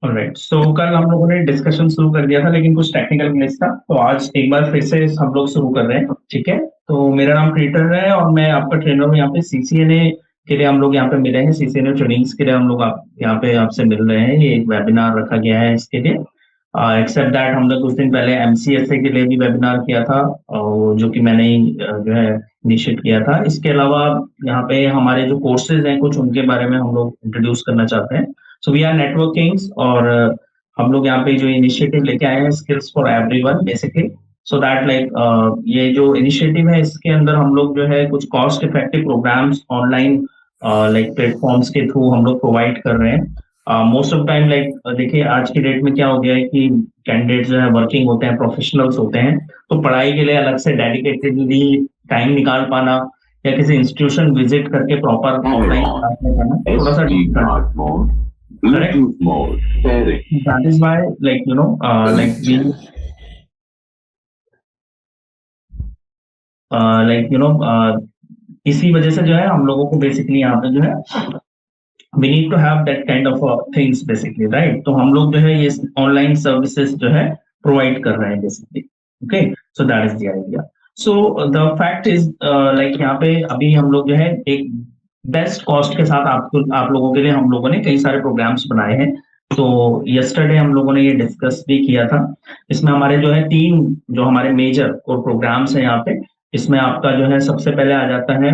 Alright, सो कल हम लोगों ने डिस्कशन शुरू कर दिया था लेकिन कुछ टेक्निकल ग्लिच था, तो आज एक बार फिर से हम लोग शुरू कर रहे हैं। ठीक है, तो मेरा नाम पीटर है और मैं आपका ट्रेनर हूँ यहाँ पे सीसीएनए के लिए। हम लोग यहाँ पे मिले हैं सीसीएनए ट्रेनिंग्स के लिए, हम लोग आप यहाँ पे आपसे मिल रहे हैं। ये एक वेबिनार रखा गया है इसके लिए। एक्सेप्ट दैट हमने कुछ दिन पहले एमसीएसए के लिए भी वेबिनार किया था, जो कि मैंने ही जो है इनिशिएट किया था। इसके अलावा यहाँ पे हमारे जो कोर्सेज हैं कुछ उनके बारे में हम लोग इंट्रोड्यूस करना चाहते हैं। सो वी आर नेटवर्किंग्स, और हम लोग यहाँ पे जो इनिशिएटिव लेके आए हैं skills for everyone basically, so that like ये जो इनिशिएटिव है इसके अंदर हम लोग जो है कुछ cost effective programs online like platforms के थ्रू हम लोग प्रोवाइड कर रहे हैं। मोस्ट ऑफ टाइम लाइक देखिए आज की डेट में क्या हो गया है कि कैंडिडेट जो है वर्किंग होते हैं, प्रोफेशनल्स होते हैं, तो पढ़ाई के लिए अलग से डेडिकेटेडली टाइम निकाल पाना या किसी इंस्टीट्यूशन विजिट करके प्रॉपर ऑफलाइन थोड़ा सा difficult. Correct. Bluetooth mode. Setting. That is why, like इसी वजह से जो है हम लोगों को बेसिकली यहाँ पे जो है we need to have that kind of things basically, right? तो हम लोग जो है ये ऑनलाइन सर्विसेज जो है प्रोवाइड कर रहे हैं basically. Okay, so that is the idea. So the fact is like यहाँ पे अभी हम लोग जो है एक बेस्ट कॉस्ट के साथ आप लोगों के लिए हम लोगों ने कई सारे प्रोग्राम्स बनाए हैं। तो यस्टरडे हम लोगों ने ये डिस्कस भी किया था। इसमें हमारे जो है 3 जो हमारे मेजर कोर प्रोग्राम्स हैं यहाँ पे। इसमें आपका जो है सबसे पहले आ जाता है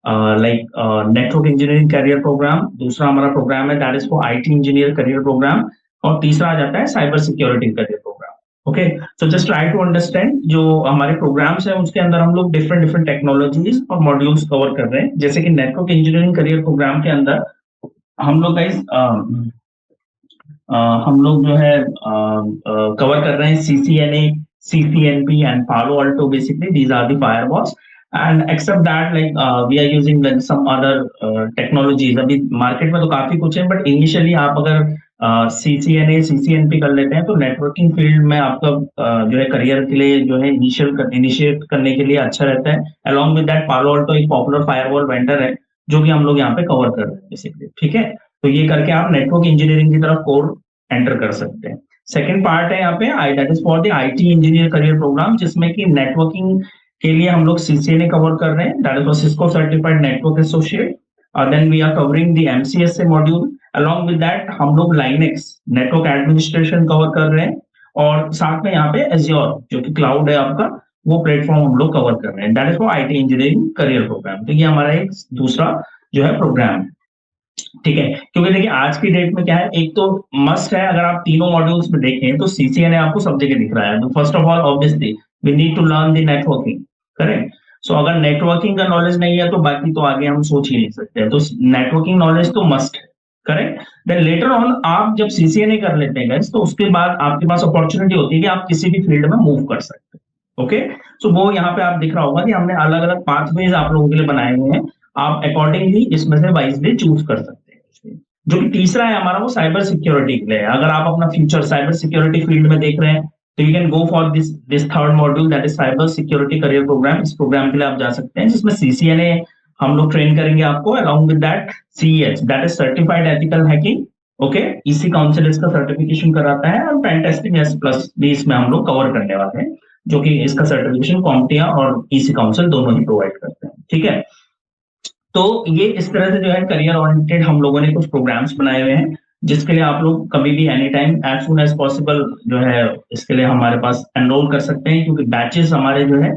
नेटवर्क इंजीनियरिंग करियर प्रोग्राम। दूसरा हमारा प्रोग्राम है that is for IT engineer career program, और तीसरा आ जाता है cyber security career program. Okay, so just try to understand जो हमारे प्रोग्राम्स हैं उसके अंदर हम लोग डिफरेंट टेक्नोलॉजीज और मॉड्यूल्स कवर कर रहे हैं। जैसे कि नेटवर्क इंजीनियरिंग करियर प्रोग्राम के अंदर हम लोग हम लोग जो है कवर कर रहे हैं CCNA, CCNP and Palo Alto. Basically these are the firewalls, and except that like we are using some other technologies. अभी मार्केट में तो काफी कुछ है, बट इनिशियली आप अगर CCNA CCNP कर लेते हैं तो नेटवर्किंग फील्ड में आपका जो है करियर के लिए जो है इनिशिएट करने के लिए अच्छा रहता है। अलॉन्ग विद दैट पालो अल्टो एक पॉपुलर फायरवॉल वेंडर है जो कि हम लोग यहाँ पे कवर कर रहे हैं बेसिकली। ठीक है, तो ये करके आप नेटवर्क इंजीनियरिंग की तरफ कोर एंटर कर सकते हैं। सेकेंड पार्ट है यहाँ पे that is for the IT engineer career program, जिसमें कि नेटवर्किंग के लिए हम लोग CCNA कवर कर रहे हैं, that is for Cisco certified network associate. Then we are covering the MCSA module. Along with that हम लोग लाइनेक्स नेटवर्क एडमिनिस्ट्रेशन कवर कर रहे हैं, और साथ में यहाँ पे एज्योर जो कि क्लाउड है आपका, वो प्लेटफॉर्म हम लोग कवर कर रहे हैं। That is for IT engineering career program. तो ये हमारा एक दूसरा जो है प्रोग्राम है। ठीक है, क्योंकि देखिए आज की डेट में क्या है, एक तो मस्ट है अगर आप तीनों मॉड्यूल्स में देखें तो CCNA आपको सब जगह दिख रहा है। तो first of all obviously we need to learn the networking, correct. So अगर नेटवर्किंग का नॉलेज नहीं है तो बाकी तो आगे हम सोच ही नहीं सकते। तो नेटवर्किंग नॉलेज तो मस्ट है, करेक्ट। देन लेटर ऑन आप जब CCNA कर लेते हैं गाइस, तो उसके बाद आपके पास अपॉर्चुनिटी होती है कि आप किसी भी फील्ड में मूव कर सकते हैं। ओके, सो वो यहाँ पे आप दिख रहा होगा कि हमने अलग अलग पाथवेज आप लोगों के लिए बनाए हुए हैं। आप अकॉर्डिंगली इसमें से वाइजली चूज कर सकते हैं। जो कि तीसरा है हमारा वो साइबर सिक्योरिटी के लिए। अगर आप अपना फ्यूचर साइबर सिक्योरिटी फील्ड में देख रहे हैं तो you can go for this third module that is cyber security career program. इस प्रोग्राम के लिए आप जा सकते हैं, जिसमें CCNA हम लोग ट्रेन करेंगे आपको, along with that CEH that is certified ethical hacking. Okay, EC council इसका सर्टिफिकेशन कराता है, और पेन टेस्टिंग S+ भी इसमें हम लोग कवर करने वाले हैं, जो कि इसका सर्टिफिकेशन CompTIA और EC काउंसिल दोनों ही प्रोवाइड करते हैं। ठीक है, तो ये इस तरह से जो है करियर ओरिएंटेड हम लोगों ने कुछ प्रोग्राम्स बनाए हुए हैं, जिसके लिए आप लोग कभी भी any time as soon as possible जो है इसके लिए हमारे पास एनरोल कर सकते हैं। क्योंकि बैचेस हमारे जो है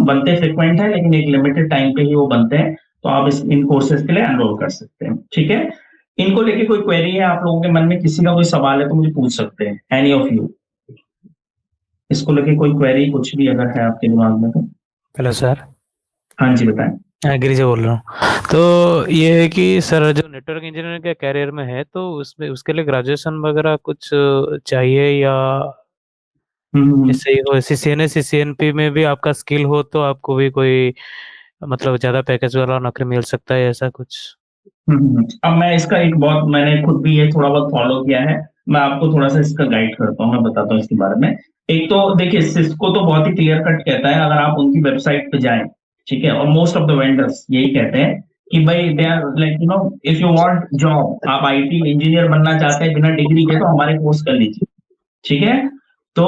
बनते फ्रिक्वेंट है, लेकिन एक लिमिटेड टाइम पे ही वो बनते हैं। तो आप इन कोर्सेज के लिए एनरोल कर सकते हैं। ठीक है, इनको लेके कोई क्वेरी है आप लोगों के मन में, किसी का कोई सवाल है तो मुझे पूछ सकते हैं, एनी ऑफ यू। इसको लेके कोई क्वेरी कुछ भी अगर है आपके दिमाग में तो। Hello sir. हाँ जी बताएं। गिरिजा बोल रहा हूँ। तो ये है कि सर जो नेटवर्क इंजीनियरिंग के कैरियर में है तो उसमें उसके लिए ग्रेजुएशन वगैरह कुछ चाहिए, या इससे ही हो CCNA CCNP में भी आपका स्किल हो तो आपको भी कोई मतलब ज्यादा पैकेज वाला नौकरी मिल सकता है, ऐसा कुछ? अब मैं इसका मैंने खुद भी ये थोड़ा बहुत फॉलो किया है, मैं आपको थोड़ा सा इसका गाइड करता हूँ, मैं बताता हूँ इसके बारे में। एक तो देखिए सिस्को तो बहुत ही क्लियर कट कहता है, अगर आप उनकी वेबसाइट पे जाएं, ठीक है, और मोस्ट ऑफ द वेंडर्स यही कहते हैं कि भाई they are like if you want job, आप आईटी इंजीनियर बनना चाहते हैं बिना डिग्री के, तो हमारे कोर्स कर लीजिए, ठीक है। तो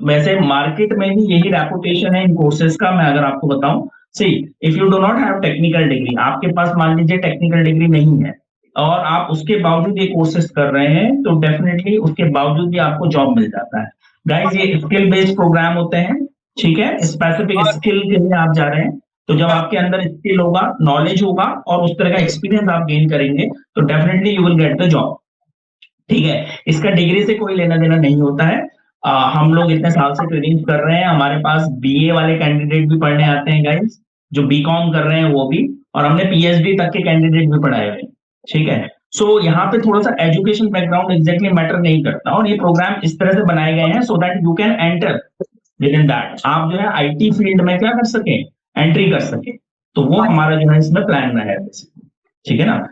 वैसे मार्केट में भी यही रेपुटेशन है इन कोर्सेज का। मैं अगर आपको बताऊं, see if you do not have technical degree, आपके पास मान लीजिए टेक्निकल डिग्री नहीं है और आप उसके बावजूद ये कोर्सेज कर रहे हैं, तो डेफिनेटली उसके बावजूद भी आपको जॉब मिल जाता है। गाइस ये स्किल बेस्ड प्रोग्राम होते हैं, ठीक है, स्पेसिफिक स्किल के लिए आप जा रहे हैं। तो जब आपके अंदर स्किल होगा, नॉलेज होगा और उस तरह का एक्सपीरियंस आप गेन करेंगे, तो definitely you will get the job, ठीक है। इसका डिग्री से कोई लेना देना नहीं होता है। हम लोग इतने साल से ट्रेनिंग कर रहे हैं, हमारे पास बीए वाले कैंडिडेट भी पढ़ने आते हैं गाइस, जो बीकॉम कर रहे हैं वो भी, और हमने पीएचडी तक के कैंडिडेट भी पढ़ाए हुए हैं, ठीक है। सो यहाँ पे थोड़ा सा एजुकेशन बैकग्राउंड एग्जैक्टली मैटर नहीं करता, और ये प्रोग्राम इस तरह से बनाए गए हैं सो that you can enter with in that, आप जो है आईटी फील्ड में क्या कर सके, एंट्री कर सके। तो वो हमारा जो है इसमें प्लान है, ठीक है ना।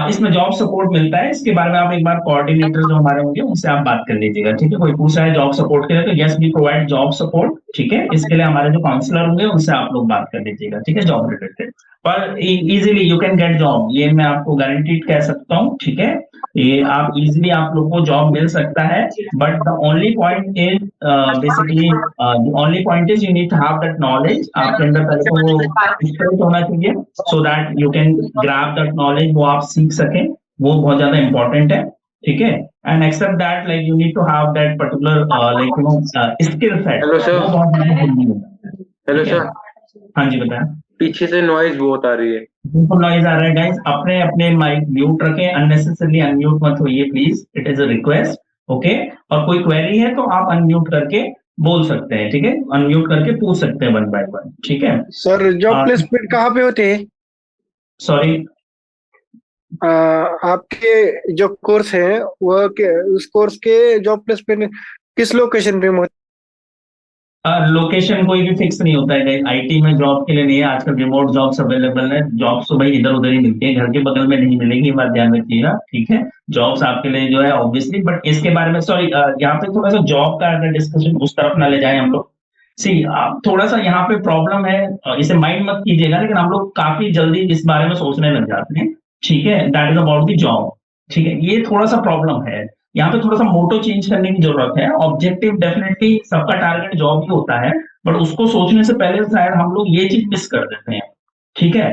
इसमें जॉब सपोर्ट मिलता है, इसके बारे में आप एक बार कोऑर्डिनेटर जो हमारे होंगे उनसे आप बात कर लीजिएगा, ठीक है। कोई पूछ रहा है जॉब सपोर्ट के लिए, तो yes we provide job support, ठीक है। इसके लिए हमारे जो काउंसलर होंगे उनसे आप लोग बात कर लीजिएगा, ठीक है, जॉब रिलेटेड। पर easily you can get job, ये मैं आपको गारंटीड कह सकता हूँ, ठीक है। ये आप इजीली आप लोग को जॉब मिल सकता है, but the only point is basically the only point is you need to have that knowledge. आपके अंदर पहले तो वो स्किल्स होना चाहिए so that you can grab that knowledge, वो आप सीख सकें, वो बहुत ज्यादा इंपॉर्टेंट है, ठीक है। And except that like you need to have that particular like skill set, hello sir. वो बहुत ज्यादा जरूरी होता है। हेलो सर, हाँ जी बताएं। पीछे से नॉइज बहुत आ रही है। बिल्कुल नॉइज आ रहा है गाइस, अपने अपने माइक म्यूट रखें, अननेसेसरली अनम्यूट मत होइए please, it is a request, okay. और कोई क्वेरी है तो आप अनम्यूट करके बोल सकते हैं, ठीक है, अनम्यूट करके पूछ सकते हैं वन बाय वन, ठीक है। सर जॉब प्लेसमेंट कहाँ पे होते हैं? सॉरी, आपके जो कोर्स है वो उस कोर्स के जॉब प्लेसमेंट किस लोकेशन पे होते? लोकेशन कोई भी फिक्स नहीं होता है, आईटी में जॉब के लिए नहीं है, आजकल रिमोट जॉब्स अवेलेबल है, जॉब्स तो भाई इधर उधर ही मिलती है, घर के बगल में नहीं मिलेगी, ये बात ध्यान रखिएगा, ठीक है। जॉब्स आपके लिए जो है ऑब्वियसली, बट इसके बारे में सॉरी यहाँ पे थोड़ा सा जॉब का अगर डिस्कशन उस तरफ ना ले जाए हम लोग, सी थोड़ा सा यहाँ पे प्रॉब्लम है, इसे माइंड मत कीजिएगा, लेकिन हम लोग काफी जल्दी इस बारे में सोचने लग जाते हैं, ठीक है, that is about the job, ठीक है। ये थोड़ा सा प्रॉब्लम है, यहाँ पे थोड़ा सा मोटो चेंज करने की जरूरत है। ऑब्जेक्टिव डेफिनेटली सबका टारगेट जॉब ही होता है, बट उसको सोचने से पहले शायद हम लोग ये चीज मिस कर देते हैं, ठीक है।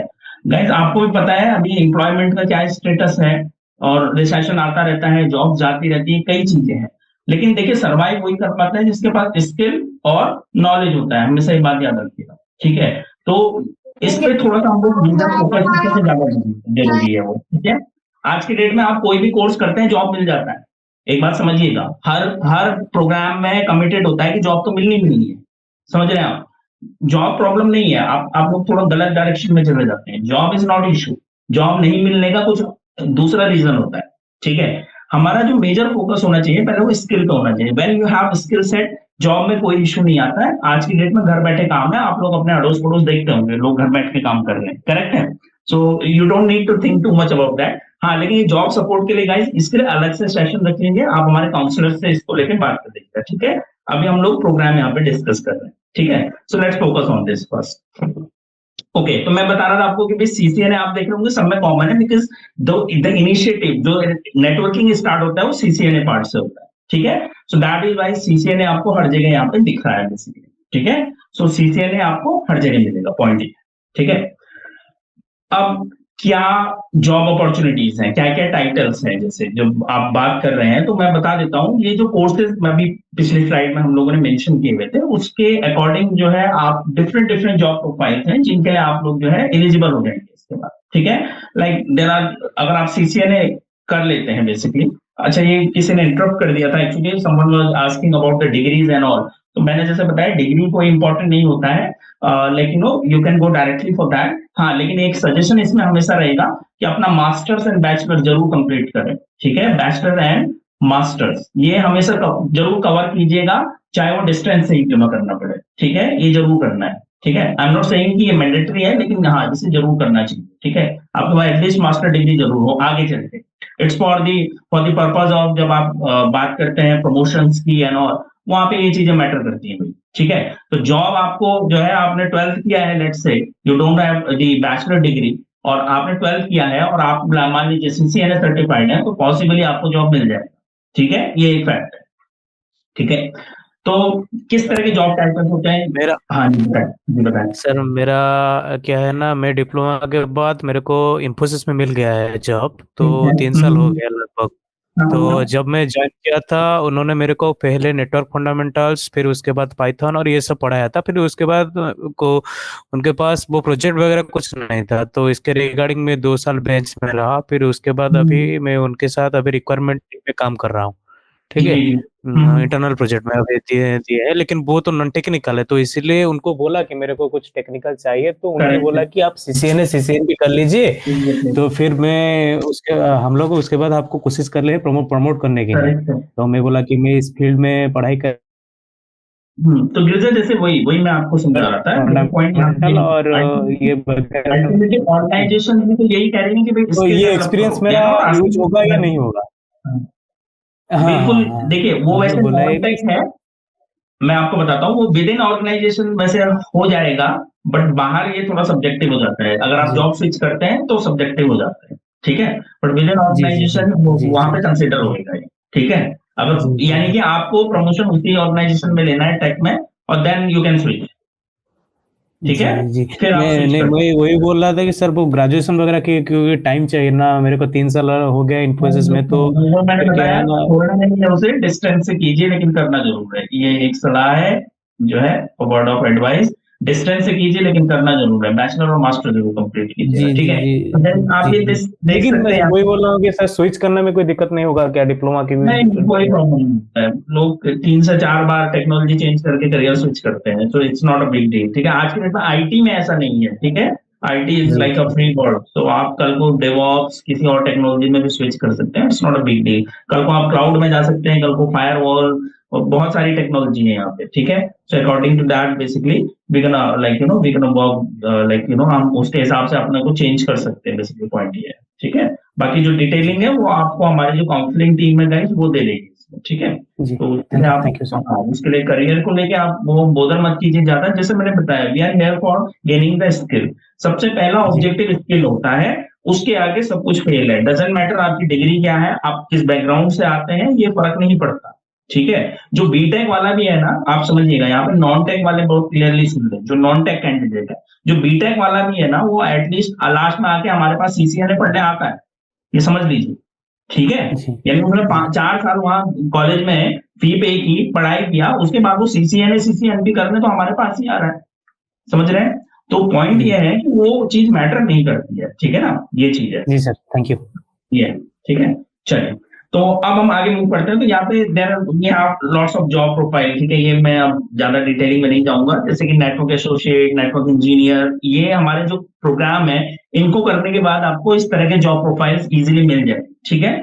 गाइस आपको भी पता है अभी एम्प्लॉयमेंट का क्या स्टेटस है, और रिसेशन आता रहता है, जॉब जाती रहती है, कई चीजें हैं, लेकिन देखिए सर्वाइव वही कर पाता है जिसके पास स्किल और नॉलेज होता है, हमेशा ये बात याद रखिएगा, ठीक है। तो इस पे थोड़ा सा हम लोग फोकस से ज्यादा जरूरी है वो, ठीक है। आज की डेट में आप कोई भी कोर्स करते हैं जॉब मिल जाता है, एक बात समझिएगा, हर प्रोग्राम में कमिटेड होता है कि जॉब तो मिलनी है, समझ रहे हैं आप। जॉब प्रॉब्लम नहीं है, आप लोग थोड़ा गलत डायरेक्शन में चले जाते हैं, job is not issue, job नहीं मिलने का कुछ दूसरा रीजन होता है, ठीक है। हमारा जो मेजर फोकस होना चाहिए पहले वो स्किल पे होना चाहिए, when you have skill set job में कोई इशू नहीं आता है। आज की डेट में घर बैठे काम है, आप लोग अपने अड़ोस पड़ोस देखते होंगे, लोग घर बैठ के काम कर रहे हैं, करेक्ट है। So you don't need to think too much about that. हाँ, लेकिन ये जॉब सपोर्ट के लिए गाइस इसके लिए अलग से सेशन रख लेंगे, आप हमारे काउंसलर से इसको लेकर बात कर लीजिएगा, ठीक है। अभी हम लोग प्रोग्राम यहाँ पे डिस्कस कर रहे हैं, ठीक है। So let's focus on this first. Okay, तो मैं बता रहा था आपको कि भाई सीसीएनए आप देख रहे होंगे सब में कॉमन है, बिकॉज द इनिशिएटिव जो नेटवर्किंग स्टार्ट होता है वो सीसीएनए पार्ट से होता है, ठीक है। So that is why CCNA आपको हर जगह यहाँ पे दिख रहा है बेसिकली, ठीक है। सो सीसीएनए आपको हर जगह मिलेगा, पॉइंट, ठीक है। अब क्या जॉब अपॉर्चुनिटीज हैं, क्या क्या टाइटल्स हैं, जैसे जब आप बात कर रहे हैं तो मैं बता देता हूँ, ये जो कोर्सेज मैं भी पिछली स्लाइड में हम लोगों ने मेंशन किए हुए थे उसके अकॉर्डिंग जो है आप डिफरेंट जॉब प्रोफाइल्स हैं जिनके लिए आप लोग जो है एलिजिबल हो जाएंगे इसके बाद, ठीक है। लाइक देयर आर, अगर आप सीसीएनए कर लेते हैं बेसिकली, अच्छा ये किसी ने इंटरप्ट कर दिया था actually, someone was asking about the degrees and all, तो मैंने जैसे बताया डिग्री कोई इंपॉर्टेंट नहीं होता है, लेकिन you can go directly for that. हाँ, लेकिन एक सजेशन इसमें हमेशा रहेगा कि अपना मास्टर्स एंड बैचलर जरूर कंप्लीट करें, ठीक है, बैचलर एंड मास्टर्स ये हमेशा जरूर कवर कीजिएगा, चाहे वो डिस्टेंस से ही क्यों ना करना पड़े, ठीक है, ये जरूर करना है, ठीक है। आई एम नॉट सेइंग कि ये मैंडेटरी है, लेकिन हाँ इसे जरूर करना चाहिए, ठीक है। आपके पास एटलीस्ट मास्टर डिग्री जरूर हो आगे चलते, it's for the purpose of जब आप बात करते हैं प्रमोशंस की एंड ऑल, वहां पे ये चीजें मैटर करती हैं भाई, ठीक है। तो जॉब आपको जो है आपने 12th किया है, let's say you don't have the bachelor degree, और आपने 12th किया है और आप मान लीजिए CCNA सर्टिफाइड है, तो पॉसिबली आपको जॉब मिल जाएगा। ठीक है, ये एक फैक्ट है। ठीक है, तो किस तरह के जॉब टाइटल्स होते हैं? मेरा हाँ जी बताएं। सर मेरा क्या है ना, मैं डिप्लोमा के बाद मेरे को इन्फोसिस में मिल गया है जॉब, ठीक तो है। 3 साल हो गया लगभग। तो हाँ। जब मैं ज्वाइन किया था उन्होंने मेरे को पहले नेटवर्क फंडामेंटल्स, फिर उसके बाद पाइथन और ये सब पढ़ाया था। फिर उसके बाद को उनके पास वो प्रोजेक्ट वगैरह कुछ नहीं था, तो इसके रिगार्डिंग में 2 साल बेंच में रहा। फिर उसके बाद अभी मैं उनके साथ अभी रिक्वायरमेंट में काम कर रहा हूँ। ठीक जी है, जी। इंटरनल प्रोजेक्ट में अभी दिए दिए है, लेकिन वो तो नॉन टेक्निकल है, तो इसीलिए उनको बोला कि मेरे को कुछ टेक्निकल चाहिए, तो उन्होंने बोला करेक्ट। कि आप CCNA कर लीजिए। तो फिर मैं उसके हम लोग उसके बाद आपको कोशिश कर ले प्रमोट करने के लिए। करेक्ट है। तो मैं बोला कि मैं इस फील्ड में पढ़ाई कर तो गिरजा जैसे वही वही मैं आपको समझा रहा था, मेरा पॉइंट यहाँ पे फंडामेंटल और ये वगैरह, अल्टीमेटली ऑर्गेनाइजेशन भी तो यही कह रही है कि भाई तो स्किल ये डेवलप एक्सपीरियंस करो, मेरा देखो यूज रास्ते होगा या में। नहीं होगा? हाँ बिल्कुल, हाँ हाँ, देखिए वो उन्होंने वैसे बोला है नॉन कि टेक है, मैं आपको बताता हूँ, वो विद इन ऑर्गेनाइजेशन वैसे हो जाएगा, बट बाहर ये थोड़ा सब्जेक्टिव हो जाता है। अगर आप जी जॉब स्विच करते हैं तो सब्जेक्टिव हो जाता है। ठीक है, बट विद इन जी जी जी ऑर्गेनाइजेशन जी वहां जी पे कंसिडर होएगा ये। ठीक है, अगर जी जी यानी कि आपको प्रमोशन उसी ऑर्गेनाइजेशन में लेना है टेक में, और देन यू कैन स्विच। ठीक जी है, जी। फिर आप मैं स्विच नहीं, कर मैं वही बोल रहा था कि सर वो ग्रेजुएशन वगैरह की, क्योंकि टाइम चाहिए ना, मेरे को 3 साल हो गया इन्फोसिस में, तो वो मैंने फिर क्या बताया, है ना। छोड़ना नहीं है उसे, डिस्टेंस से कीजिए, लेकिन करना जरूर है। ये एक सलाह है जो है, वर्ड ऑफ एडवाइस, डिस्टेंस से कीजिए लेकिन करना जरूर है। बैचलर और मास्टर जरूर कंप्लीट कीजिएगा। जी ठीक जी है, जी तो then आप जी ये जी। देख लेकिन मैं सकते हैं यहाँ वही पे। बोल रहा हूँ कि सर स्विच करने में कोई दिक्कत नहीं होगा क्या, डिप्लोमा की भी? नहीं, कोई प्रॉब्लम नहीं होता है। लोग 3 से 4 बार टेक्नोलॉजी चेंज करके करियर स्विच करते हैं, तो it's not a big deal. ठीक है, आज के डेट में आईटी में ऐसा नहीं है। ठीक है, आईटी इज जी लाइक अ फ्री वर्ल्ड, तो आप कल को डेवऑप्स किसी और टेक्नोलॉजी में भी स्विच कर सकते हैं। It's not a big deal. कल को आप क्लाउड में जा सकते हैं, कल को फायरवॉल, और बहुत सारी टेक्नोलॉजी है यहाँ पे। ठीक है, so according to that basically we can like we can work like हम उसके हिसाब से अपने को चेंज कर सकते हैं। बेसिकली पॉइंट ये है। ठीक है, बाकी जो डिटेलिंग है वो आपको हमारी जो काउंसलिंग टीम है गाइस वो दे देगी इसमें। ठीक है, जी। तो उसके लिए आप थैंक यू सर। हाँ, उसके लिए करियर को लेके आप वो बोदर मत कीजिए ज्यादा। जैसे मैंने बताया, we are here for gaining the skill. सबसे पहला जी ऑब्जेक्टिव स्किल होता है, उसके आगे सब कुछ फेल है। डजेंट मैटर आपकी डिग्री क्या है, आप किस बैकग्राउंड से आते हैं, ये फर्क नहीं पड़ता। ठीक है, जो बीटेक वाला भी है ना, आप समझिएगा, यहाँ पे नॉन टेक वाले बहुत क्लियरली सुन ले, जो नॉन टेक कैंडिडेट है, जो बीटेक वाला भी है ना, वो एटलीस्ट लास्ट में आके हमारे पास CCNA पढ़ने आता है, ये समझ लीजिए। ठीक है, जी यानी उन्होंने जी 4 साल वहां कॉलेज में फी पे की, पढ़ाई किया, उसके बाद वो CCNA CCNP करने तो हमारे पास ही आ रहा है। समझ रहे हैं? तो पॉइंट जी ये है कि वो चीज मैटर नहीं करती है। ठीक है ना, ये चीज है। जी सर, थैंक यू। ये ठीक है, चलिए। तो अब हम आगे मूव करते हैं। तो यहाँ पे there we have lots of job profile. ठीक है, ये मैं अब ज्यादा डिटेलिंग में नहीं जाऊंगा। जैसे कि नेटवर्क एसोसिएट, नेटवर्क इंजीनियर, ये हमारे जो प्रोग्राम है, इनको करने के बाद आपको इस तरह के जॉब प्रोफाइल्स इजीली मिल जाए। ठीक है,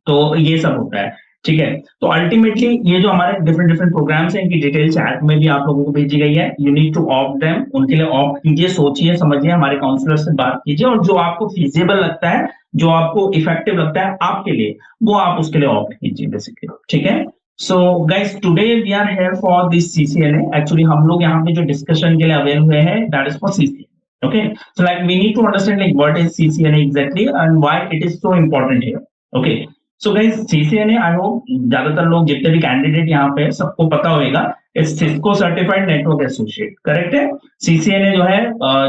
तो ये सब होता है। ठीक है, तो अल्टीमेटली ये जो हमारे डिफरेंट डिफरेंट प्रोग्राम्स हैं, इनकी डिटेल चैट में भी आप लोगों को भेजी गई है। You need to opt them, उनके लिए ऑप्ट कीजिए, सोचिए समझिए, हमारे काउंसलर से बात कीजिए, और जो आपको फीजिबल लगता है, जो आपको इफेक्टिव लगता है आपके लिए, वो आप उसके लिए ऑप्ट कीजिए बेसिकली। ठीक है, so guys today we are here for this CCNA। Actually हम लोग यहाँ पे जो डिस्कशन के लिए अवेल हुए हैं, that is for CCNA। Okay, so like we need to understand like what is CCNA exactly and why it is so important here. Okay, so guys, CCNA I hope ज्यादातर लोग जितने भी candidate यहाँ पे सबको पता होगा, Cisco certified network associate. Correct है, CCNA जो है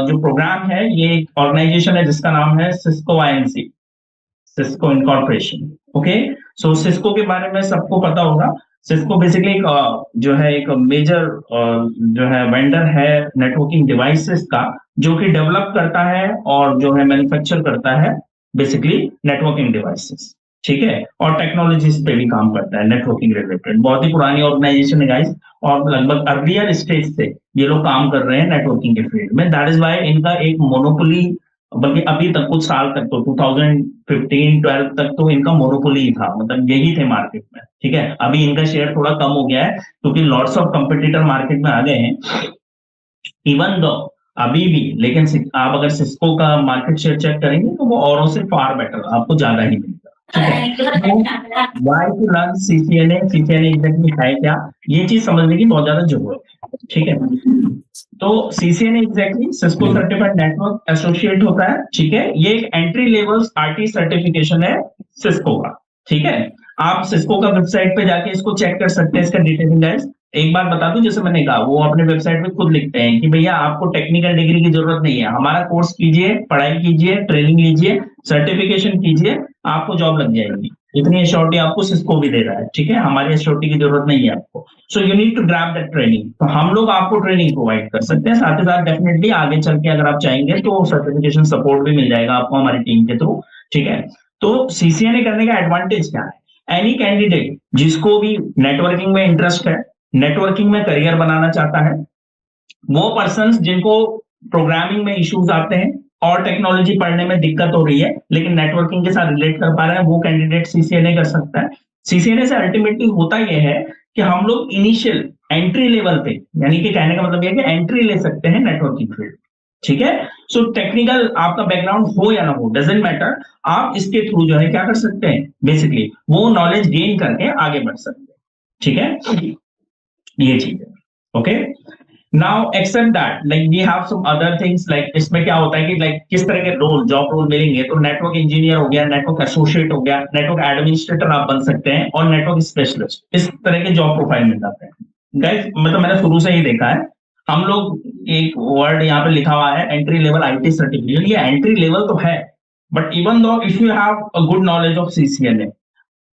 जो प्रोग्राम है, ये एक ऑर्गेनाइजेशन है जिसका नाम है Cisco INC, Cisco incorporation. Okay, so Cisco के बारे में सबको पता होगा। सिस्को बेसिकली एक जो है एक मेजर जो है वेंडर है नेटवर्किंग डिवाइसेस का, जो कि डेवलप करता है और जो है मैन्युफैक्चर करता है बेसिकली नेटवर्किंग डिवाइसेस। ठीक है, और टेक्नोलॉजीज पे भी काम करता है नेटवर्किंग रिलेटेड। बहुत ही पुरानी ऑर्गेनाइजेशन है गाइस, और लगभग अर्लियर स्टेज से ये लोग काम कर रहे हैं नेटवर्किंग के फील्ड में। दैट इज वाई इनका एक मोनोपोली, बल्कि अभी तक कुछ साल तक तो 2015-12 तक तो इनका मोनोपोली ही था, मतलब यही थे मार्केट में। ठीक है, अभी इनका शेयर थोड़ा कम हो गया है क्योंकि लॉट्स ऑफ कंपटीटर मार्केट में आ गए हैं। इवन दो अभी भी, लेकिन आप अगर सिस्को का मार्केट शेयर चेक करेंगे तो वो औरों से फार बेटर, आपको ज्यादा ही मिलेगा। ठीक है। Why to learn CCNA exactly है क्या, ये चीज समझने की बहुत ज्यादा जरूरत है। ठीक है, तो CCNA exactly Cisco certified network associate होता है। ठीक है, ये एक एंट्री लेवल आरटी सर्टिफिकेशन है सिस्को का। ठीक है, आप सिस्को का वेबसाइट पे जाके इसको चेक कर सकते हैं, इसका डिटेलिंग गाइस। एक बात बता दूं, जैसे मैंने कहा, वो अपने वेबसाइट पे खुद लिखते हैं कि भैया आपको टेक्निकल डिग्री की जरूरत नहीं है, हमारा कोर्स कीजिए, पढ़ाई कीजिए, ट्रेनिंग लीजिए, सर्टिफिकेशन कीजिए, आपको जॉब लग जाएगी। इतनी एश्योरिटी आपको सिस्को भी दे रहा है। ठीक है, हमारी एश्योरिटी की जरूरत नहीं है आपको। So you need to grab that training. तो हम लोग आपको ट्रेनिंग प्रोवाइड कर सकते हैं, साथ ही साथ डेफिनेटली आगे चल के अगर आप चाहेंगे तो सर्टिफिकेशन सपोर्ट भी मिल जाएगा आपको हमारी टीम के थ्रू। ठीक है, तो सीसीएनए करने का एडवांटेज क्या है? एनी कैंडिडेट जिसको भी नेटवर्किंग में इंटरेस्ट है, नेटवर्किंग में करियर बनाना चाहता है, वो पर्संस जिनको प्रोग्रामिंग में इश्यूज आते हैं और टेक्नोलॉजी पढ़ने में दिक्कत हो रही है लेकिन नेटवर्किंग के साथ रिलेट कर पा रहे हैं, वो कैंडिडेट सीसीएनए कर सकता है। सीसीएनए से अल्टीमेटली होता यह है कि हम लोग इनिशियल एंट्री लेवल पे, यानी कि कहने का मतलब यह है कि एंट्री ले सकते हैं नेटवर्किंग फील्ड। ठीक है, सो टेक्निकल आपका बैकग्राउंड हो या ना हो, डजंट मैटर, आप इसके थ्रू जो है क्या कर सकते हैं, बेसिकली वो नॉलेज गेन करके आगे बढ़ सकते हैं। ठीक है, ये चीज है। Okay, now except that like we have some other things, like इसमें क्या होता है कि लाइक किस तरह के रोल, जॉब रोल मिलेंगे, तो नेटवर्क इंजीनियर हो गया, नेटवर्क एसोसिएट हो गया, नेटवर्क एडमिनिस्ट्रेटर आप बन सकते हैं, और नेटवर्क स्पेशलिस्ट, इस तरह के जॉब प्रोफाइल मिल जाते हैं गाइस। मतलब मैंने शुरू से ही देखा है, हम लोग एक वर्ड यहाँ पे लिखा हुआ है एंट्री लेवल आईटी सर्टिफिकेट, ये एंट्री लेवल तो है, but even though if you have a good knowledge of CCNA,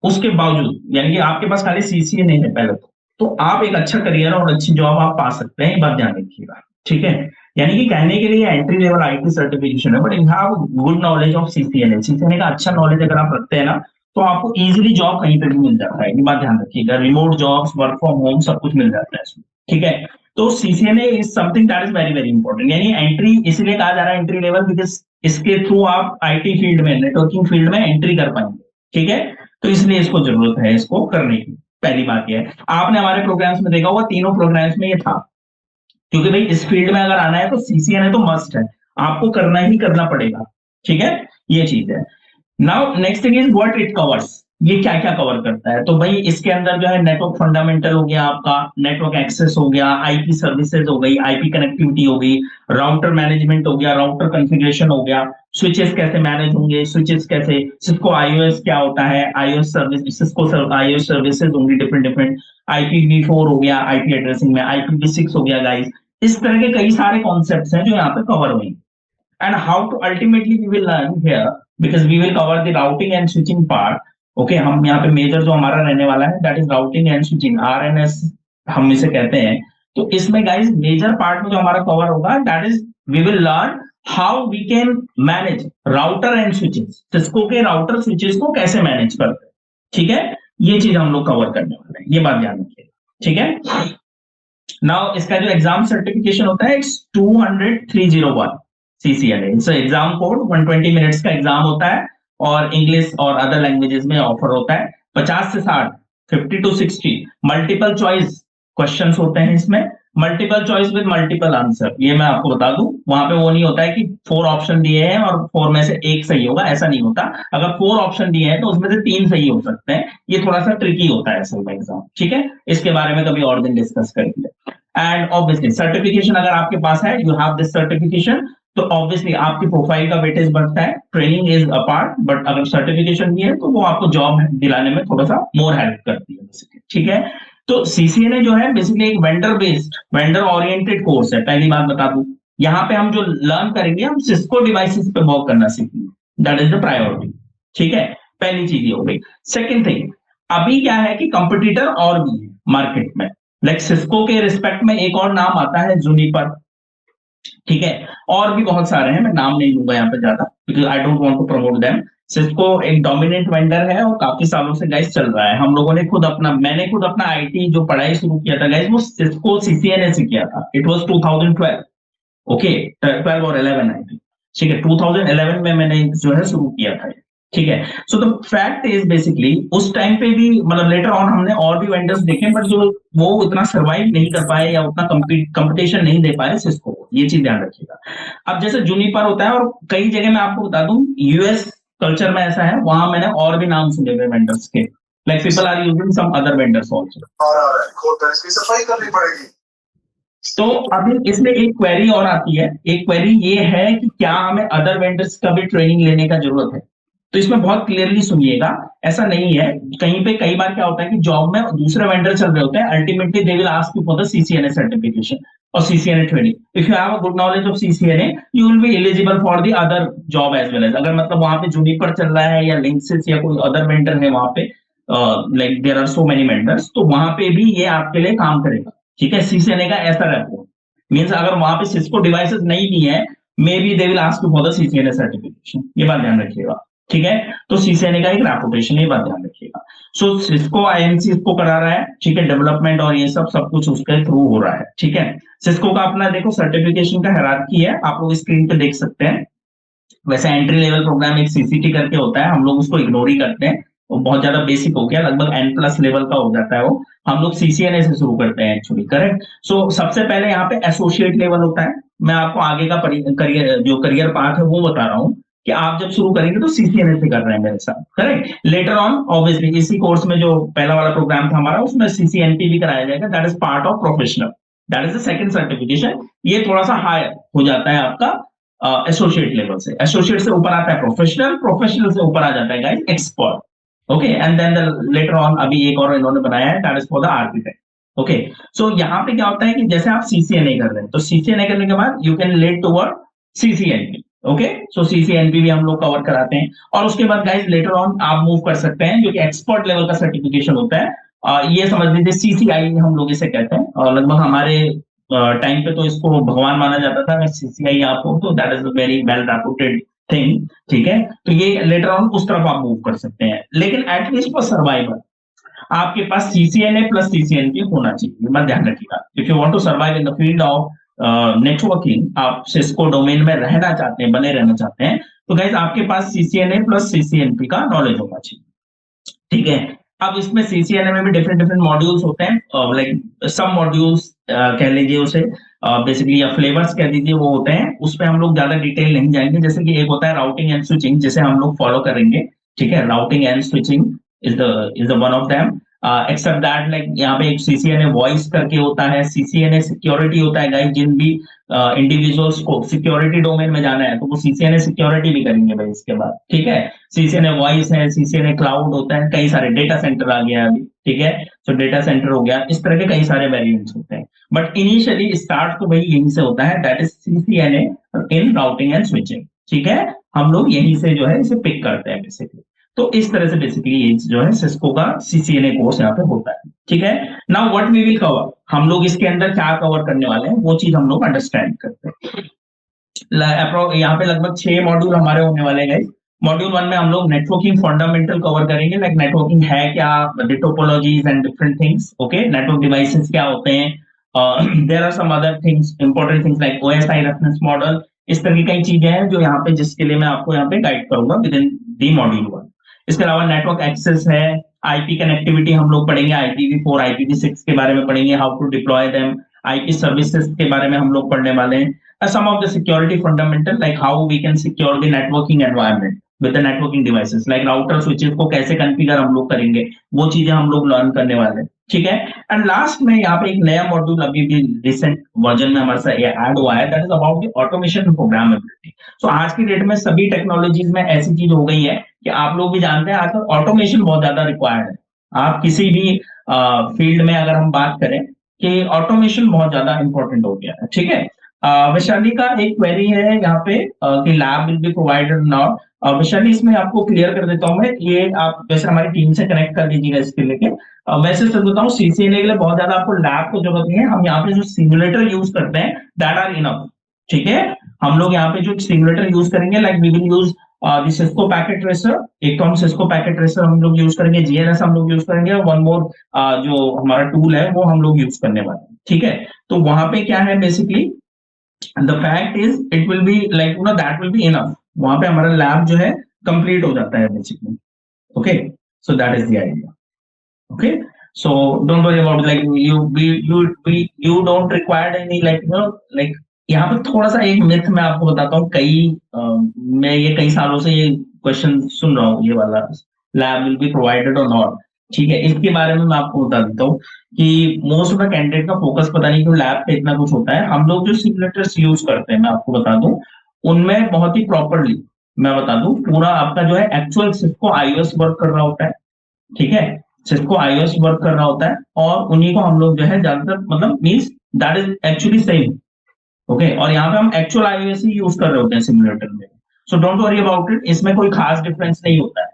उसके बावजूद यानी कि आपके पास खाली सीसीएनए है पहले तो आप एक अच्छा करियर और अच्छी जॉब आप पा सकते हैं, ये बात ध्यान रखिएगा। ठीक है, यानी कि कहने के लिए एंट्री लेवल आईटी सर्टिफिकेशन है, but you have good knowledge of CCNA, CCNA का अच्छा नॉलेज अगर आप रखते हैं ना, तो आपको इजीली जॉब कहीं पे भी मिल जाता है, ये बात ध्यान रखिएगा। Remote jobs, work from home, सब कुछ मिल जाता है इसमें। ठीक है, तो CCNA is something that is very very important, यानी एंट्री इसलिए कहा जा रहा है एंट्री लेवल, बिकॉज इसके थ्रू आप आईटी फील्ड में, नेटवर्किंग फील्ड में एंट्री कर पाएंगे। ठीक है, तो इसलिए इसको जरूरत है इसको करने की। पहली बात यह है, आपने हमारे प्रोग्राम्स में देखा होगा, तीनों प्रोग्राम्स में ये था, क्योंकि भाई इस फील्ड में अगर आना है तो सीसीएनए तो मस्ट है, आपको करना ही करना पड़ेगा। ठीक है, ये चीज है। Now next thing is what it covers, ये क्या क्या कवर करता है। तो भाई इसके अंदर जो है नेटवर्क फंडामेंटल हो गया आपका, नेटवर्क एक्सेस हो गया, आईपी सर्विसेज हो गई, आईपी कनेक्टिविटी हो गई, राउटर मैनेजमेंट हो गया, राउटर कॉन्फ़िगरेशन हो गया, स्विचेस कैसे मैनेज होंगे, स्विचेस कैसे, सिस्को आईओएस क्या होता है, iOS service, Cisco iOS services होंगी डिफरेंट डिफरेंट, IPv4 हो गया आईपी एड्रेसिंग में, IPv6 हो गया गाइस। इस तरह के कई सारे कॉन्सेप्ट्स हैं जो यहाँ पे कवर हुए, and how to ultimately we will learn here because we will cover the routing and switching part. Okay, हम यहाँ पे मेजर जो हमारा रहने वाला है that is routing and switching, RNS हम इसे कहते हैं। तो इसमें गाइस मेजर पार्ट में जो हमारा कवर होगा that is we will learn how we can manage router and switches, Cisco के राउटर स्विचेस को कैसे मैनेज करते हैं। ठीक है, ये चीज हम लोग कवर करने वाले हैं, ये बात ध्यान रखिएगा। ठीक है, नाउ इसका जो एग्जाम सर्टिफिकेशन होता है it's 200-301 CCNA, it's exam code, 120 minutes का एग्जाम होता है, और इंग्लिश और अदर लैंग्वेजेस में ऑफर होता है। 50 से 60, 50 to 60 मल्टीपल चॉइस क्वेश्चंस होते हैं इसमें, multiple choice with multiple answer. ये मैं आपको बता दूं, वहां पे वो नहीं होता है कि 4 ऑप्शन दिए हैं और 4 में से एक सही होगा, ऐसा नहीं होता। अगर 4 ऑप्शन दिए हैं तो उसमें से 3 सही हो सकते हैं, ये थोड़ा सा ट्रिकी होता है असल में एग्जाम। ठीक है, इसके बारे में कभी और दिन डिस्कस करेंगे। एंड ऑब्वियसली सर्टिफिकेशन अगर आपके पास है, यू हैव दिस सर्टिफिकेशन, तो ऑब्वियसली आपकी प्रोफाइल का वेटेज बढ़ता है। Training is a part, but अगर सर्टिफिकेशन भी है तो वो आपको जॉब दिलाने में थोड़ा सा मोर हेल्प करती है बेसिकली। ठीक है, तो सीसीएनए जो है बेसिकली एक vendor based, vendor oriented course है। पहली बात बता दूं, यहाँ पे हम जो लर्न करेंगे, हम सिस्को डिवाइसेस पे वर्क करना सीखेंगे, दैट इज द प्रायोरिटी। ठीक है, पहली चीज ये हो गई। सेकेंड थिंग, अभी क्या है कि कंपटीटर और भी है मार्केट में, लाइक सिस्को के रिस्पेक्ट में एक और नाम आता है जुनिपर। ठीक है, और भी बहुत सारे हैं, मैं नाम नहीं लूंगा यहाँ पे ज्यादा, because I don't want to promote them. Cisco एक डोमिनेंट वेंडर है और काफी सालों से गाइस चल रहा है। हम लोगों ने खुद अपना, मैंने खुद अपना आईटी जो पढ़ाई शुरू किया था गाइस, वो सिस्को सीसीएनए से किया था। इट वाज 2012, ओके, 12 और 11 आई थिंक। ठीक है, 2011 में मैंने जो है शुरू किया था। ठीक है, so the fact is basically उस टाइम पे भी, मतलब लेटर ऑन हमने और भी वेंडर्स देखे, बट जो वो उतना सर्वाइव नहीं कर पाए या उतना कंपटीशन नहीं दे पाए सिस्को को, ये चीज ध्यान रखिएगा। अब जैसे जूनिपर होता है, और कई जगह मैं आपको बता दूं, यूएस कल्चर में ऐसा है, वहां मैंने और भी नाम सुने हुए वेंडर्स के, like people are using some other vendors also. इसकी सफाई करनी पड़ेगी। तो अभी इसमें एक क्वेरी और आती है, एक क्वेरी ये है कि क्या हमें अदर वेंडर्स का भी ट्रेनिंग लेने का जरूरत है? तो इसमें बहुत क्लियरली सुनिएगा, ऐसा नहीं है। कहीं पे कई बार क्या होता है कि जॉब में दूसरे वेंडर चल रहे होते हैं, ultimately they will ask you for the CCNA certification और CCNA training. If you have a good knowledge of CCNA, you will be eligible for the other job as well as. अगर मतलब वहां पे Juniper चल रहा है या लिंक्सिस या कोई अदर वेंडर है वहां पे, like there are so many vendors, तो वहां पे भी ये आपके लिए काम करेगा। ठीक है, CCNA का ऐसा रेपो मीन्स अगर वहां पे सिस्को डिवाइसेस नहीं भी है, may be they will ask you for the CCNA certification. ये बात ध्यान रखिएगा। ठीक है, तो CCNA का एक रेपुटेशन, ये बात ध्यान रखिएगा। सो सिस्को INC इसको करा रहा है, ठीक है, डेवलपमेंट और ये सब कुछ उसके थ्रू हो रहा है। ठीक है, सिस्को का अपना देखो सर्टिफिकेशन का हायरार्की है, आप लोग स्क्रीन पे देख सकते हैं। वैसे एंट्री लेवल प्रोग्राम एक CCT करके होता है, हम लोग उसको इग्नोर ही करते हैं, वो बहुत ज्यादा बेसिक हो गया, लगभग N+ लेवल का हो जाता है वो। हम लोग CCNA से शुरू करते हैं एक्चुअली, करेक्ट। सो सबसे पहले यहाँ पे एसोसिएट लेवल होता है। मैं आपको आगे का करियर, जो करियर पाथ है वो बता रहा हूँ कि आप जब शुरू करेंगे तो CCNA से कर रहे हैं मेरे साथ, करेक्ट। लेटर ऑन ऑब्वियसली इसी कोर्स में जो पहला वाला प्रोग्राम था हमारा, उसमें CCNP भी कराया जाएगा, that is part of professional, that is the second certification. ये थोड़ा सा हायर हो जाता है आपका एसोसिएट लेवल से। एसोसिएट से ऊपर आता है प्रोफेशनल, प्रोफेशनल से ऊपर आ जाता है guys expert. Okay, and then later on अभी एक और इन्होंने बनाया है, that is for the architect. Okay, so यहाँ पे क्या होता है कि जैसे आप CCNA कर रहे हैं, तो CCNA करने के बाद you can let toward CCNP। Okay, so CCNP भी हम लोग कवर कराते हैं, और उसके बाद गाइस लेटर ऑन आप मूव कर सकते हैं, जो कि एक्सपर्ट लेवल का सर्टिफिकेशन होता है। ये समझ लीजिए CCI हम लोग इसे कहते हैं, और लगभग हमारे टाइम पे तो इसको भगवान माना जाता था। अगर CCI आप हो तो that is a very well reputed thing. ठीक है, तो ये लेटर ऑन उस तरफ आप मूव कर सकते हैं, लेकिन एटलीस्ट फॉर सर्वाइवल आपके पास CCNA प्लस CCNP होना चाहिए, मत ध्यान रखिएगा। If you want to survive in the field of networking, आप सिस्को डोमेन में रहना चाहते हैं, बने रहना चाहते हैं, तो गाइस आपके पास CCNA प्लस CCNP का नॉलेज होना चाहिए। ठीक है, अब इसमें CCNA में भी डिफरेंट डिफरेंट मॉड्यूल्स होते हैं, लाइक सब मॉड्यूल्स कह लीजिए उसे, बेसिकली या फ्लेवर्स कह दीजिए, वो होते हैं। उस पे हम लोग ज्यादा डिटेल नहीं जाएंगे। जैसे कि एक होता है राउटिंग एंड स्विचिंग, जिसे हम लोग फॉलो करेंगे। ठीक है, routing and switching is the one of them. Except that, like यहाँ पे एक CCNA वॉइस करके होता है, CCNA सिक्योरिटी होता है गाइस। जिन भी इंडिविजुअल्स को सिक्योरिटी डोमेन में जाना है तो वो CCNA सिक्योरिटी भी करेंगे भाई इसके बाद। ठीक है, CCNA वॉइस है, CCNA क्लाउड होता है, कई सारे डेटा सेंटर आ गया अभी। ठीक है, तो डेटा सेंटर हो गया, इस तरह के कई सारे वेरिएंट्स होते हैं, बट इनिशियली स्टार्ट तो भाई यहीं से होता है, that is CCNA in routing and switching. ठीक है, हम लोग यहीं से जो है इसे पिक करते हैं बेसिकली। तो इस तरह से बेसिकली ये जो है सिस्को का CCNA कोर्स यहाँ पे होता है। ठीक है, now what we will cover, हम लोग इसके अंदर क्या कवर करने वाले हैं वो चीज हम लोग अंडरस्टैंड करते हैं। यहाँ पे लगभग 6 मॉड्यूल हमारे होने वाले हैं। मॉड्यूल 1 में हम लोग नेटवर्किंग फंडामेंटल कवर करेंगे, लाइक नेटवर्किंग है क्या, the topologies and different things. Okay, network devices क्या होते हैं, there are some other things, important things like OSI reference model. इस तरह की कई चीजें हैं जो यहाँ पे, जिसके लिए मैं आपको यहाँ पे गाइड करूंगा विद इन दी मॉड्यूल 1। इसके अलावा नेटवर्क एक्सेस है, IP कनेक्टिविटी हम लोग पढ़ेंगे, IPv4 IPv6 के बारे में पढ़ेंगे, how to deploy them, IP services के बारे में हम लोग पढ़ने वाले हैं, some of the security fundamental like how we can secure the networking environment with the networking devices like router switches को कैसे कॉन्फ़िगर हम लोग करेंगे, वो चीजें हम लोग लर्न करने वाले हैं। ठीक है, एंड लास्ट में यहाँ पे एक नया मॉड्यूल अभी भी रिसेंट वर्जन में हमारे साथ ये ऐड हुआ है, that is about the automation and programmability. So आज की डेट में सभी टेक्नोलॉजीज में ऐसी चीज हो गई है कि आप लोग भी जानते हैं आजकल ऑटोमेशन बहुत ज्यादा रिक्वायर्ड है। आप किसी भी फील्ड में अगर हम बात करें कि ऑटोमेशन बहुत ज्यादा इंपॉर्टेंट हो गया है। ठीक है, वैशाली का एक क्वेरी है यहाँ पे कि lab will be provided not. Vaishali इसमें आपको क्लियर कर देता हूँ मैं, ये आप वैसे हमारी टीम से कनेक्ट कर दीजिएगा इसके लेके। वैसे सर बताऊँ CCNA के लिए बहुत ज्यादा आपको लैब की जरूरत नहीं है, हम यहाँ पे जो सिमुलेटर यूज करते हैं दैट आर इनफ। ठीक है, हम लोग यहाँ पे जो सिमुलेटर यूज करेंगे, like we will use Cisco packet tracer, एक तो हम सिस्को पैकेट ट्रेसर हम लोग यूज करेंगे, GNS हम लोग यूज करेंगे, और वन मोर जो हमारा टूल है वो हम लोग यूज करने वाले हैं। ठीक है, तो वहां पे क्या है basically, the fact is it will be like that will be enough, वहां पे हमारा लैब जो है कंप्लीट हो जाता है basically. Okay, so that is the idea. Okay, so don't worry about like you don't require any like यहाँ पे थोड़ा सा एक मिथ मैं आपको बताता हूँ, मैं ये कई सालों से ये क्वेश्चन सुन रहा हूँ ये वाला, लैब विल बी प्रोवाइडेड और नॉट, ठीक है, इसके बारे में मैं आपको बता देता हूँ कि मोस्ट ऑफ द कैंडिडेट का फोकस पता नहीं क्यों लैब पे इतना कुछ होता है। हम लोग जो सिमुलेटर्स यूज करते हैं, मैं आपको बता दूं, उनमें बहुत ही प्रॉपरली मैं बता दूं, पूरा आपका जो है एक्चुअल सिस्को iOS वर्क कर रहा होता है, ठीक है, सिस्को iOS वर्क कर रहा होता है, और उन्हीं को हम लोग जो है ज्यादातर मतलब means that is actually same, okay, और यहाँ पे हम एक्चुअल iOS ही यूज कर रहे होते हैं सिमुलेटर में, so don't worry about it, इसमें कोई खास डिफरेंस नहीं होता है।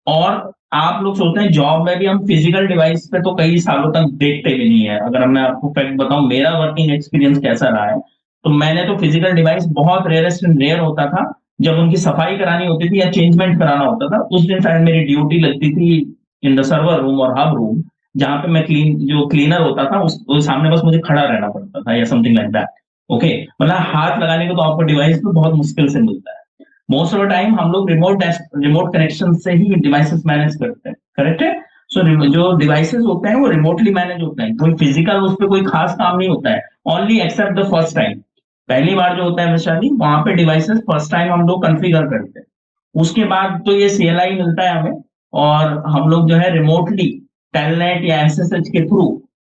और आप लोग सोचते हैं जॉब में भी हम फिजिकल डिवाइस पे तो कई सालों तक देखते भी नहीं है। अगर मैं आपको फैक्ट बताऊं मेरा वर्किंग एक्सपीरियंस कैसा रहा है, तो मैंने तो फिजिकल डिवाइस बहुत रेयरेस्ट एंड रेयर होता था, जब उनकी सफाई करानी होती थी या चेंजमेंट कराना होता था, उस दिन शायद मेरी ड्यूटी लगती थी इन द सर्वर रूम और हब रूम, जहां पे मैं जो क्लीनर होता था उस सामने बस मुझे खड़ा रहना पड़ता था या समथिंग लाइक दैट, ओके, मतलब हाथ लगाने को तो आपको डिवाइस पे बहुत मुश्किल से मिलता है। मोस्ट ऑफ द टाइम हम लोग रिमोट कनेक्शन से ही डिवाइसेस मैनेज करते हैं, करेक्ट है। सो जो डिवाइसेस होते हैं वो रिमोटली मैनेज होते हैं, कोई फिजिकल उस पर कोई खास काम नहीं होता है, only except the first time, पहली बार जो होता है वैसा नहीं, वहां पे डिवाइसेस फर्स्ट टाइम हम लोग कॉन्फ़िगर करते हैं, उसके बाद तो ये CLI मिलता है हमें, और हम लोग जो है रिमोटली टेलनेट या SSH के थ्रू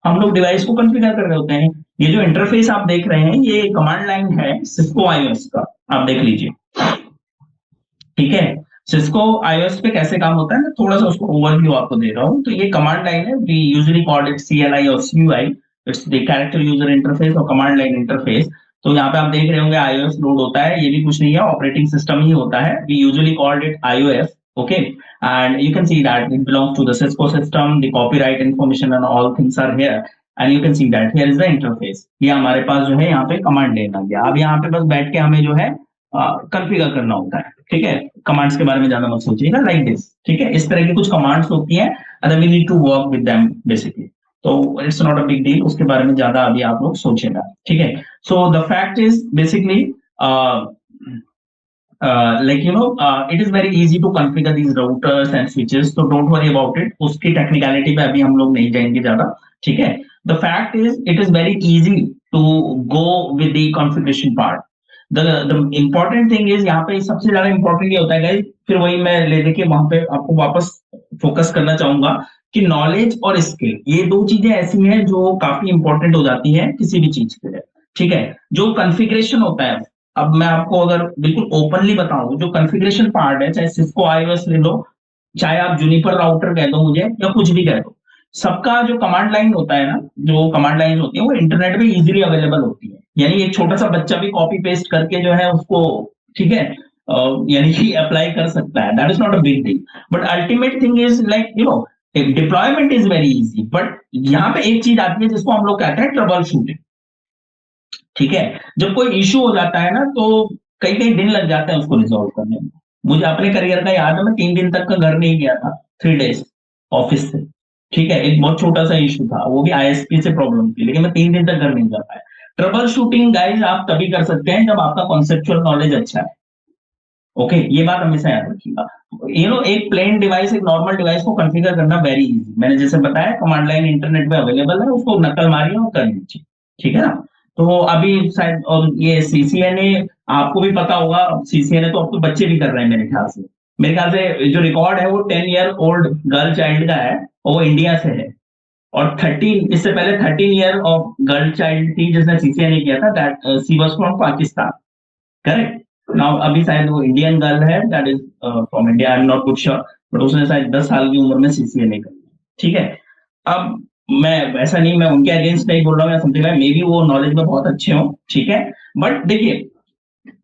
हम लोग डिवाइस को कॉन्फ़िगर कर रहे होते हैं। ये जो इंटरफेस आप देख रहे हैं ये कमांड लाइन है सिस्को iOS का, आप देख लीजिए, ठीक है। सिस्को iOS पे कैसे काम होता है, मैं थोड़ा सा उसको ओवरव्यू आपको दे रहा हूँ। तो ये कमांड लाइन है, we usually call it CLI और CUI, it's the character user interface और कमांड लाइन इंटरफेस। तो यहाँ पे आप देख रहे होंगे iOS लोड होता है, ये भी कुछ नहीं है, ऑपरेटिंग सिस्टम ही होता है, we usually called it iOS, okay, and you can see that it belongs to the Cisco system, the copyright information and all things are here, and you can see that here is the interface, ये हमारे पास जो है यहाँ पे command लेना गया, अब यहाँ पे बस बैठ के हमें जो है कॉन्फ़िगर करना होता है, ठीक है, कमांड्स के बारे में ज्यादा मत सोचिएगा, लाइक दिस, ठीक है, इस तरह की कुछ कमांड्स होती हैं, and we need to work with them basically, तो it's not a big deal, उसके बारे में ज्यादा अभी आप लोग सोचेगा, ठीक है। So the fact is basically like it is very easy to configure these routers and switches, so don't worry about it, उसकी टेक्निकलिटी पे अभी हम लोग नहीं जाएंगे ज्यादा, ठीक है। The fact is it is very easy to go with the configuration part. The important thing is यहाँ पे सबसे ज्यादा important ये होता है guys, फिर वही मैं ले लेके वहां पे आपको वापस फोकस करना चाहूंगा कि नॉलेज और स्किल, ये दो चीजें ऐसी हैं जो काफी इंपॉर्टेंट हो जाती है किसी भी चीज के लिए, ठीक है। जो कॉन्फ़िगरेशन होता है, अब मैं आपको अगर बिल्कुल ओपनली बताऊं, जो कॉन्फ़िगरेशन पार्ट है, चाहे सिस्को iOS ले लो, चाहे आप जूनिपर राउटर कह दो मुझे या कुछ भी कह दो, सबका जो कमांड लाइन होता है ना, जो कमांड लाइन होती है वो इंटरनेट पे इजीली अवेलेबल होती है, यानी एक छोटा सा बच्चा भी कॉपी पेस्ट करके जो है उसको, ठीक है, यानी कि अप्लाई कर सकता है, that is not a big deal, but ultimate thing is like deployment is very easy, but यहाँ पे एक चीज आती है जिसको हम लोग कहते हैं ट्रबल शूटिंग, ठीक है। जब कोई इश्यू हो जाता है ना तो कई कई दिन लग जाते हैं उसको रिजॉल्व करने में, मुझे अपने करियर का याद है, मैं 3 दिन तक का घर नहीं गया था, 3 डेज ऑफिस से, ठीक है, एक बहुत छोटा सा इशू था, वो भी ISP से प्रॉब्लम थी, लेकिन मैं 3 दिन तक घर नहीं जा पाया। ट्रबल शूटिंग गाइज आप तभी कर सकते हैं जब आपका कॉन्सेप्चुअल नॉलेज अच्छा है, ओके, ये बात हमेशा याद रखिएगा। एक प्लेन डिवाइस, एक नॉर्मल डिवाइस को कॉन्फ़िगर करना वेरी इजी, मैंने जैसे बताया कमांड लाइन इंटरनेट पे अवेलेबल है, उसको नकल मारिए और कर लीजिए, ठीक है ना। तो अभी शायद, और ये CCNA आपको भी पता होगा, CCNA तो अब तो बच्चे भी कर रहे हैं मेरे ख्याल से जो रिकॉर्ड है वो 10 ईयर ओल्ड गर्ल चाइल्ड का है, और वो इंडिया से है, और 13 इससे पहले 13 ईयर ऑफ गर्ल चाइल्ड थी जिसने CCNA किया था, that she was from Pakistan, correct. Now अभी शायद वो इंडियन गर्ल है, that is from India, I am not good sure, but उसने शायद 10 साल की उम्र में CCNA कर लिया, ठीक है। अब मैं वैसा नहीं, मैं उनके अगेंस्ट नहीं बोल रहा हूँ या समथिंग, मे बी वो नॉलेज में बहुत अच्छे हो, ठीक है, बट देखिए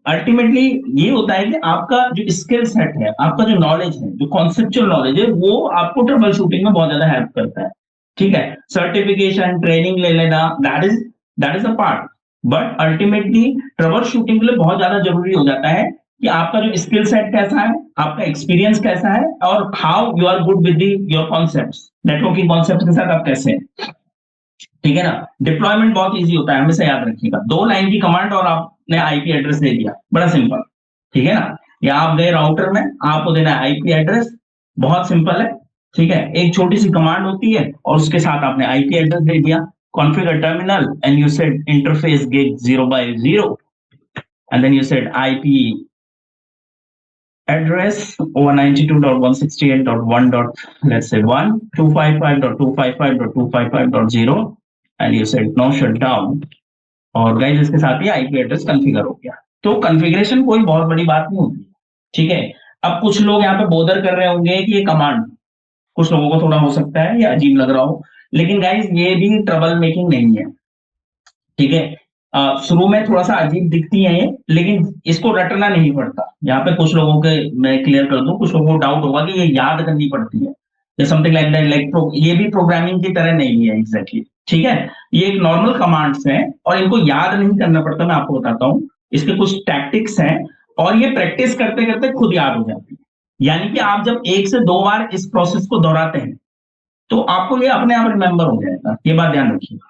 अल्टीमेटली ये होता है कि आपका जो स्किल सेट है, आपका जो नॉलेज है, जो कॉन्सेप्चुअल नॉलेज है, वो आपको ट्रबल शूटिंग में बहुत ज्यादा हेल्प करता है, ठीक है। सर्टिफिकेशन ट्रेनिंग ले लेना, that is a part, but ultimately trouble shooting के लिए बहुत ज्यादा जरूरी हो जाता है कि आपका जो स्किल सेट कैसा है, आपका एक्सपीरियंस कैसा है, और how you are good with your concepts, networking concept के साथ आप कैसे हैं, ठीक है ना। डिप्लॉयमेंट बहुत इजी होता है, हमेशा याद रखिएगा, 2 लाइन की कमांड और आपने IP एड्रेस दे दिया, बड़ा सिंपल, ठीक है ना। या आप गए राउटर में, आपको देना है IP एड्रेस, बहुत सिंपल है, ठीक है, एक छोटी सी कमांड होती है और उसके साथ आपने IP एड्रेस दे दिया, configure terminal and you said interface gig 0 by 0 and then you said IP address 192.168.1. Let's say 1 255.255.255.0 and you said no shutdown और गाइस इसके साथ ही आईपी एड्रेस कॉन्फ़िगर हो गया। तो कॉन्फ़िगरेशन कोई बहुत बड़ी बात नहीं होती, ठीक है। अब कुछ लोग यहाँ पे बोदर कर रहे होंगे कि ये कमांड कुछ लोगों को थोड़ा हो सकता है या अजीब लग रहा हो, लेकिन गाइस ये भी ट्रबल मेकिंग नहीं है, ठीक है। शुरू में थोड़ा सा अजीब दिखती है ये, लेकिन इसको रटना नहीं पड़ता। यहाँ पे कुछ लोगों के मैं क्लियर कर दूं, कुछ लोगों को डाउट होगा कि ये याद करनी पड़ती है समथिंग लाइक दैट, लाइक ये भी प्रोग्रामिंग की तरह नहीं है एग्जैक्टली, ठीक है। ये एक नॉर्मल कमांड्स हैं और इनको याद नहीं करना पड़ता। मैं आपको बताता हूँ, इसके कुछ टैक्टिक्स हैं और ये प्रैक्टिस करते करते खुद याद हो जाती है। यानी कि आप जब 1 से 2 बार इस प्रोसेस को दोहराते हैं तो आपको ये अपने आप रिमेंबर हो जाएगा। ये बात ध्यान रखिएगा,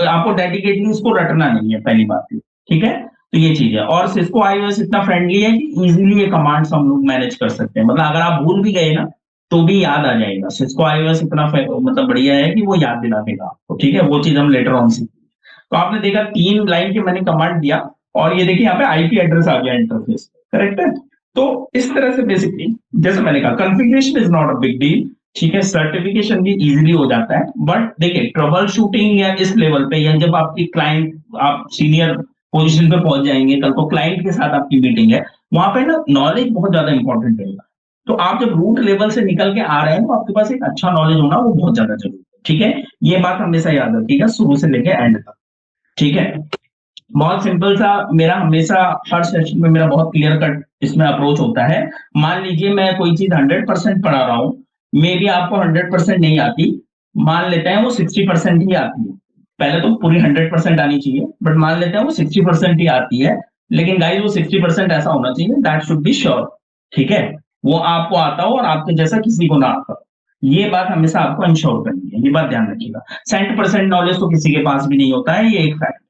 आपको डेडिकेटली इसको रटना नहीं है, पहली बात, ठीक है। तो ये चीज है। और सिस्को आईओएस इतना फ्रेंडली है कि इजीली ये कमांड्स हम लोग मैनेज कर सकते हैं। मतलब अगर आप भूल भी गए ना तो भी याद आ जाएगा। सिस्को आईओएस इतना मतलब बढ़िया है कि वो याद दिला देगा आपको, ठीक है। वो चीज हम लेटर ऑन सीखेंगे। तो आपने देखा 3 लाइन के मैंने कमांड दिया और ये देखिए यहाँ पे आईपी एड्रेस आ गया इंटरफेस, करेक्ट है। तो इस तरह से बेसिकली जैसे मैंने कहा configuration is not a big deal, ठीक है। सर्टिफिकेशन भी इजीली हो जाता है, बट देखिए ट्रबल शूटिंग या इस लेवल पे या जब आपकी क्लाइंट, आप सीनियर पोजीशन पे पहुंच जाएंगे, कल को क्लाइंट के साथ आपकी मीटिंग है, वहां पे ना नॉलेज बहुत ज्यादा इंपॉर्टेंट रहेगा। तो आप जब रूट लेवल से निकल के आ रहे हैं तो आपके पास एक अच्छा नॉलेज होना वो बहुत ज्यादा जरूरी है, ठीक है। ये बात हमेशा याद रखिएगा शुरू से लेके एंड तक, ठीक है। बहुत सिंपल सा, मेरा हमेशा हर सेशन में मेरा बहुत क्लियर कट इसमें अप्रोच होता है। मान लीजिए मैं कोई चीज 100% पढ़ा रहा हूँ, मे बी आपको 100% नहीं आती, मान लेते हैं वो 60% ही आती है। पहले तो पूरी 100% आनी चाहिए, बट मान लेते हैं वो 60% ही आती है। लेकिन गाइस वो 60% ऐसा होना चाहिए दैट शुड बी श्योर, ठीक है। वो आपको आता हो और आपके जैसा किसी को ना आता हो। ये बात हमेशा आपको इंश्योर करनी है, ये बात ध्यान रखिएगा। 100% नॉलेज तो किसी के पास भी नहीं होता है, ये एक फैक्ट,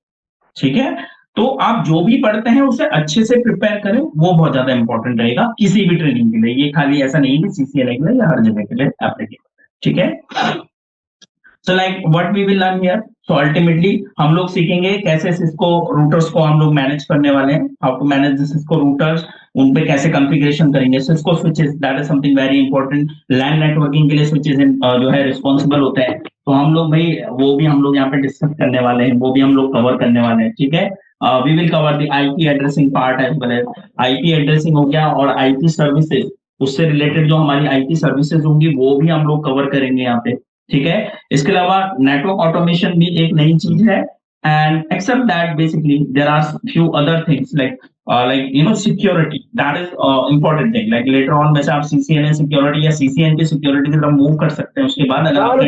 ठीक है। तो आप जो भी पढ़ते हैं उसे अच्छे से प्रिपेयर करें, वो बहुत ज्यादा इंपॉर्टेंट रहेगा किसी भी ट्रेनिंग के लिए। ये खाली ऐसा नहीं है सीसीएनए के लिए या हर जगह के लिए एप्लीकेबल है, ठीक है। So like what we will learn here, so ultimately हम लोग सीखेंगे कैसे सिस्को रूटर्स को हम लोग मैनेज करने वाले हैं, how to manage the Cisco routers, उन पे कैसे कॉन्फ़िगरेशन करेंगे। Cisco switches, that is something very important. LAN networking के लिए स्विचेस जो है रिस्पॉन्सिबल होते हैं, तो हम लोग भाई वो भी हम लोग यहाँ पे डिस्कस करने वाले हैं, वो भी हम लोग कवर करने वाले हैं, ठीक है। We will cover the IP addressing part as well as IP addressing हो गया, और आईपी सर्विसेज, उससे रिलेटेड जो हमारी आईपी सर्विसेज होंगी वो भी हम लोग कवर करेंगे यहाँ पे, ठीक है। इसके अलावा नेटवर्क ऑटोमेशन भी एक नई चीज है, and except that basically there are few other things like you know security, that is important thing. Like later on वैसे आप सीसीएनए सिक्योरिटी या सीसीएन की सिक्योरिटी की तरफ मूव कर सकते हैं। उसके बाद अगर आप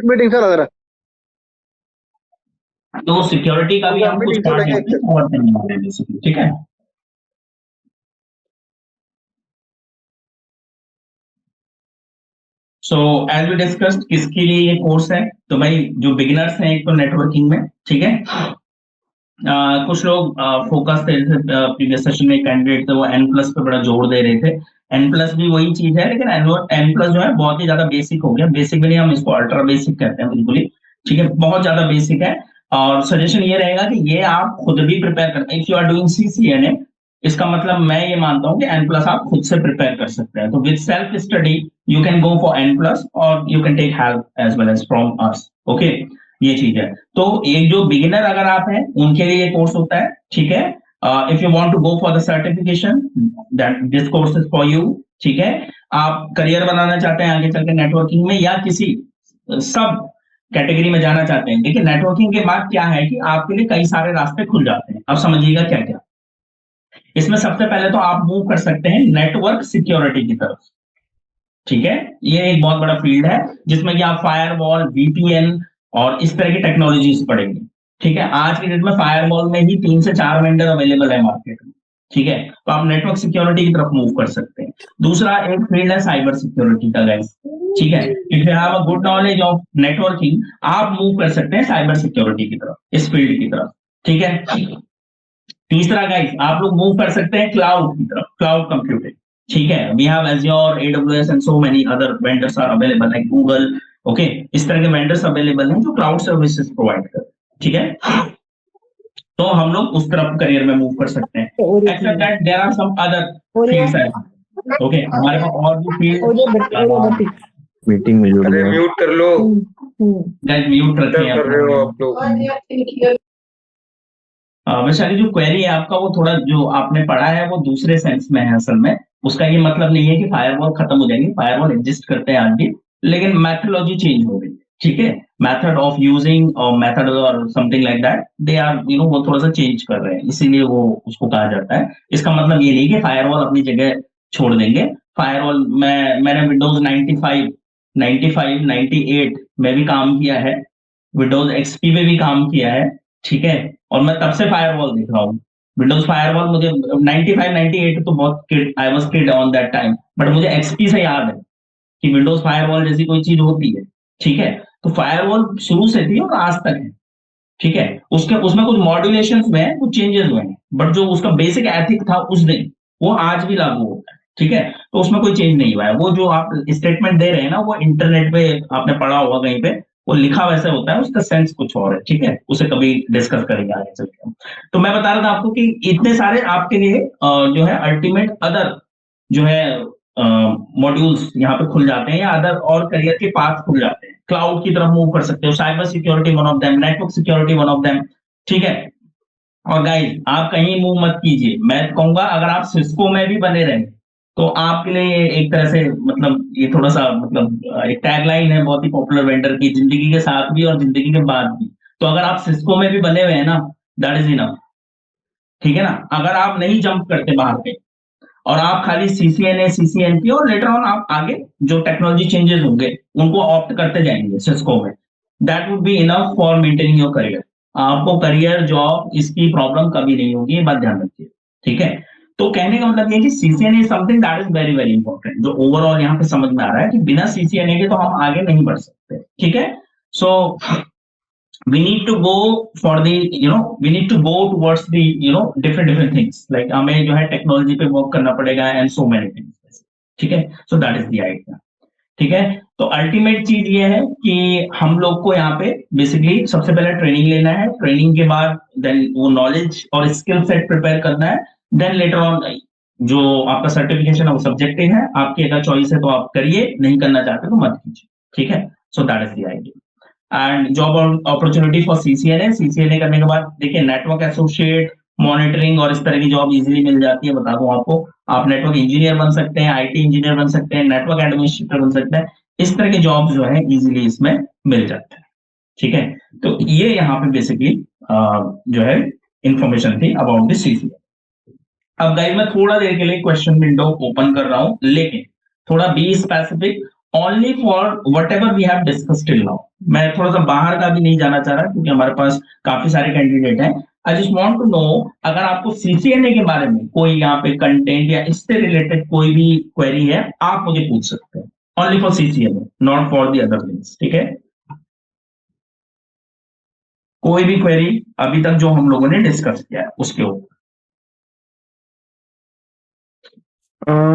मीटिंग से लग रहा है तो सिक्योरिटी का भी हम कुछ पार्ट कवर करने वाले हैं बेसिकली, ठीक है। सो एज वी डिस्कस्ड, किसके लिए ये कोर्स है, तो भाई जो बिगिनर्स हैं एक तो नेटवर्किंग में, ठीक है। कुछ लोग फोकस थे, प्रीवियस सेशन में कैंडिडेट थे वो N+ पे बड़ा जोर दे रहे थे। N+ भी वही चीज है, लेकिन N+ जो है बहुत ही ज्यादा बेसिक हो गया। बेसिक भी नहीं, हम इसको अल्ट्रा बेसिक कहते हैं बिल्कुल ही, ठीक है। बहुत ज्यादा बेसिक है और सजेशन ये रहेगा कि ये आप खुद भी प्रिपेयर करते हैं। If you are doing CCNA, इसका मतलब मैं ये मानता हूँ कि N+ आप खुद से प्रिपेयर कर सकते हैं। तो with self study you can go for N+ और you can take help as well as from us, okay. ये चीज है। तो एक जो बिगिनर अगर आप हैं उनके लिए ये कोर्स होता है, ठीक है। If you want to go for the certification, that this course is for you, ठीक है। आप करियर बनाना चाहते हैं आगे चल के नेटवर्किंग में या किसी सब कैटेगरी में जाना चाहते हैं, देखिए नेटवर्किंग के बाद क्या है कि आपके लिए कई सारे रास्ते खुल जाते हैं। अब समझिएगा क्या क्या इसमें। सबसे पहले तो आप मूव कर सकते हैं नेटवर्क सिक्योरिटी की तरफ, ठीक है। ये एक बहुत बड़ा फील्ड है जिसमें कि आप फायरवॉल, VPN और इस तरह की टेक्नोलॉजीज पढ़ेंगे, ठीक है। आज की डेट में फायरवॉल में ही 3 से 4 वेंडर अवेलेबल है मार्केट में, ठीक है। तो आप नेटवर्क सिक्योरिटी की तरफ मूव कर सकते हैं। दूसरा एक फील्ड है साइबर सिक्योरिटी का, गाइस, ठीक है। If you have a good knowledge of networking, आप मूव कर सकते हैं साइबर सिक्योरिटी की तरफ, इस फील्ड की तरफ, ठीक है। तीसरा गाइस, आप लोग मूव कर सकते हैं क्लाउड की तरफ, क्लाउड कंप्यूटिंग, ठीक है। We have Azure, AWS and so many other vendors are available like Google, okay. इस तरह के वेंडर्स अवेलेबल हैं जो क्लाउड सर्विसेज प्रोवाइड करते हैं, ठीक है। तो हम लोग उस तरफ करियर में मूव कर सकते हैं। Except that there are some other fields okay, हमारे पास और भी फील्ड मीटिंग में जुड़ अरे गया। म्यूट कर लो, गाइस म्यूट क्या रखिए कर रहे हो आप लोग? वैशाली जो क्वेरी है आपका वो थोड़ा जो आपने पढ़ा है वो दूसरे सेंस में है असल में। उसका ये मतलब नहीं है कि फायरवॉल खत्म हो जाएंगे, फायरवॉल एग्जिस्ट करते हैं आज भी, लेकिन मैथोलॉजी चेंज हो गई। ठीक है, मेथड ऑफ यूजिंग और मेथड और something like that they are वो थोड़ा सा चेंज कर रहे हैं, इसीलिए वो उसको कहा जाता है। इसका मतलब ये नहीं कि फायरवॉल अपनी जगह छोड़ देंगे। फायरवॉल मैंने विंडोज 95, 98 में भी काम किया है, विंडोज एक्सपी में भी काम किया है। ठीक है, और मैं तब से फायरवॉल देख रहा हूँ। विंडोज फायरवॉल मुझे 95 98 तो बहुत kid, I was kid on that time, but मुझे एक्सपी से याद है कि विंडोज फायरवॉल जैसी कोई चीज होती है। ठीक है, तो फायरवॉल शुरू से थी और आज तक है। ठीक है, उसके उसमें कुछ मॉड्यूलेशन हुए हैं, कुछ चेंजेस हुए हैं, बट जो उसका बेसिक एथिक था उस दिन वो आज भी लागू होता है। ठीक है, तो उसमें कोई चेंज नहीं हुआ है। वो जो आप स्टेटमेंट दे रहे हैं ना, वो इंटरनेट पे आपने पढ़ा होगा कहीं पे, वो लिखा वैसे होता है, उसका सेंस कुछ और है। ठीक है, उसे कभी डिस्कस करेंगे आगे चल के। तो मैं बता रहा था आपको कि इतने सारे आपके लिए जो है अल्टीमेट अदर जो है मॉड्यूल्स यहाँ पे खुल जाते हैं, या अदर और करियर के पाथ खुल जाते हैं। क्लाउड की तरफ मूव कर सकते हो, cyber security one of them, network security one of them. ठीक है, और गाइस आप कहीं मूव मत कीजिए। मैं कहूंगा अगर आप सिस्को में भी बने रहे तो आपके लिए एक तरह से मतलब ये थोड़ा सा मतलब एक टैगलाइन है बहुत ही पॉपुलर वेंडर की, जिंदगी के साथ भी और जिंदगी के बाद भी। तो अगर आप सिस्को में भी बने हुए हैं ना, दैट इज इनफ। ठीक है ना, अगर आप नहीं जंप करते बाहर पे और आप खाली सीसीएनए सीसीएनपी और लेटर ऑन आप आगे जो टेक्नोलॉजी चेंजेस होंगे उनको ऑप्ट करते जाएंगे सिस्को में, that would be enough for maintaining your career. आपको करियर जॉब इसकी प्रॉब्लम कभी नहीं होगी, ये बात ध्यान रखिए। ठीक है, तो कहने का मतलब ये कि CCNA is something that is very very important, जो ओवरऑल यहाँ पे समझ में आ रहा है कि बिना सीसीएनए के तो हम आगे नहीं बढ़ सकते। ठीक है, सो we need to go for the we need to go towards the different things, like हमें जो है टेक्नोलॉजी पे वर्क करना पड़ेगा एंड सो मेनी थिंग्स। ठीक है, so that is the idea. ठीक है, तो अल्टीमेट चीज ये है कि हम लोग को यहाँ पे बेसिकली सबसे पहले ट्रेनिंग लेना है, ट्रेनिंग के बाद देन वो नॉलेज और स्किल सेट प्रिपेयर करना है, देन लेटर ऑन जो आपका सर्टिफिकेशन है वो सब्जेक्टिव है, आपकी अगर चॉइस है तो आप करिए, नहीं करना चाहते तो मत कीजिए। ठीक है, so that is the idea. And job opportunity for CCNA, CCNA करने के बाद देखिए नेटवर्क एसोसिएट, मॉनिटरिंग और इस तरह की जॉब इजीली मिल जाती है। बता दूं आपको, आप नेटवर्क इंजीनियर बन सकते हैं, आईटी इंजीनियर बन सकते हैं, नेटवर्क एडमिनिस्ट्रेटर बन सकते हैं, इस तरह के जॉब जो है इजीली इसमें मिल जाते हैं। ठीक है, तो ये यहाँ पे बेसिकली जो है इंफॉर्मेशन थी अबाउट दिस सीसीएनए। अब गाइस मैं थोड़ा देर के लिए क्वेश्चन विंडो ओपन कर रहा हूं, लेकिन थोड़ा be specific only for whatever we have discussed till now. मैं थोड़ा सा बाहर का भी नहीं जाना चाह रहा क्योंकि हमारे पास काफी सारे कैंडिडेट हैं। I just want to know, अगर आपको सीसीएनए के बारे में कोई यहाँ पे कंटेंट या इससे रिलेटेड कोई भी क्वेरी है, आप मुझे पूछ सकते हैं, only for CCNA, not for the other things. ठीक है, कोई भी क्वेरी अभी तक जो हम लोगों ने डिस्कस किया है उसके ऊपर।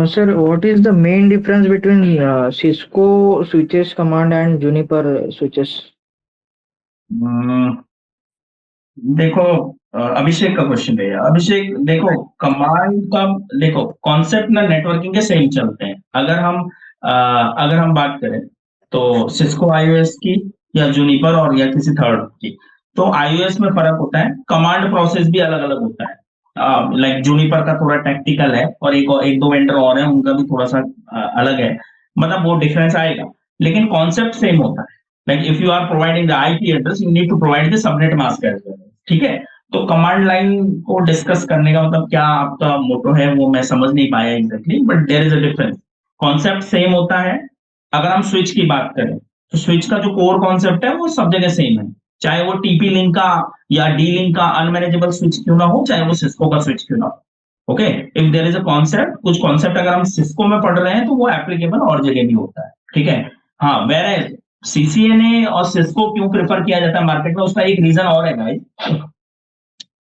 Sir, what is the main difference between Cisco switches command and Juniper switches? देखो अभिषेक का क्वेश्चन है। अभिषेक देखो, कमांड का देखो कॉन्सेप्ट ना नेटवर्किंग के सेम चलते हैं। अगर हम बात करें तो सिस्को आईओएस की या जूनिपर और या किसी थर्ड की, तो आईओएस में फर्क होता है, कमांड प्रोसेस भी अलग अलग होता है। लाइक जूनिपर का थोड़ा टैक्टिकल है और एक दो वेंडर और है उनका भी थोड़ा सा अलग है, मतलब वो डिफरेंस आएगा, लेकिन कॉन्सेप्ट सेम होता है। Like if you are providing the IP address, you need to provide the subnet mask as well. ठीक है, तो कमांड लाइन को डिस्कस करने का मतलब क्या आपका मोटो है वो मैं समझ नहीं पाया exactly, but there is a difference. Concept same होता है। अगर हम स्विच की बात करें तो स्विच का जो कोर कॉन्सेप्ट है वो सब जगह सेम है, चाहे वो टीपी लिंक का या डी लिंक का अनमैनेजेबल स्विच क्यों ना हो, चाहे वो सिस्को का स्विच क्यों ना हो। Okay, if there is a concept, कुछ कॉन्सेप्ट अगर हम सिस्को में पढ़ रहे हैं तो वो एप्लीकेबल और जगह भी होता है। ठीक है, हाँ, वेयर सीसीएनए और सिस्को क्यों प्रेफर किया जाता है मार्केट में, उसका एक रीजन और है गाइस।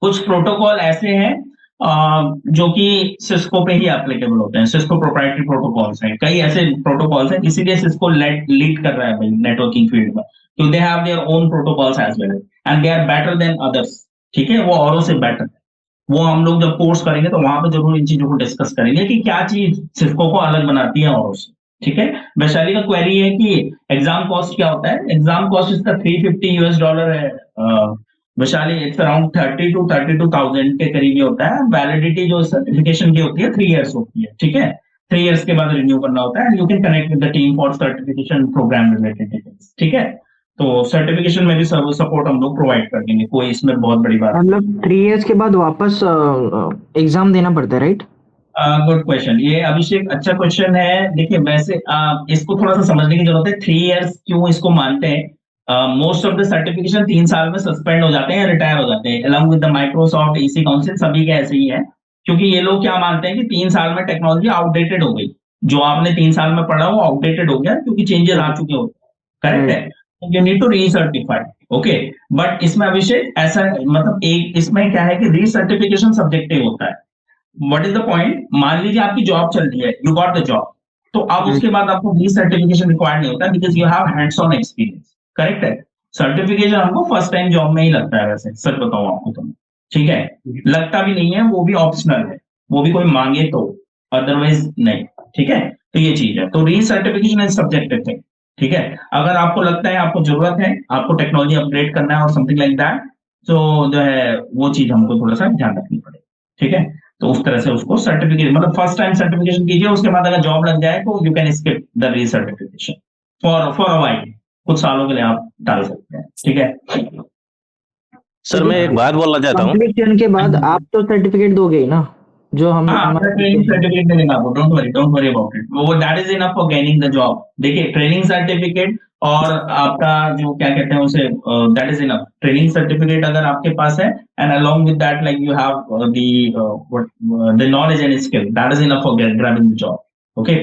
कुछ प्रोटोकॉल ऐसे हैं जो कि सिस्को पे ही एप्लीकेबल होते हैं, सिस्को प्रोप्राइटरी प्रोटोकॉल्स हैं, कई ऐसे प्रोटोकॉल्स हैं, इसीलिए सिस्को लीड कर रहा है भाई नेटवर्किंग फील्ड में, तो they have their own protocols as well and they are better than others. ठीक है, वो औरों से बेटर है, वो हम लोग जब कोर्स करेंगे तो वहां पे जरूर इन चीजों को डिस्कस करेंगे कि क्या चीज सिस्को को अलग बनाती है और उससे। ठीक है, वैशाली का क्वेरी है कि एग्जाम कॉस्ट क्या होता है। एग्जाम कॉस्ट इसका $350 है वैशाली। इट्स अराउंड 30 to 32,000 के करीब ये होता है। वैलिडिटी जो सर्टिफिकेशन की होती है 3 years होती है। ठीक है, 3 years के बाद रिन्यू करना होता है। You can connect with the team for certification program related details. ठीक है, तो सर्टिफिकेशन में भी सपोर्ट हम लोग प्रोवाइड कर देंगे, कोई इसमें बहुत बड़ी बात नहीं। मतलब 3 years के बाद वापस एग्जाम देना पड़ता है, राइट? गुड क्वेश्चन, ये अभिषेक अच्छा क्वेश्चन है। देखिए वैसे इसको थोड़ा सा समझने की जरूरत है। 3 years क्यों इसको मानते हैं? मोस्ट ऑफ द सर्टिफिकेशन 3 साल में सस्पेंड हो जाते हैं, रिटायर हो जाते हैं, along with the Microsoft EC council, सभी के ऐसे ही है। क्योंकि ये लोग क्या मानते हैं कि 3 साल में टेक्नोलॉजी आउटडेटेड हो गई, जो आपने 3 साल में पढ़ा वो आउटडेटेड हो गया क्योंकि चेंजेस आ चुके होते हैं। करेक्ट है, you need to recertify. Okay, but इसमें अभिषेक ऐसा मतलब एक इसमें क्या है कि रीसर्टिफिकेशन सब्जेक्टिव होता है। What is the point? मान लीजिए आपकी जॉब चल रही है, यू गॉट द जॉब, तो अब उसके बाद आपको री सर्टिफिकेशन रिक्वायर्ड नहीं होता because you have hands on experience. Correct है, सर्टिफिकेशन हमको फर्स्ट टाइम जॉब में ही लगता है, वैसे सच बताऊं आपको तो। ठीक है, लगता भी नहीं है, वो भी ऑप्शनल है, वो भी कोई मांगे तो, अदरवाइज नहीं। ठीक है, तो ये चीज है। तो री सर्टिफिकेशन इज सब्जेक्टिव थिंग। ठीक है, अगर आपको लगता है आपको जरूरत है, आपको टेक्नोलॉजी अपग्रेड करना है और समथिंग लाइक दैट, तो जो है वो चीज हमको थोड़ा सा ध्यान रखनी पड़ेगी। ठीक है, तो उस तरह से उसको सर्टिफिकेट मतलब फर्स्ट टाइम सर्टिफिकेशन कीजिए, उसके बाद अगर जॉब लग जाए तो यू कैन स्किप द री सर्टिफिकेशन फॉर अ व्हाइल, कुछ सालों के लिए आप डाल सकते हैं। ठीक है सर मैं एक बात बोलना चाहता हूँ। कंप्लीशन के बाद आप तो सर्टिफिकेट दोगे ही ना, जो हम ट्रेनिंग सर्टिफिकेट दे देंगे आपको। डोंट वरी अबाउट इट, वो that is enough for gaining the job. देखिए ट्रेनिंग सर्टिफिकेट और आपका जो क्या कहते हैं उसे, that is enough. Training certificate अगर आपके पास है and along with that like you have the knowledge and skill, that is enough for grabbing the job. Okay,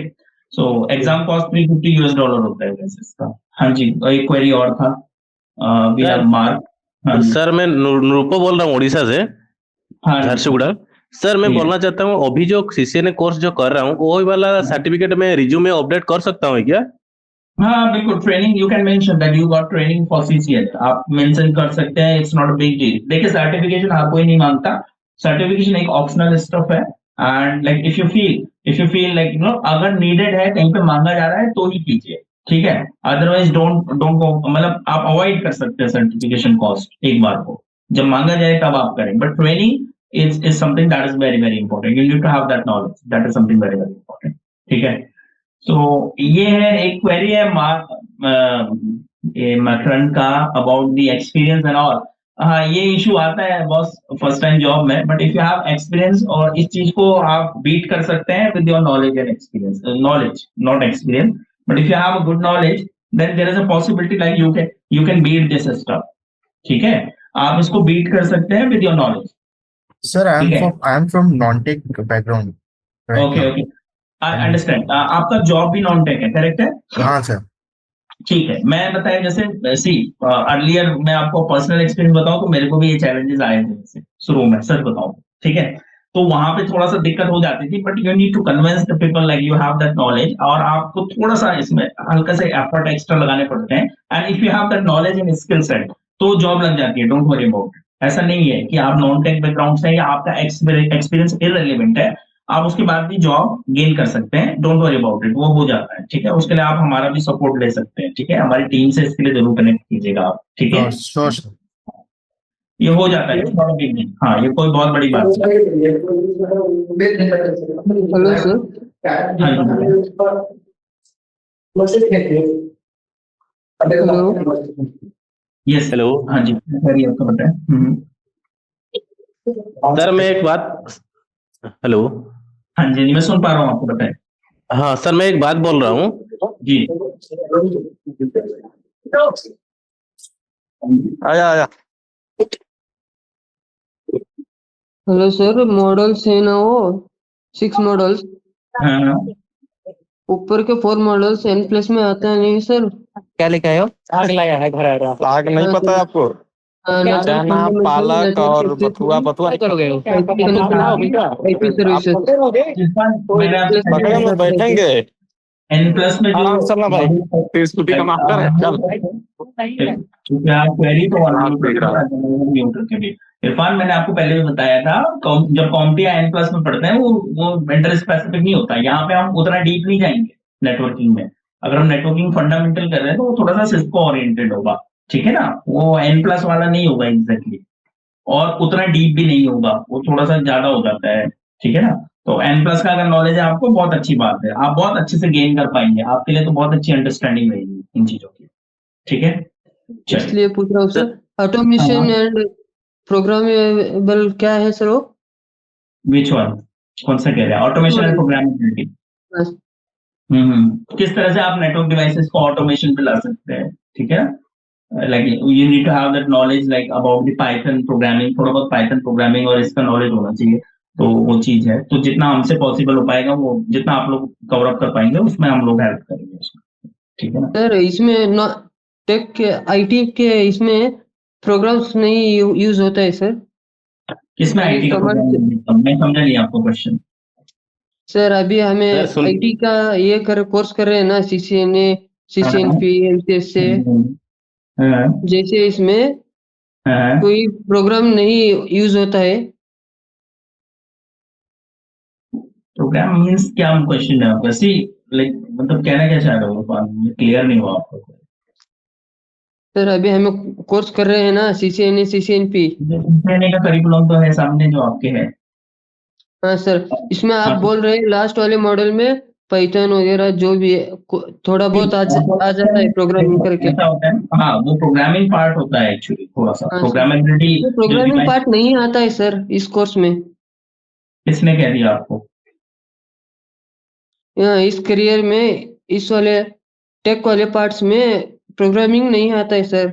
so exam cost $350 होता है वैसे इसका। हाँ जी, एक क्वेरी और था, वी हैव मार्क। सर मैं नूरुपो बोल रहा हूँ उड़ीसा से, झारसुगुड़ा। सर मैं बोलना चाहता हूँ अभी जो सीसीएनए कोर्स जो कर रहा हूँ वही वाला सर्टिफिकेट में रिज्यूमे अपडेट कर सकता हूँ क्या? हाँ बिल्कुल, training you can mention that you got training for CCN, आप मेंशन कर सकते हैं। It's not a big deal. देखिए सर्टिफिकेशन हर कोई नहीं मांगता, सर्टिफिकेशन एक ऑप्शनल स्टफ है। And like if you feel like you no अगर नीडेड है, कहीं पे मांगा जा रहा है तो ही कीजिए। ठीक है, अदरवाइज डोंट गो, मतलब आप अवॉइड कर सकते हैं सर्टिफिकेशन कॉस्ट एक बार को, जब मांगा जाए तब आप करें। But training is something that is very very important. You need to have that knowledge. That is something very very important. ठीक है, तो ये है एक क्वेरी है मकरन का about the experience and all. हाँ ये इशू आता है बॉस फर्स्ट टाइम जॉब में, but if you have experience और इस चीज को आप बीट कर सकते हैं with your knowledge and experience, knowledge not experience, but if you have a good knowledge then there is a possibility like you can beat this stuff. ठीक है, आप इसको बीट कर सकते हैं with your knowledge. Sir, I am from non-tech background. Right okay now. Okay, I understand. आपका job भी non tech है, करेक्ट है? हाँ सर। ठीक है, मैं बताया जैसे सी अर्लियर मैं आपको पर्सनल एक्सपीरियंस बताऊं तो मेरे को भी ये चैलेंजेस आए थे जैसे शुरू में, सच बताऊं। ठीक है, तो वहां पे थोड़ा सा दिक्कत हो जाती थी, but you need to convince the people like you have that knowledge, और आपको थोड़ा सा इसमें हल्का से एफर्ट एक्स्ट्रा लगाने पड़ते हैं। And if you have that knowledge and skill set तो जॉब लग जाती है, डोंट वरी अबाउट इट। ऐसा नहीं है कि आप नॉन टेक बैकग्राउंड से या आपका एक्सपीरियंस इररिलेवेंट है, आप उसके बाद भी जॉब गेन कर सकते हैं, डोंट वरी अबाउट इट, वो हो जाता है। ठीक है, उसके लिए आप हमारा भी सपोर्ट ले सकते हैं। ठीक है, हमारी टीम से इसके लिए जरूर कनेक्ट कीजिएगा आप। ठीक है, Sure, sir. ये हो जाता है, बहुत big नहीं। हाँ ये कोई बहुत बड़ी बात नहीं। Hello sir. Hello yes hello. हाँ जी, आपको बताएं। सर मैं एक बात, हेलो। हाँ जी मैं सुन पा रहा हूँ, आपको बताएं। हाँ सर मैं एक बात बोल रहा हूँ जी आया हेलो सर, मॉडल्स है ना वो 6 मॉडल्स, हाँ ऊपर के 4 मॉडल्स N+ में आता है नहीं सर? क्या लिखा है? आग लगा है घर आ आग नहीं पता है आपको? चना पालक और बथुआ करोगे मैंने आपसे बैठेंगे। N प्लस में जो चलना भाई स्कूटी का मास्टर है चल क्योंकि आप क्वेरी तो म्यूट करके इरफान, मैंने आपको पहले भी बताया था, जब कॉम्पिया N प्लस में पढ़ते हैं वो वेंडर स्पेसिफिक नहीं होता। यहाँ पे हम उतना डीप नहीं जाएंगे नेटवर्किंग में। अगर हम नेटवर्किंग फंडामेंटल कर रहे हैं तो वो थोड़ा सा सिस्को ओरिएंटेड होगा, ठीक है ना, वो N प्लस वाला नहीं होगा एग्जैक्टली, और उतना डीप भी नहीं होगा, वो थोड़ा सा ज्यादा हो जाता है, ठीक है ना। तो N प्लस का अगर नॉलेज है आपको, बहुत अच्छी बात है, आप बहुत अच्छे से गेन कर पाएंगे, आपके लिए तो बहुत अच्छी अंडरस्टैंडिंग रहेगी इन चीजों की, ठीक है। इसलिए पूछ रहा हूँ सर, ऑटोमेशन एंड प्रोग्रामेबल क्या है सर वो? विच वन, कौन सा कह रहे हैं? Automation and programmability. किस तरह से आप नेटवर्क डिवाइसेस को ऑटोमेशन पे ला सकते हैं, ठीक है। Like you need to have that knowledge like about the Python programming, थोड़ा बहुत पाइथन प्रोग्रामिंग और इसका नॉलेज होना चाहिए, तो वो चीज है। तो जितना हमसे पॉसिबल हो पाएगा, वो जितना आप लोग कवर अप कर पाएंगे उसमें हम लोग हेल्प करेंगे उसमें, ठीक है ना। सर इसमें टेक के आईटी के इसमें प्रोग्राम्स नहीं यूज होता है सर? किसमें आईटी का प्रोग्राम? मैं समझा नहीं आपको क्वेश्चन। सर अभी हमें आईटी का ये कोर्स कर रहे हैं ना, सीसीएनए, सीसीएनपी, एमसीएस से, जैसे इसमें कोई प्रोग्राम नहीं यूज होता है। प्रोग्राम मींस क्या क्वेश्चन है आपका? सी लाइक मतलब कहना क्या चाह रहे हो, क्लियर नहीं हुआ आपको। सर अभी हमें कोर्स कर रहे हैं ना, सीसीएनए, सीसीएनपी। सीसीएनए का करिकुलम तो है सामने जो आपके है। हाँ सर, इसमें आप बोल रहे हैं लास्ट वाले मॉडल में पाइथन वगैरह जो भी है, थोड़ा बहुत आ जाता है प्रोग्रामिंग करके। ऐसा होता है, हाँ वो प्रोग्रामिंग पार्ट होता है एक्चुअली, थोड़ा सा प्रोग्रामेबिलिटी। प्रोग्रामिंग पार्ट नहीं आता है सर इस कोर्स में। किसने कह दिया आपको? इस करियर में इस वाले टेक वाले पार्ट्स में प्रोग्रामिंग नहीं आता है सर।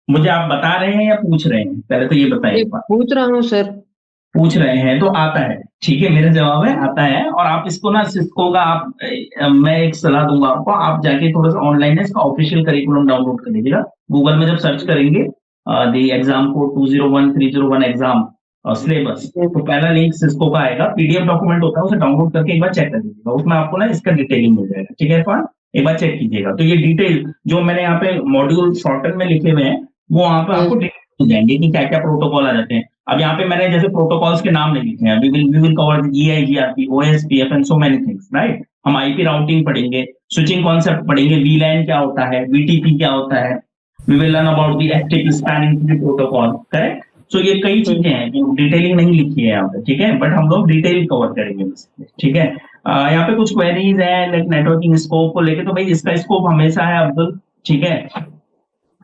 मुझे आप बता रहे हैं या पूछ रहे हैं? पहले तो ये बताइए। पूछ रहा हूँ सर। पूछ रहे हैं तो आता है, ठीक है, मेरा जवाब है आता है। और आप इसको ना सिस्को का आप मैं एक सलाह दूंगा आपको, आप जाके थोड़ा सा ऑनलाइन है इसका ऑफिशियल करिकुलम डाउनलोड कर लीजिएगा। गूगल में जब सर्च करेंगे the exam code 201301 exam syllabus, तो पहला लिंक सिस्को का आएगा, पीडीएफ डॉक्यूमेंट होता है, उसे डाउनलोड करके एक बार चेक कर लीजिएगा, उसमें आपको ना इसका डिटेलिंग मिल जाएगा, ठीक है इरफान, एक बार चेक कीजिएगा। तो ये डिटेल जो मैंने यहाँ पे मॉड्यूल शॉर्टन में लिखे हुए हैं, वो वहाँ पे आपको डिटेल मिल जाएंगे कि क्या क्या प्रोटोकॉल आ जाते हैं। अब यहाँ पे मैंने जैसे प्रोटोकॉल्स के नाम नहीं लिखे हैं, we will cover GIGRP, OSPF and so many things, right. हम आईपी राउटिंग पढ़ेंगे, स्विचिंग कॉन्सेप्ट पढ़ेंगे, VLAN क्या होता है, VTP क्या होता है, we will learn about the FTP spanning tree protocol, correct. So ये कई चीजें हैं जो डिटेलिंग नहीं लिखी है यहाँ पे, ठीक है, बट हम लोग डिटेल कवर करेंगे, ठीक है। यहाँ पे कुछ क्वेरीज है लाइक नेटवर्किंग स्कोप को लेके, तो भाई इसका स्कोप हमेशा है अब्दुल, ठीक है।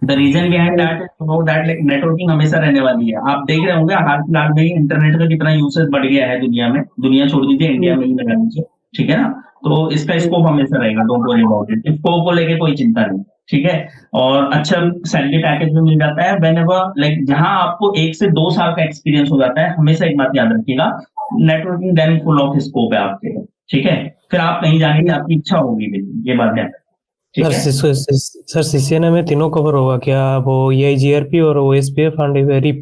The reason behind that is know that like networking हमेशा रहने वाली है। आप देख रहे होंगे हाल फिलहाल में इंटरनेट का कितना यूसेज बढ़ गया है दुनिया में, दुनिया छोड़ दीजिए इंडिया में ही लगा लीजिए, ठीक है ना। तो इसका स्कोप हमेशा रहेगा, don't worry about it, scope को लेके कोई चिंता नहीं, ठीक है। और अच्छा सैलरी पैकेज भी मिल जाता है व्हेनेवर लाइक जहां आपको 1 से 2 साल का एक्सपीरियंस हो जाता है। हमेशा एक बात याद रखिएगा, networking then full of scope है आपके लिए, ठीक है। फिर आप कहीं जाने की आपकी इच्छा होगी, ये बात है। सर सीसीएनए में तीनों कवर होगा क्या? वो EIGRP और OSPF एंड RIP?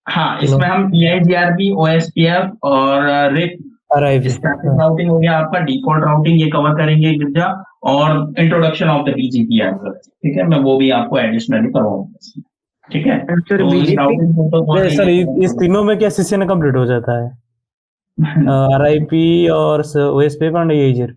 हाँ, इसमें हम EIGRP, OSPF और RIP स्टैटिक राउटिंग हो गया आपका, डिफॉल्ट राउटिंग ये कवर करेंगे गिरजा, और इंट्रोडक्शन ऑफ द BGP आएगा, ठीक है। मैं वो भी आपको एडिशनली करवाऊंगा, ठीक है। सर इस तीनों में क्या सीसीएनए कंप्लीट हो जाता है? RIP और OSPF एंड EIGRP?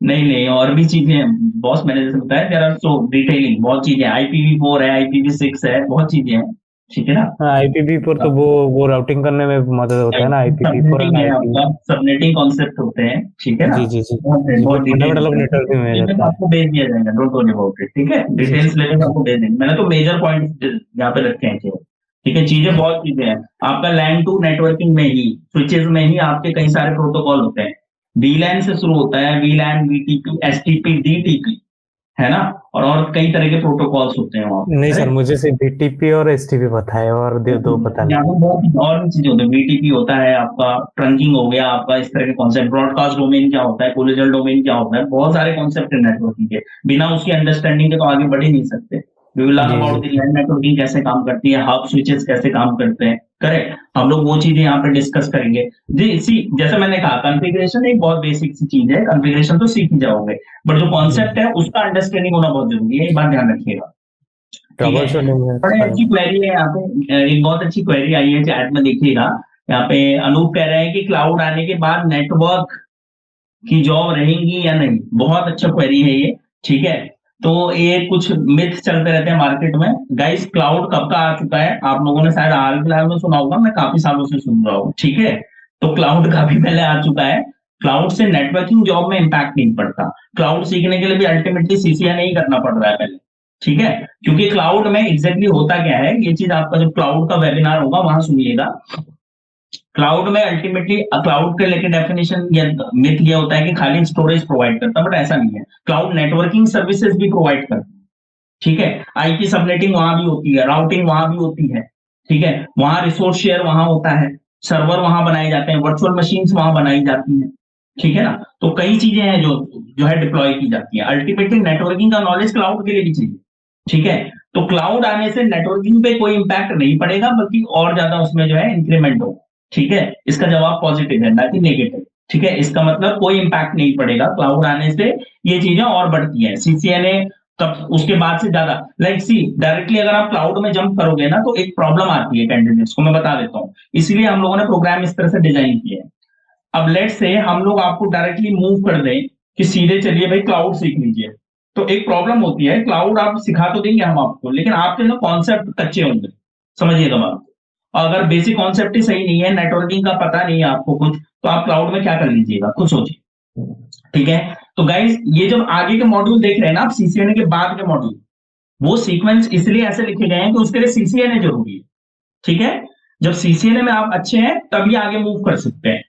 नहीं, और भी चीजें हैं बॉस, मैंने जैसे बताया देयर आर सो डिटेलिंग, बहुत चीजें हैं, IPv4 है, IPv6 है, बहुत चीजें हैं, ठीक है ना। IPv4 तो वो राउटिंग करने में मदद होता है ना, IPv4 सबनेटिंग कॉन्सेप्ट होते हैं, ठीक है ना। जी बहुत नेटवर्किंग में जाता है। आपको भेज दिया जाएगा, डोंट वरी अबाउट इट, ठीक है। डिटेल्स लेकर आपको भेज देंगे, मैंने तो मेजर पॉइंट यहाँ पे रखे हैं, ठीक है। चीजें बहुत चीजें हैं आपका LAN टू नेटवर्किंग में ही, स्विचेस में ही आपके कई सारे प्रोटोकॉल होते हैं। VLAN से शुरू होता है, VLAN, VTP, STP, DTP, है ना, और कई तरह के प्रोटोकॉल्स होते हैं वहाँ। नहीं सर, मुझे सिर्फ BTP और STP पता है, और दो पता नहीं। यहाँ बहुत और भी चीजें होती है। VTP होता है आपका, ट्रंकिंग हो गया आपका, इस तरह के कॉन्सेप्ट, ब्रॉडकास्ट डोमेन क्या होता है, कोलिजन डोमेन क्या होता है, बहुत सारे कॉन्सेप्ट है नेटवर्किंग के, बिना उसकी अंडरस्टैंडिंग के तो आगे बढ़ ही नहीं सकते। We will learn ji, about ji. The LAN networking कैसे काम करती है, हब स्विचेस कैसे काम करते हैं, करेक्ट। हम लोग वो चीजें यहाँ पे डिस्कस करेंगे। जी सी, जैसे मैंने कहा कॉन्फ़िगरेशन एक बहुत बेसिक सी चीज है, कॉन्फ़िगरेशन तो सीख ही जाओगे, बट जो कॉन्सेप्ट है उसका अंडरस्टैंडिंग होना बहुत जरूरी है, ये बात ध्यान रखिएगा। ठीक है, ट्रबल है बड़े सारे। अच्छी क्वेरी है यहाँ पे, एक बहुत अच्छी क्वेरी आई है चैट में, देखिएगा। यहाँ पे अनूप कह रहे हैं कि क्लाउड आने के बाद नेटवर्क की जॉब रहेंगी या नहीं। बहुत अच्छा क्वेरी है ये, ठीक है। तो ये कुछ मिथ चलते रहते हैं मार्केट में। गाइस, क्लाउड कब का आ चुका है, आप लोगों ने शायद हाल फिलहाल में सुना होगा, मैं काफी सालों से सुन रहा हूँ, ठीक है। तो क्लाउड काफी पहले आ चुका है। क्लाउड से नेटवर्किंग जॉब में इंपैक्ट नहीं पड़ता। क्लाउड सीखने के लिए भी अल्टीमेटली सीसीएनए ही करना पड़ रहा है पहले, ठीक है। क्योंकि क्लाउड में एग्जैक्टली होता क्या है, ये चीज आपका जब क्लाउड का वेबिनार होगा वहां सुनिएगा। क्लाउड में अल्टीमेटली क्लाउड के लेके डेफिनेशन या मिथ ये होता है कि खाली स्टोरेज प्रोवाइड करता है, बट ऐसा नहीं है। क्लाउड नेटवर्किंग सर्विसेज भी प्रोवाइड करता है, ठीक है। आईपी सबनेटिंग वहां भी होती है, राउटिंग वहां भी होती है, ठीक है। वहां रिसोर्स शेयर वहां होता है, सर्वर वहां बनाए जाते हैं, वर्चुअल मशीन्स वहां बनाई जाती हैं, ठीक है ना। तो कई चीजें हैं जो जो है डिप्लॉय की जाती है। अल्टीमेटली नेटवर्किंग का नॉलेज क्लाउड के लिए भी चाहिए, ठीक है। तो क्लाउड आने से नेटवर्किंग पे कोई इंपैक्ट नहीं पड़ेगा, बल्कि और ज्यादा उसमें जो है इंक्रीमेंट होगा, ठीक है। इसका जवाब पॉजिटिव है, ना कि नेगेटिव, ठीक है। इसका मतलब कोई इंपैक्ट नहीं पड़ेगा, क्लाउड आने से ये चीजें और बढ़ती हैं। सीसीएनए तब उसके बाद से ज्यादा, लाइक सी, डायरेक्टली अगर आप क्लाउड में जंप करोगे ना तो एक प्रॉब्लम आती है कैंडिडेट्स को, मैं बता देता हूँ। इसलिए हम लोगों ने प्रोग्राम इस तरह से डिजाइन किया है। अब लेट से हम लोग आपको डायरेक्टली मूव कर दें कि सीधे चलिए भाई क्लाउड सीख लीजिए, तो एक प्रॉब्लम होती है। क्लाउड आप सिखा तो देंगे हम आपको, लेकिन आपके ना कॉन्सेप्ट कच्चे होंगे, समझिएगा बात। अगर बेसिक कॉन्सेप्ट ही सही नहीं है, नेटवर्किंग का पता नहीं है आपको कुछ, तो आप क्लाउड में क्या कर लीजिएगा, खुद सोचिए, ठीक है। तो गाइस, ये जब आगे के मॉड्यूल देख रहे हैं ना आप, सीसीएनए के बाद के मॉड्यूल, वो सीक्वेंस इसलिए ऐसे लिखे गए हैं कि उसके लिए सीसीएनए जरूरी है, ठीक है। जब सीसीएनए में आप अच्छे हैं तभी आगे मूव कर सकते हैं,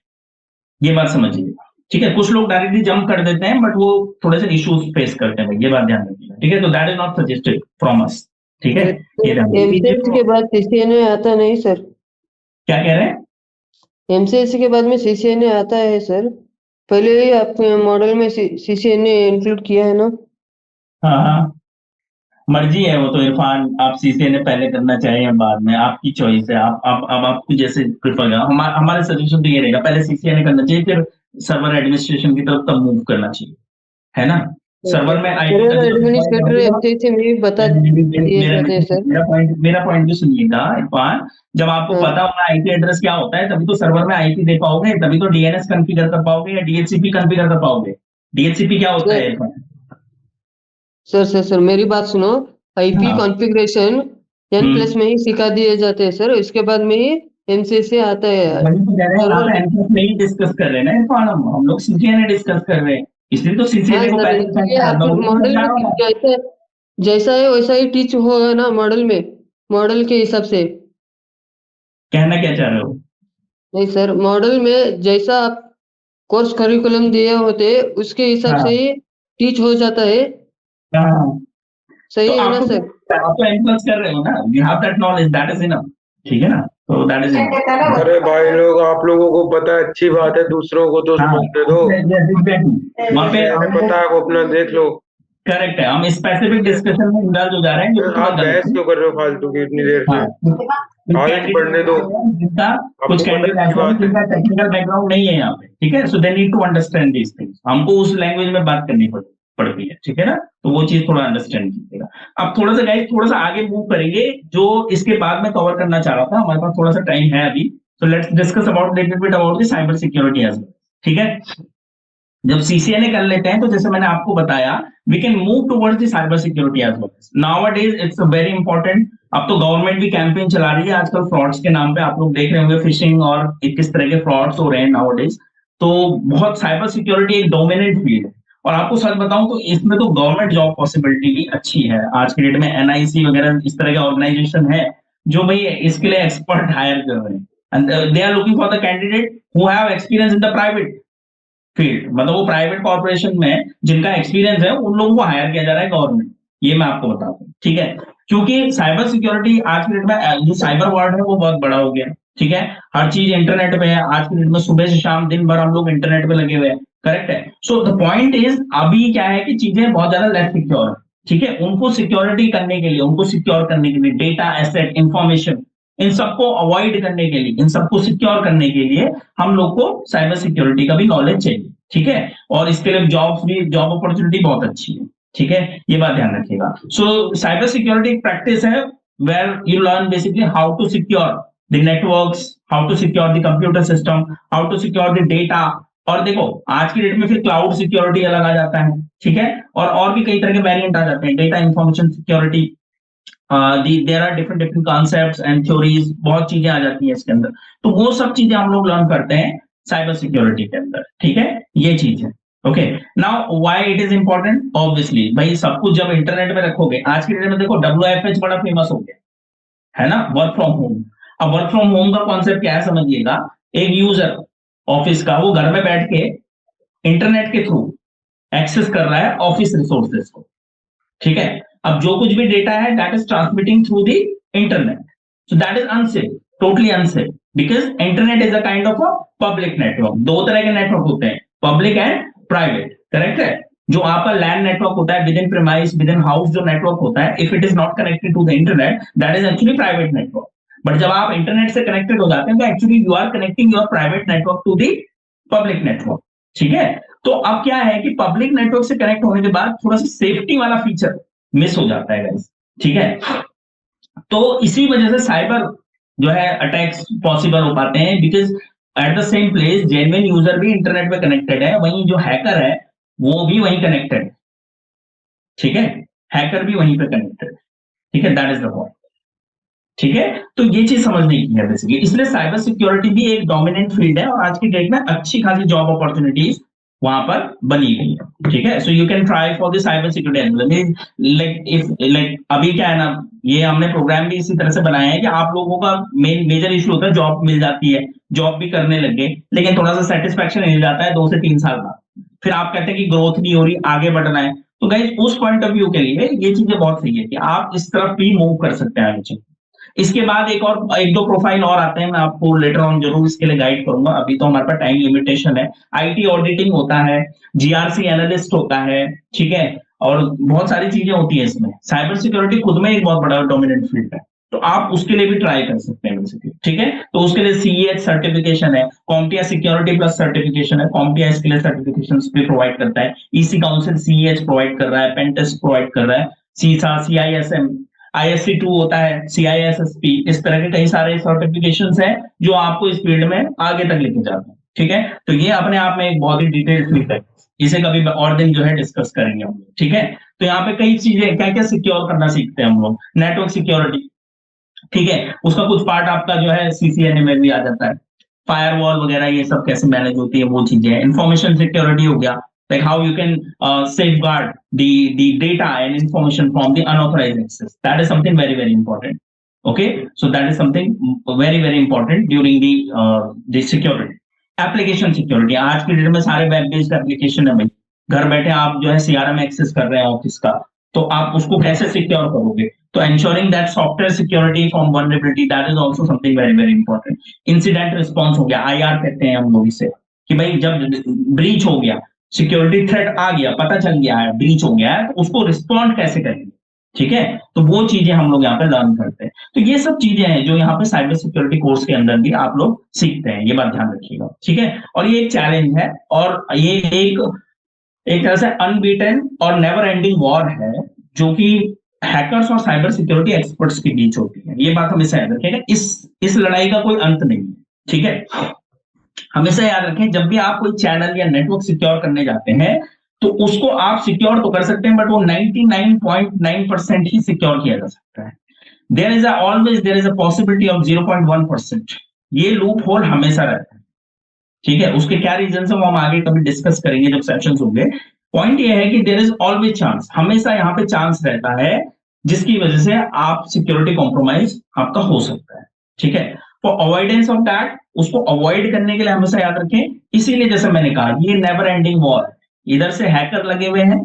ये बात समझिए, ठीक है। कुछ लोग डायरेक्टली जंप कर देते हैं, बट वो थोड़े से इश्यूज फेस करते हैं, ये बात ध्यान रखिएगा, ठीक है। तो that is not suggested from us, ठीक है। ये ध्यान रखिए। एमसीएस के बाद सीसीएनए आता नहीं सर? क्या कह रहे हैं? एमसीएस के बाद में सीसीएनए आता है सर? पहले ही आपके मॉडल में सीसीएनए इंक्लूड किया है ना? हाँ हाँ, मर्जी है वो तो इरफान, आप सीसीएनए पहले करना चाहें या बाद में, आपकी चॉइस है। आप अब आपको जैसे प्रेफर करें, हमारे सजेशन तो ये रहेगा, पहले सीसीएनए करना चाहिए, फिर सर्वर एडमिनिस्ट्रेशन की तरफ तब मूव करना चाहिए, है ना। सर्वर में सर्वर एडमिनिस्ट्रेटर एमसीएस में भी बता दिए जाते हैं सर। मेरा पॉइंट भी सुनिएगा इरफान। जब आपको हाँ। पता होगा आईपी एड्रेस क्या होता है, तभी तो सर्वर में आईपी दे पाओगे, तभी तो डीएनएस कॉन्फ़िगर कर पाओगे या डीएचसीपी कॉन्फ़िगर कर पाओगे। डीएचसीपी क्या होता है इरफान? सर मेरी बात सुनो। आईपी हाँ। कॉन्फ़िगरेशन 10+ में ही सिखा दिए जाते हैं सर, इसके बाद में ही एमसीएस से आता है। वही तो कह रहे हैं, यहाँ पे एनक्लेव नहीं डिस्कस कर रहे हैं ना इरफान, हम लोग सीसीएनए डिस्कस कर रहे हैं, इसलिए तो हाँ सीसीएनए को सर, पहले इसलिए आप मॉडल में जैसा जैसा है वैसा ही टीच होगा ना मॉडल में, मॉडल के हिसाब से। कहना क्या चाह रहे हो? नहीं सर, मॉडल में जैसा आप कोर्स करिकुलम दिए होते उसके हिसाब हाँ। से ही टीच हो जाता है, हाँ, सही तो है ना आप सर? तो एनप्लस कर रहे हो ना, you have that knowledge, that is enough, ठीक है ना। तो दैट इज इनफ। अरे भाई लोग, आप लोगों को पता है, अच्छी बात है, दूसरों को तो बोलते दो। वहाँ पे पता है, वो अपना देख लो। करेक्ट है, हम स्पेसिफिक डिस्कशन में इंडल्ज हो जा रहे हैं, जो आप बहस क्यों कर रहे हो फालतू की इतनी देर से? आगे बढ़ने दो। कुछ कैंडिडेट ऐसे हैं जिनका टेक्निकल बैकग्राउंड नहीं है यहाँ पे, ठीक है। So they need to understand these things, हमको उस लैंग्वेज में बात करनी पड़ती है, ठीक है ना। तो वो चीज थोड़ा अंडरस्टैंड कीजिएगा। अब थोड़ा सा गाइस, थोड़ा सा आगे मूव करेंगे, जो इसके बाद में कवर करना चाह रहा था, हमारे पास थोड़ा सा टाइम है अभी, तो let's discuss about little bit about the cyber security as well, ठीक है। जब सीसीएनए कर लेते हैं तो जैसे मैंने आपको बताया, we can move towards the cyber security as well. Nowadays it's very important. अब तो गवर्नमेंट भी कैंपेन चला रही है आजकल फ्रॉड्स के नाम पे, आप लोग देख रहे होंगे फिशिंग और किस तरह के फ्रॉड्स हो रहे हैं नाउअडेज। तो बहुत साइबर सिक्योरिटी एक डोमिनेंट फील्ड है, और आपको सच बताऊं तो इसमें तो गवर्नमेंट जॉब पॉसिबिलिटी भी अच्छी है आज के डेट में। एनआईसी वगैरह इस तरह के ऑर्गेनाइजेशन है जो भाई इसके लिए एक्सपर्ट हायर कर रहे हैं, and they are looking for the candidate who have experience in the private field. मतलब वो प्राइवेट कॉर्पोरेशन में जिनका एक्सपीरियंस है उन लोगों को हायर किया जा रहा है गवर्नमेंट, ये मैं आपको बताता हूँ, ठीक है। क्योंकि साइबर सिक्योरिटी आज के डेट में जो साइबर वर्ल्ड है वो बहुत बड़ा हो गया, ठीक है। हर चीज इंटरनेट पे है आज के डेट में, सुबह से शाम दिन भर हम लोग इंटरनेट पे लगे हुए हैं, करेक्ट है। सो द पॉइंट इज, अभी क्या है कि चीजें बहुत ज्यादा लेस सिक्योर है, ठीक है, उनको सिक्योरिटी करने के लिए, उनको सिक्योर करने के लिए, डेटा, एसेट, इंफॉर्मेशन, इन सबको अवॉइड करने के लिए, इन सबको सिक्योर करने के लिए हम लोग को साइबर सिक्योरिटी का भी नॉलेज चाहिए, ठीक है। और इसके लिए जॉब अपॉर्चुनिटी बहुत अच्छी है, ठीक है, ये बात ध्यान रखिएगा। सो साइबर सिक्योरिटी एक प्रैक्टिस है where you learn basically how to secure the networks, how to secure the computer system, how to secure the data। और देखो आज की डेट में फिर क्लाउड सिक्योरिटी अलग आ जाता है, ठीक है, और भी कई तरह के वेरिएंट आ जाते हैं, data information security, there are different different concepts and theories, बहुत चीजें आ जाती है इसके अंदर। तो वो सब चीजें हम लोग लर्न करते हैं साइबर सिक्योरिटी के अंदर, ठीक है, ये चीज है। Okay, now why it is important? Obviously भाई सब कुछ जब इंटरनेट में रखोगे, आज की डेट में देखो WFH बड़ा फेमस हो गया है ना, वर्क फ्रॉम होम। अब वर्क फ्रॉम होम का कॉन्सेप्ट क्या है समझिएगा, एक यूजर ऑफिस का वो घर में बैठ के इंटरनेट के थ्रू एक्सेस कर रहा है ऑफिस रिसोर्सेज को, ठीक है। अब जो कुछ भी डेटा है that is transmitting through the internet, so that is unsafe, totally unsafe, because internet is a kind of a public network. दो तरह के नेटवर्क होते हैं, पब्लिक एंड प्राइवेट, करेक्ट है। जो आपका लैंड नेटवर्क होता है, within premise, within house जो नेटवर्क होता है, if it is not connected to the internet, that is actually private network. But जब आप इंटरनेट से कनेक्टेड हो जाते हैं तो actually you are connecting your private network to the public network, ठीक है। तो अब क्या है कि पब्लिक नेटवर्क से कनेक्ट होने के बाद थोड़ा सा सेफ्टी वाला फीचर मिस हो जाता है गाइस, ठीक है। तो इसी वजह से साइबर जो है अटैक्स पॉसिबल हो पाते हैं, because at the same place genuine user भी इंटरनेट पे कनेक्टेड है, वहीं जो हैकर है वो भी वहीं कनेक्टेड है, ठीक है, हैकर भी वहीं पे कनेक्टेड है, ठीक है, दैट इज द पॉइंट, ठीक है। तो ये चीज समझने की है बेसिकली, इसलिए साइबर सिक्योरिटी भी एक डोमिनेंट फील्ड है और आज की डेट में अच्छी खासी जॉब अपॉर्चुनिटीज वहां पर बनी गई है, ठीक है। So you can try for the cyber security, like अभी क्या है ना, ये हमने प्रोग्राम भी इसी तरह से बनाया है कि आप लोगों का मेजर इशू होता है जॉब मिल जाती है, जॉब भी करने लग गए, लेकिन थोड़ा सा सेटिस्फेक्शन मिल जाता है 2 से 3 साल बाद, फिर आप कहते हैं कि ग्रोथ नहीं हो रही, आगे बढ़ना है। तो गाइस उस पॉइंट ऑफ व्यू के लिए ये चीजें बहुत सही है कि आप इस तरफ भी मूव कर सकते हैं आगे। इसके बाद एक दो प्रोफाइल और आते हैं, मैं आपको लेटर ऑन जरूर इसके लिए गाइड करूंगा, अभी तो हमारे पास टाइम लिमिटेशन है। IT ऑडिटिंग होता है, GRC एनालिस्ट होता है, ठीक है, और बहुत सारी चीजें होती है इसमें। साइबर सिक्योरिटी खुद में एक बहुत बड़ा डोमिनेंट फील्ड है, तो आप उसके लिए भी ट्राई कर सकते हैं बेसिकली, ठीक है। तो उसके लिए CEH सर्टिफिकेशन है, CompTIA सिक्योरिटी प्लस सर्टिफिकेशन है, CompTIA इसके लिए सर्टिफिकेशन भी प्रोवाइड करता है, EC काउंसिल CEH प्रोवाइड कर रहा है, पेन टेस्ट प्रोवाइड कर रहा है, CISA, CISM, ISC2 होता है, CISSP, इस तरह के कई सारे सर्टिफिकेशंस हैं जो आपको इस फील्ड में आगे तक लेके जाते हैं, ठीक है। तो ये अपने आप में एक बहुत ही डिटेल्ड फील्ड है, इसे कभी और दिन जो है डिस्कस करेंगे हम लोग, ठीक है। तो यहाँ पे कई चीजें क्या क्या सिक्योर करना सीखते हैं हम लोग, नेटवर्क सिक्योरिटी, ठीक है, उसका कुछ पार्ट आपका जो है CCNA में भी आ जाता है, फायरवॉल वगैरह ये सब कैसे मैनेज होती है वो चीजें। इंफॉर्मेशन सिक्योरिटी हो गया, like how you can safeguard the data and information from the unauthorized access, that is something very very important, okay, so that is something very very important during the security। Application security, आज की date में सारे web based application है भाई, घर बैठे आप जो है CRM एक्सेस कर रहे हैं ऑफिस का, तो आप उसको कैसे सिक्योर करोगे? तो ensuring that software security from vulnerability, that is also something very very important। Incident response हो गया, IR कहते हैं हम लोग इसे, कि भाई जब ब्रीच हो गया, सिक्योरिटी थ्रेट आ गया, पता चल गया है ब्रीच हो गया है, तो उसको रिस्पॉन्ड कैसे करेंगे, ठीक है। तो वो चीजें हम लोग यहाँ पे लर्न करते हैं। तो ये सब चीजें हैं जो यहाँ पे साइबर सिक्योरिटी कोर्स के अंदर भी आप लोग सीखते हैं, ये बात ध्यान रखिएगा, ठीक है। और ये एक चैलेंज है और ये एक तरह से अनबीटन और नेवर एंडिंग वॉर है जो कि हैकर्स और साइबर सिक्योरिटी एक्सपर्ट्स के बीच होती है। ये बात हमेशा याद रखिएगा, इस लड़ाई का कोई अंत नहीं है, ठीक है। हमेशा याद रखें, जब भी आप कोई चैनल या नेटवर्क सिक्योर करने जाते हैं तो उसको आप सिक्योर तो कर सकते हैं, बट वो 99.9% ही सिक्योर किया जा सकता है। There is a possibility of 0.1%, ये लूप होल हमेशा रहता है, ठीक है। उसके क्या रीजन है वो हम आगे कभी डिस्कस करेंगे जब सेशंस होंगे। पॉइंट ये है कि देयर इज ऑलवेज चांस, हमेशा यहाँ पे चांस रहता है जिसकी वजह से आप सिक्योरिटी कॉम्प्रोमाइज आपका हो सकता है, ठीक है। फॉर अवॉइडेंस ऑफ दैट, उसको अवॉइड करने के लिए हमेशा याद रखें, इसीलिए जैसे मैंने कहा ये नेवर एंडिंग वॉर, इधर से हैकर लगे हुए हैं,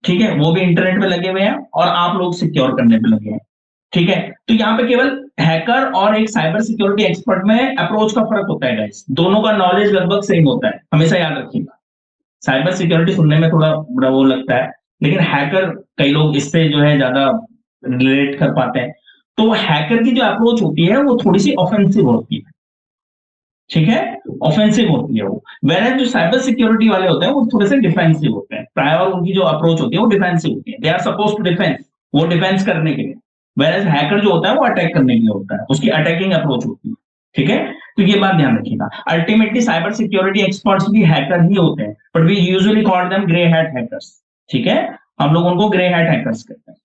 ठीक है, वो भी इंटरनेट पे लगे हुए हैं और आप लोग सिक्योर करने पे लगे हैं, ठीक है। तो यहाँ पे केवल हैकर और एक साइबर सिक्योरिटी एक्सपर्ट में अप्रोच का फर्क होता है गाइस, दोनों का नॉलेज लगभग सेम होता है, हमेशा याद रखिएगा। साइबर सिक्योरिटी सुनने में थोड़ा बड़ा वो लगता है, लेकिन हैकर कई लोग इससे जो है ज्यादा रिलेट कर पाते हैं। तो हैकर की जो अप्रोच होती है वो थोड़ी सी ऑफेंसिव होती है, ठीक है, ऑफेंसिव होती है वो। वेयर जो साइबर सिक्योरिटी वाले होते हैं वो थोड़े से डिफेंसिव होते हैं, प्राय उनकी जो अप्रोच होती है वो डिफेंसिव होती है, they are suppose to defence, वो डिफेंस करने के लिए। वेयर हैकर जो होता है वो अटैक करने के लिए होता है, उसकी अटैकिंग अप्रोच होती है, ठीक है। तो ये बात ध्यान रखिएगा। अल्टीमेटली साइबर सिक्योरिटी एक्सपर्ट्स भी हैकर ही होते हैं, but we usually call them grey hat hackers, ठीक है, हम लोग उनको ग्रे हैट हैकर्स कहते हैं,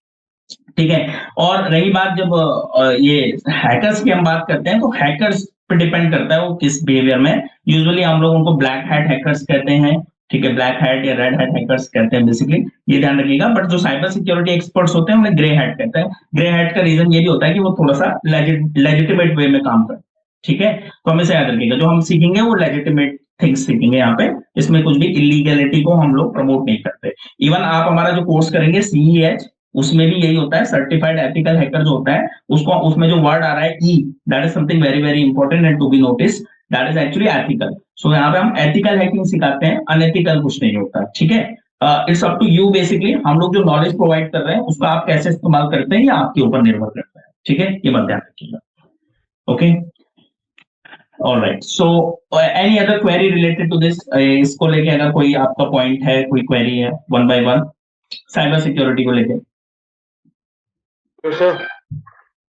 ठीक है। और रही बात जब ये हैकर्स की हम बात करते हैं तो हैकर्स पे डिपेंड करता है वो किस बिहेवियर में। यूजुअली हम लोग उनको ब्लैक हैट हैकर्स कहते हैं, ठीक है, ब्लैक हैट या रेड हैट हैकर्स कहते हैं बेसिकली, ये ध्यान रखिएगा। बट जो साइबर सिक्योरिटी एक्सपर्ट्स होते हैं उन्हें ग्रे हैट कहते हैं। ग्रे हैट का रीजन ये भी होता है कि वो थोड़ा सा लेजिटिमेट वे में काम करते हैं, ठीक है। तो हमेशा याद रखिएगा जो हम सीखेंगे वो लेजिटिमेट थिंग्स सीखेंगे यहाँ पे, इसमें कुछ भी इलीगलिटी को हम लोग प्रमोट नहीं करते। इवन आप हमारा जो कोर्स करेंगे CEH, उसमें भी यही होता है, सर्टिफाइड एथिकल हैकर जो होता है उसको, उसमें जो वर्ड आ रहा है E, that is something very very important and to be notice, that is actually ethical. So यहाँ पे हम एथिकल हैकिंग सिखाते हैं, अनएथिकल कुछ नहीं होता, ठीक है। It's up to you basically, हम लोग जो नॉलेज प्रोवाइड कर रहे हैं उसका आप कैसे इस्तेमाल करते हैं ये आपके ऊपर निर्भर करता है, ठीक है, ये बात ध्यान रखिएगा। Okay, alright. So any other query related to this, इसको लेके अगर कोई आपका पॉइंट है, कोई क्वेरी है one by one cyber security को लेके? तो सर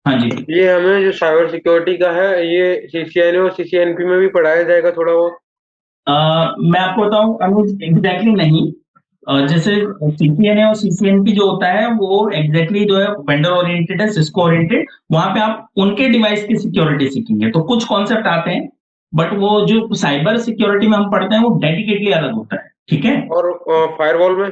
हाँ जी, ये हमें जो साइबर सिक्योरिटी का है ये CCNA और CCNP में भी पढ़ाया जाएगा थोड़ा बहुत? मैं आपको बताऊं अनुज, एग्जैक्टली नहीं। जैसे CCNA और CCNP जो होता है वो एग्जैक्टली जो है वेंडर ओरिएंटेड है, सिस्को ओरिएंटेड, वहां पे आप उनके डिवाइस की सिक्योरिटी सीखेंगे तो कुछ कॉन्सेप्ट आते हैं, बट वो जो साइबर सिक्योरिटी में हम पढ़ते हैं वो डेडिकेटली अलग होता है, ठीक है। और फायरवॉल में?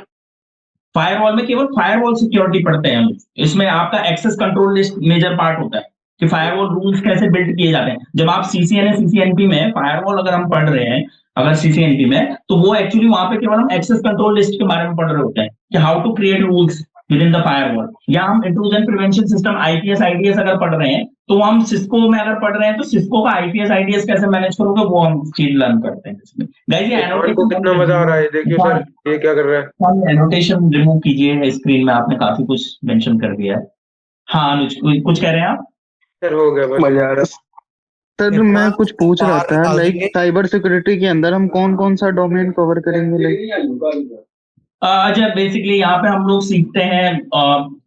फायरवॉल में केवल फायरवॉल सिक्योरिटी पढ़ते हैं हम, इसमें आपका access control list major part होता है कि फायरवॉल रूल्स कैसे बिल्ड किए जाते हैं। जब आप CCNA CCNP में फायरवॉल अगर हम पढ़ रहे हैं, अगर CCNP में, तो वो एक्चुअली वहां पे केवल हम एक्सेस कंट्रोल लिस्ट के बारे में पढ़ रहे होते हैं कि how to create rules within the firewall. या हम intrusion prevention system IPS IDS अगर पढ़ रहे हैं तो हम सिस्को में अगर पढ़ रहे हैं तो सिस्को का IPS IDS कैसे मैनेज करोगे वो हम चीज लर्न करते हैं इसमें। गाइस ये को कितना मजा आ रहा है, देखिए सर ये क्या कर रहा है। एनोटेशन रिमूव कीजिए स्क्रीन में, आपने काफी कुछ मेंशन कर दिया है। हाँ अनुज, कुछ कह रहे हैं आप? सर हो गया बस। मजा आ रहा सर मैं कुछ पूछ रहा था, लाइक साइबर सिक्योरिटी के अंदर हम कौन कौन सा डोमेन कवर करेंगे? लाइक अच्छा, बेसिकली यहाँ पे हम लोग सीखते हैं,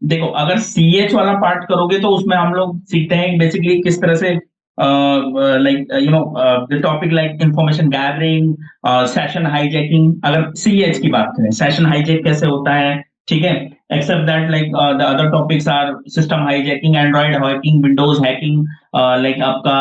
देखो अगर CH वाला पार्ट करोगे तो उसमें हम लोग सीखते हैं बेसिकली किस तरह से like you know the topic like information gathering, session hijacking. अगर CH की बात करें, सेशन हाईजैक कैसे होता है, ठीक है। Except that like the other topics are system hijacking, Android hacking, Windows hacking, like आपका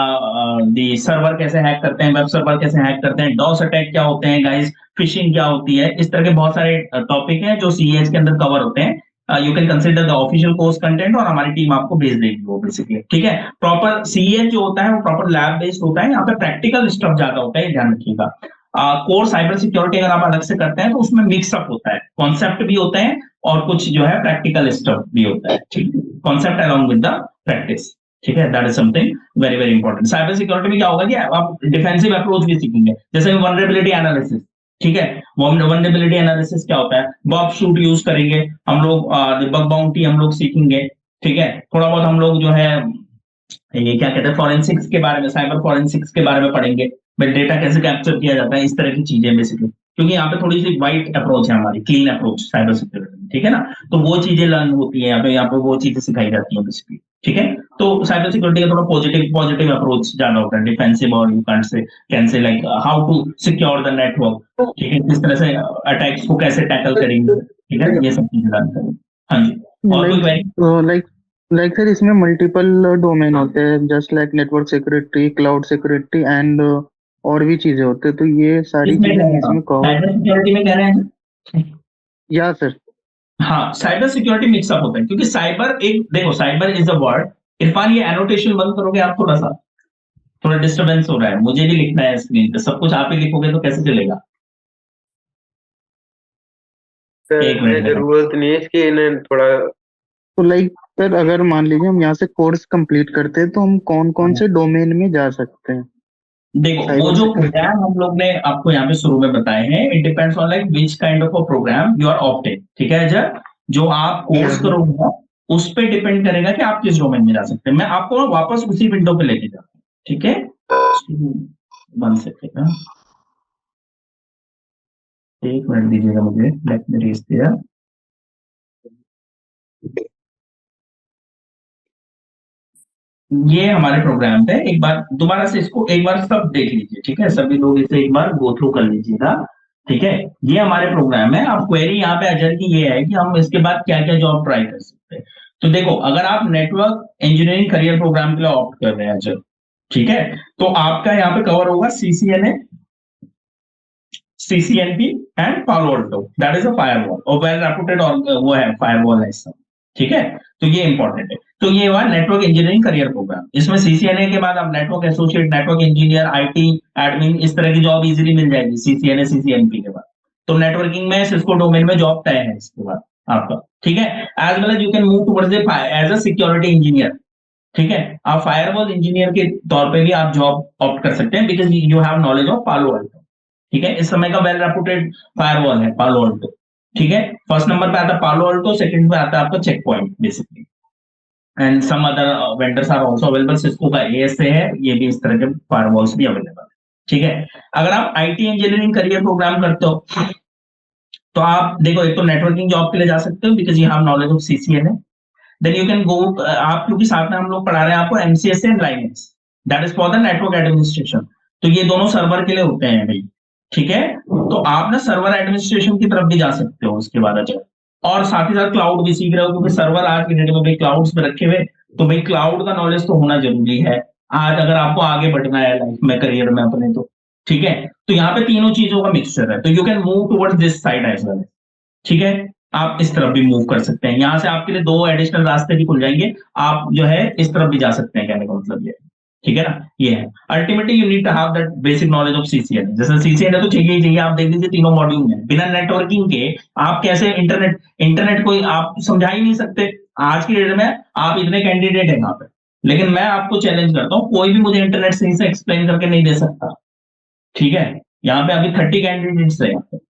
द सर्वर कैसे हैक करते हैं, वेब सर्वर कैसे हैक करते हैं, डॉस अटैक क्या होते हैं गाइस, फिशिंग क्या होती है, इस तरह के बहुत सारे टॉपिक हैं जो CH के अंदर कवर होते हैं। You can consider the official course content और हमारी टीम आपको भेज देगी वो बेसिकली, ठीक है। प्रॉपर CH जो होता है वो प्रॉपर लैब बेस्ड होता है, यहाँ पे प्रैक्टिकल स्टफ ज्यादा होता है, ये ध्यान रखिएगा। कोर साइबर सिक्योरिटी अगर आप अलग से करते हैं तो उसमें मिक्सअप होता है, कॉन्सेप्ट भी होते हैं और कुछ जो है प्रैक्टिकल स्टफ भी होता है, ठीक है, concept along with the practice, ठीक है, that is something very very important. Cyber security में क्या होगा कि आप डिफेंसिव अप्रोच भी सीखेंगे, जैसे वल्नरेबिलिटी एनालिसिस, ठीक है। वल्नरेबिलिटी एनालिसिस क्या होता है, बग शूट यूज करेंगे हम लोग, बग बाउंटी हम लोग सीखेंगे, ठीक है। थोड़ा बहुत हम लोग जो है ये क्या कहते हैं फॉरेंसिक्स के बारे में, साइबर फॉरेंसिक्स के बारे में पढ़ेंगे, डेटा कैसे कैप्चर किया जाता है, इस तरह की चीजें बेसिकली, क्योंकि यहाँ पे थोड़ी सी वाइट अप्रोच है हमारी, क्लीन अप्रोच साइबर सिक्योरिटी, ठीक है ना। तो वो चीजें लर्न होती है यहाँ पे वो चीजें सिखाई जाती है बेसिकली, ठीक है। तो साइबर सिक्योरिटी का थोड़ा पॉजिटिव अप्रोच ज्यादा होता है, डिफेंसिव और you can say like how to secure the network, ठीक है, किस तरह से अटैक्स को कैसे टैकल करेंगे, ठीक है, ये सब चीजें लर्न करेंगे। हाँ जी, और कोई क्वेरी? लाइक सर इसमें मल्टीपल डोमेन होते हैं, just like network security, cloud security and और भी चीजें होते हैं, तो ये सारी चीजें इसमें साइबर सिक्योरिटी में कह रहे हैं? या सर हाँ, साइबर सिक्योरिटी मिक्सअप होता है क्योंकि साइबर एक, देखो cyber is a word. Irfan ये एनोटेशन बंद करोगे आप, थोड़ा डिस्टरबेंस हो रहा है, मुझे भी लिखना है स्क्रीन पे, सब कुछ आप ही लिखोगे तो कैसे चलेगा? एक मिनट, जरूरत नहीं है इसकी, इन्हें थोड़ा। तो लाइक सर अगर मान लीजिए हम यहाँ से कोर्स कंप्लीट करते हैं तो हम कौन कौन से डोमेन में जा सकते हैं? देखो वो जो प्रोग्राम हम लोग ने आपको यहाँ पे शुरू में बताए हैं, it depends on like which kind of a program you are opted, ठीक है अजय? जो आप कोर्स करोगे उस पे डिपेंड करेगा कि आप किस डोमेन में जा सकते हैं। मैं आपको वापस उसी विंडो पे लेके जाता हूँ, ठीक है? 1 सेकेंड, 1 मिनट दीजिएगा मुझे, लेट मी रीच देयर। ये हमारे प्रोग्राम पे एक बार दोबारा से इसको एक बार सब देख लीजिए, ठीक है? सभी लोग इसे एक बार गो थ्रू कर लीजिएगा, ठीक है? ये हमारे प्रोग्राम है। अब क्वेरी यहाँ पे अजय की ये है कि हम इसके बाद क्या क्या जॉब ट्राई कर सकते हैं। तो देखो, अगर आप नेटवर्क इंजीनियरिंग करियर प्रोग्राम के लिए ऑप्ट कर रहे हैं अजय, ठीक है, तो आपका यहाँ पे कवर होगा CCNA, CCNP and Palo Alto, that is a firewall और वेल रेपुटेड, और वो है फायरवॉल है सब, ठीक है? तो ये इंपॉर्टेंट है। तो ये हुआ नेटवर्क इंजीनियरिंग करियर प्रोग्राम। इसमें CCNA के बाद आप network associate, network engineer, IT admin, इस तरह की जॉब इजीली मिल जाएगी CCNA CCNP के बाद। तो नेटवर्किंग में सिस्को डोमेन में जॉब तय है इसके बाद आपका, ठीक है? As well as you can move towards as a security engineer, ठीक है? आप फायरवॉल इंजीनियर के तौर पे भी आप जॉब ऑप्ट कर सकते हैं because you have knowledge of पालो अल्टो, ठीक है? इस समय का वेल रेपुटेड फायरवॉल है पालो अल्टो, ठीक है? फर्स्ट नंबर पे आता है पालो अल्टो, सेकंड पे आता है आपका Check Point basically, and some other vendors are also available. Cisco का ASA है, ये भी इस तरह के फायरवॉल्स भी अवेलेबल है, ठीक है? अगर आप IT इंजीनियरिंग करियर प्रोग्राम करते हो तो आप देखो, एक तो नेटवर्किंग जॉब के लिए जा सकते हो because you have knowledge of CCNA, then you can go, आप क्योंकि साथ में हम लोग पढ़ा रहे हैं आपको MCSA and Linux, that is for the network administration. तो ये दोनों सर्वर के लिए होते हैं भाई, ठीक है? तो आप ना सर्वर एडमिनिस्ट्रेशन की तरफ भी जा सकते हो उसके बाद अच्छा, और साथ ही साथ क्लाउड भी सीख रहे हो क्योंकि सर्वर आज की डेट में भाई क्लाउड्स पे रखे हुए, तो भाई क्लाउड का नॉलेज तो होना जरूरी है आज अगर आपको आगे बढ़ना है लाइफ में, करियर में अपने, तो ठीक है? तो यहाँ पे तीनों चीजों का मिक्सचर है, तो you can move towards this side as well, ठीक है? आप इस तरफ भी मूव कर सकते हैं। यहाँ से आपके लिए 2 एडिशनल रास्ते भी खुल जाएंगे, आप जो है इस तरफ भी जा सकते हैं, कहने का मतलब ये, ठीक है ना? ये है ultimately you need to have that basic knowledge of CCNA। जैसे CCNA तो चाहिए ही चाहिए, आप देख लीजिए तीनों मॉड्यूल में, बिना नेटवर्किंग के आप कैसे इंटरनेट कोई आप समझा ही नहीं सकते। आज की डेट में आप इतने कैंडिडेट हैं यहाँ पे, लेकिन मैं आपको चैलेंज करता हूँ, कोई भी मुझे इंटरनेट सही से एक्सप्लेन करके नहीं दे सकता, ठीक है? यहाँ पे अभी 30 कैंडिडेट्स है,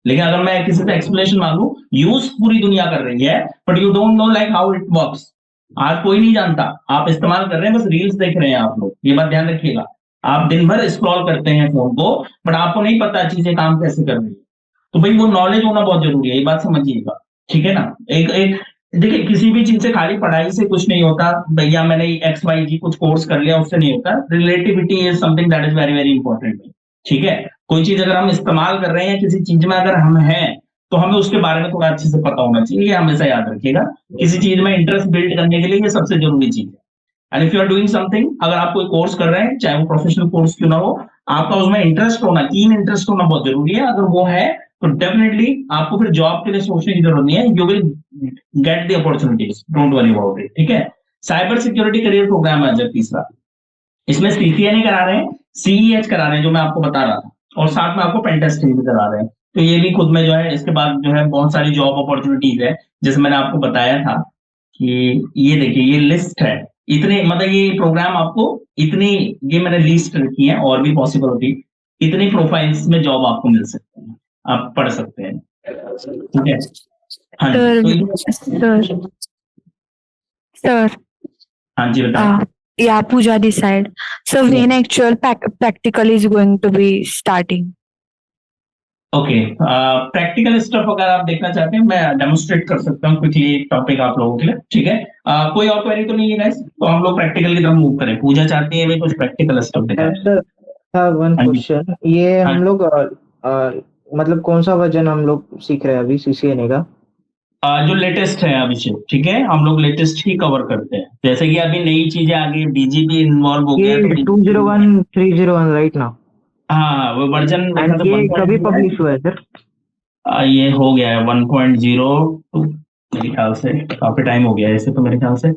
लेकिन अगर मैं किसी से एक्सप्लेनेशन मांगू, यूज पूरी दुनिया कर रही है, but you don't know like how it works. आज कोई नहीं जानता, आप इस्तेमाल कर रहे हैं, बस रील्स देख रहे हैं आप लोग, ये बात ध्यान रखिएगा। आप दिन भर स्क्रॉल करते हैं फोन को, बट आपको नहीं पता चीजें काम कैसे कर रही है। तो भाई वो नॉलेज होना बहुत जरूरी है, ये बात समझिएगा, ठीक है ना? एक देखिए, किसी भी चीज से खाली पढ़ाई से कुछ नहीं होता भैया, मैंने XYZ कुछ कोर्स कर लिया उससे नहीं होता। Relativity is something that is very very important, ठीक है? कोई चीज अगर हम इस्तेमाल कर रहे हैं, किसी चीज में अगर हम हैं, तो हमें उसके बारे में थोड़ा अच्छे से पता होना चाहिए, ये हमेशा याद रखिएगा। किसी चीज में इंटरेस्ट बिल्ड करने के लिए ये सबसे जरूरी चीज है। And if you are doing something, अगर आप कोई कोर्स कर रहे हैं, चाहे वो प्रोफेशनल कोर्स क्यों ना हो, आपका उसमें इंटरेस्ट होना, कीन इंटरेस्ट होना बहुत जरूरी है। अगर वो है तो डेफिनेटली आपको फिर जॉब के लिए सोचने की जरूरत नहीं है, you will get the opportunities, don't worry about it, ठीक है? साइबर सिक्योरिटी करियर प्रोग्राम है जब तीसरा, इसमें CCNA करा रहे हैं, CEH करा रहे हैं जो मैं आपको बता रहा था, और साथ में आपको पेन टेस्टिंग भी करा रहे हैं। तो ये भी खुद में जो है, इसके बाद जो है बहुत सारी जॉब अपॉर्चुनिटीज है, जैसे मैंने आपको बताया था कि ये देखिए, ये लिस्ट है, इतने मतलब ये प्रोग्राम आपको इतनी, ये मैंने लिस्ट रखी है, और भी पॉसिबल होती, इतनी प्रोफाइल्स में जॉब आपको मिल सकते हैं, आप पढ़ सकते हैं, ठीक है? हाँ जी, सर हाँ जी बताइए। Yeah, Pooja this side. So when actual practical is going to be starting? Okay, practical stuff अगर आप देखना चाहते हैं, मैं डेमोन्स्ट्रेट कर सकता हूँ क्विकली एक टॉपिक आप लोगों के लिए, ठीक है? कोई और क्वेरी तो नहीं है गाइस? तो हम लोग प्रैक्टिकल की तरफ मूव करें। पूजा चाहती है वे कुछ प्रैक्टिकल स्टफ दिखाएं। सर वन क्वेश्चन, ये हम लोग मतलब कौन सा वर्जन हम लोग सीख रहे हैं अभी CCNA का? जो लेटेस्ट है अभिषेक, ठीक है? हम लोग लेटेस्ट ही कवर करते हैं, जैसे कि अभी नई चीजें आ गई, BGP इन्वॉल्व हो गया, तो 201 301 राइट ना? हाँ, वो वर्जन ये कभी पब्लिश हुआ है सर? ये हो गया है 1.02 मेरे ख्याल से, काफी टाइम हो गया है इसे तो मेरे ख्याल से।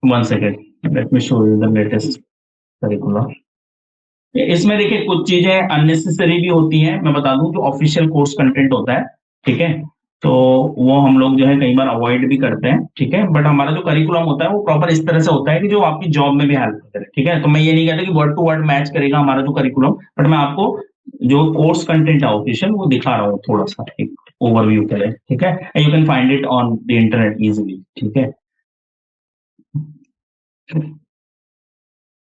1 second, let me show you the latest curriculum. इसमें देखिए कुछ चीजें अननेसेसरी भी होती हैं, मैं बता दूं, जो ऑफिशियल कोर्स कंटेंट होता है, ठीक है? तो वो हम लोग जो है कई बार अवॉइड भी करते हैं, ठीक है। बट हमारा जो करिकुलम होता है वो प्रॉपर इस तरह से होता है कि जो आपकी जॉब में भी हेल्प करे, ठीक है। तो मैं ये नहीं कहता कि वर्ड टू वर्ड मैच करेगा हमारा जो करिकुलम, बट मैं आपको जो कोर्स कंटेंट है ऑफिशियल वो दिखा रहा हूँ थोड़ा सा एक ओवरव्यू के लिए, ठीक है। You can find it on the internet easily, ठीक है।